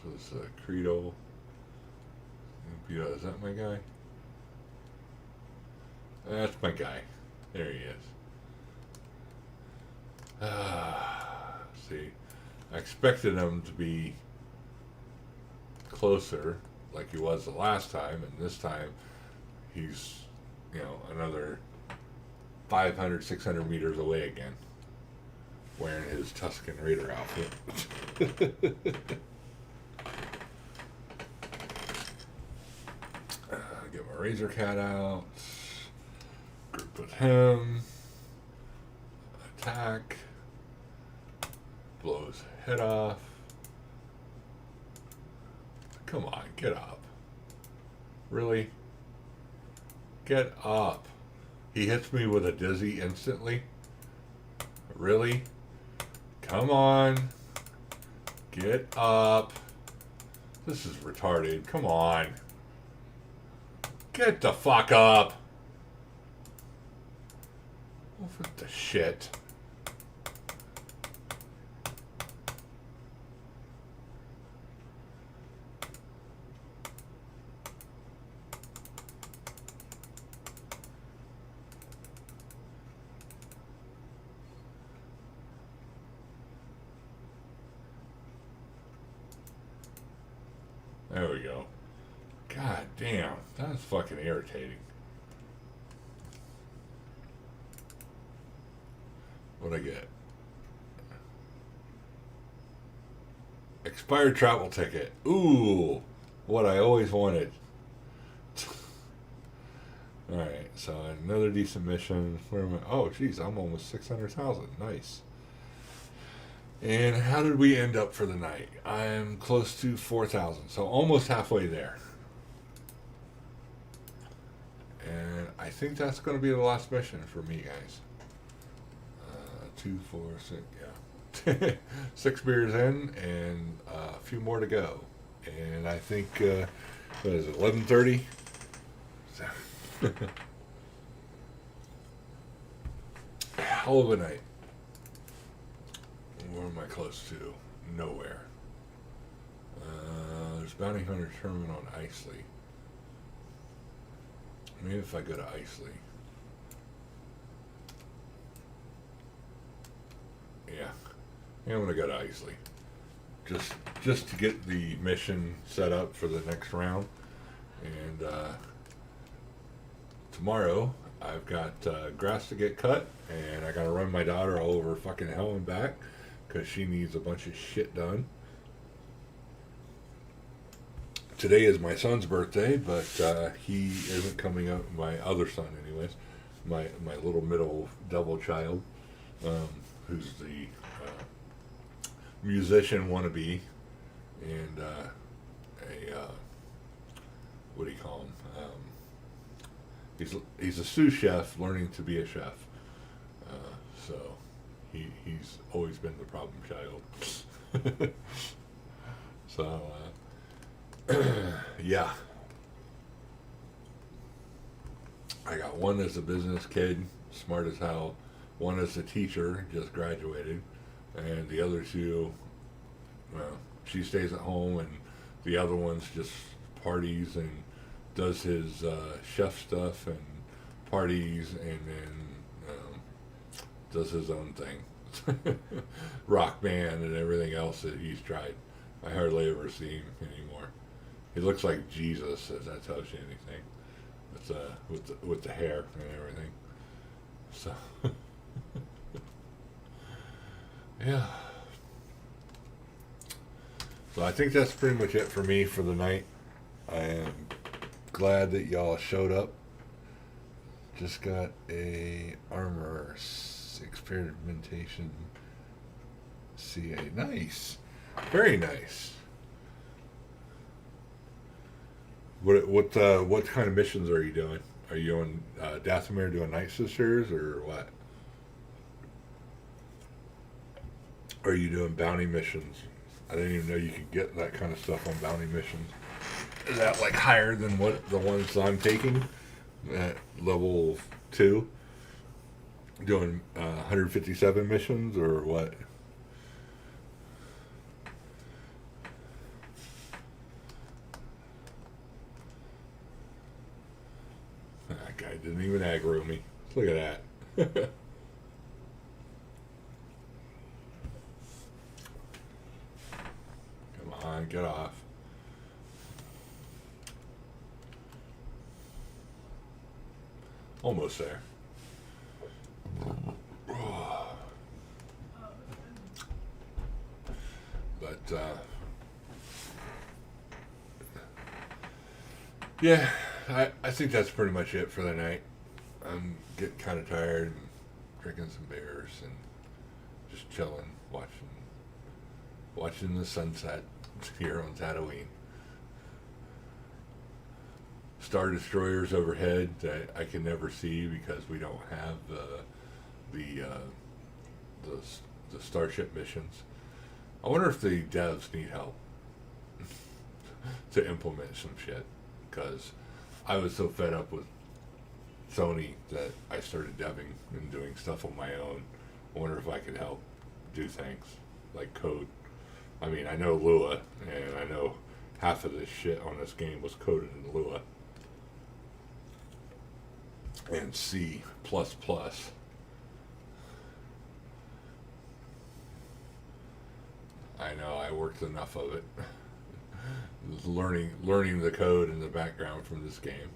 So this is a Credo. Is that my guy? That's my guy. There he is. See, I expected him to be closer like he was the last time, and this time he's, another 500, 600 meters away again, wearing his Tuscan Raider outfit. Get my Razor Cat out. Group with him. Attack. Blow his head off. Come on, get up. Really? Get up. He hits me with a dizzy instantly. Really? Come on. Get up. This is retarded. Come on. Get the fuck up. What the shit? There we go. God damn, that's fucking irritating. What'd I get? Expired travel ticket. Ooh, what I always wanted. Alright. so another decent mission. Where am I? Oh, geez, I'm almost 600,000. Nice. And how did we end up for the night? I'm close to 4,000, so almost halfway there. And I think that's going to be the last mission for me, guys. 2, 4, 6, yeah. 6 beers in, and a few more to go. And I think, what is it, 11:30? Hell of a night. Where am I close to? Nowhere. There's Bounty Hunter Tournament on Isley. Maybe if I go to Isley. Yeah. I'm gonna go to Isley. Just to get the mission set up for the next round. And tomorrow I've got grass to get cut, and I gotta run my daughter all over fucking hell and back because she needs a bunch of shit done. Today is my son's birthday, but he isn't coming up. My other son, anyways, my little middle devil child, who's the musician wannabe, and what do you call him? He's a sous chef learning to be a chef. So he's always been the problem child. So yeah, I got one as a business kid, smart as hell. One as a teacher, just graduated, and the other two, well, she stays at home, and the other one's just parties and does his chef stuff and parties, and then does his own thing, rock band and everything else that he's tried. I hardly ever see him anymore. He looks like Jesus, if that tells you anything, with the hair and everything. So yeah. So I think that's pretty much it for me for the night. I am glad that y'all showed up. Just got a armor experimentation CA. Nice. Very nice. What kind of missions are you doing? Are you on Dathomir doing Night Sisters or what? Are you doing bounty missions? I didn't even know you could get that kind of stuff on bounty missions. Is that like higher than what the ones I'm taking at level 2? Doing 157 missions or what? That guy didn't even aggro me. Look at that. Come on, get off. Almost there. But yeah, I think that's pretty much it for the night. I'm getting kind of tired and drinking some beers and just chilling, watching the sunset here on Tatooine. Star destroyers overhead that I can never see because we don't have the starship missions. I wonder if the devs need help to implement some shit, because I was so fed up with Sony that I started deving and doing stuff on my own. I wonder if I could help do things like code. I mean, I know Lua, and I know half of this shit on this game was coded in Lua and C++. I know, I worked enough of it. learning the code in the background from this game.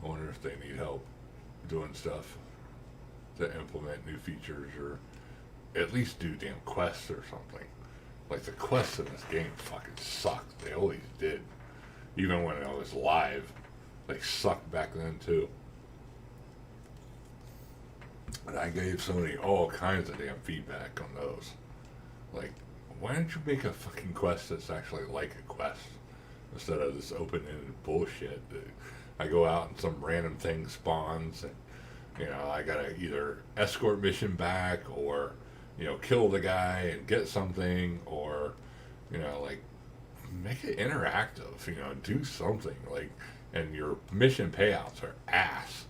I wonder if they need help doing stuff to implement new features, or at least do damn quests or something. Like, the quests in this game fucking sucked. They always did. Even when I was live, they sucked back then too. And I gave somebody all kinds of damn feedback on those. Like, why don't you make a fucking quest that's actually like a quest instead of this open-ended bullshit that I go out and some random thing spawns and, you know, I gotta either escort mission back or, you know, kill the guy and get something, or, you know, like, make it interactive, you know, do something, like, and your mission payouts are ass.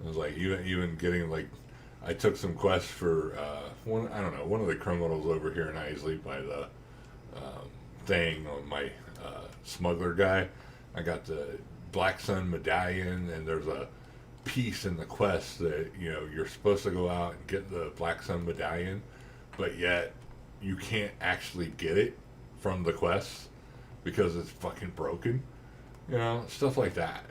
It was like, even getting, like, I took some quests for, one of the criminals over here in Isley by the thing on my smuggler guy. I got the Black Sun medallion, and there's a piece in the quest that, you know, you're supposed to go out and get the Black Sun medallion, but yet you can't actually get it from the quest because it's fucking broken. You know, stuff like that.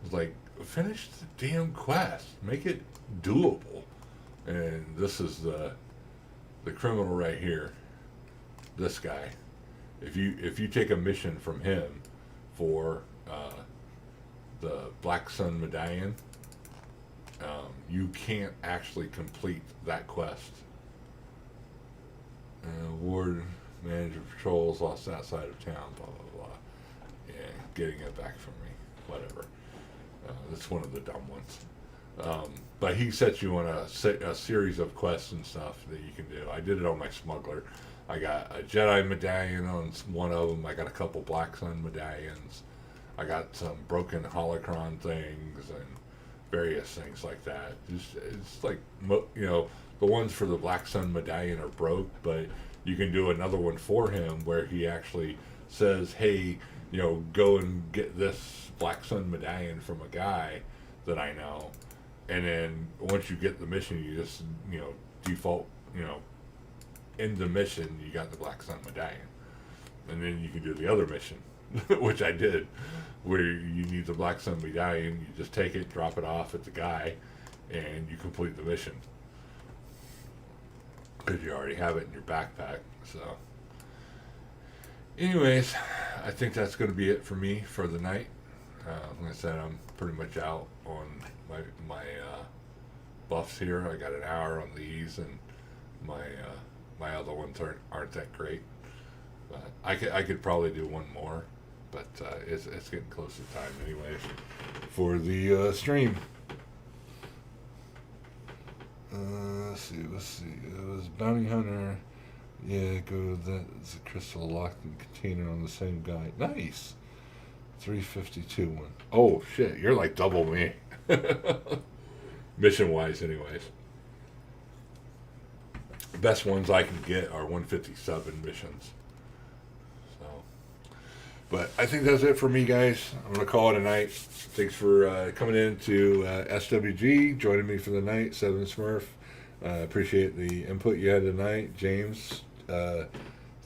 It's like, finish the damn quest, make it doable. And this is the criminal right here, this guy. If you take a mission from him for the Black Sun medallion, you can't actually complete that quest. Ward manager patrols lost that side of town, blah blah blah. Yeah, getting it back from me, whatever. That's one of the dumb ones. But he sets you on a series of quests and stuff that you can do. I did it on my smuggler. I got a Jedi medallion on one of them. I got a couple Black Sun medallions. I got some broken holocron things and various things like that. It's like, you know, the ones for the Black Sun medallion are broke, but you can do another one for him where he actually says, hey, you know, go and get this Black Sun medallion from a guy that I know. And then once you get the mission, you just, you know, default, you know, end the mission, you got the Black Sun medallion. And then you can do the other mission, which I did, where you need the Black Sun medallion, you just take it, drop it off at the guy, and you complete the mission. Because you already have it in your backpack, so. Anyways, I think that's going to be it for me for the night. Like I said, I'm pretty much out on my buffs here. I got an hour on these, and my other ones aren't that great. But I could probably do one more, but it's getting close to time anyways for the stream. Let's see. It was Bounty Hunter. Yeah, go. That's a crystal locked in container on the same guy. Nice. 352 one. Oh shit, you're like double me. Mission wise, anyways. Best ones I can get are 157 missions. So, but I think that's it for me, guys. I'm gonna call it a night. Thanks for coming in to SWG, joining me for the night. Seven Smurf. Appreciate the input you had tonight, James.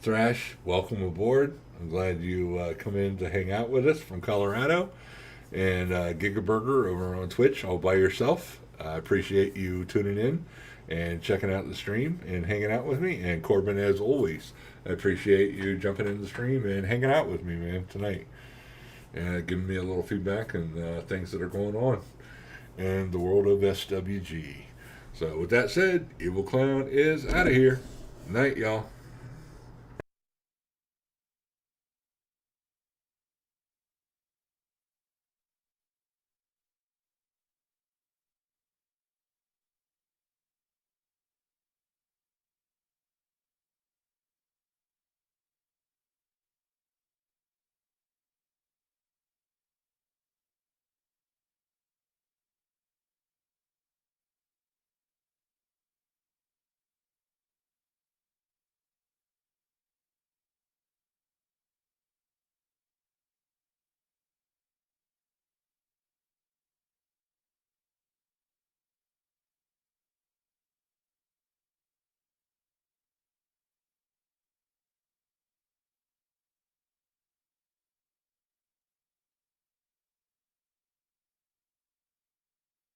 Thrash, welcome aboard. I'm glad you come in to hang out with us from Colorado. And Gigaburger over on Twitch, all by yourself. I appreciate you tuning in and checking out the stream and hanging out with me. And Corbin, as always, I appreciate you jumping in the stream and hanging out with me, man, tonight. And giving me a little feedback and things that are going on in the world of SWG. So with that said, Evil Clown is out of here. Night, y'all.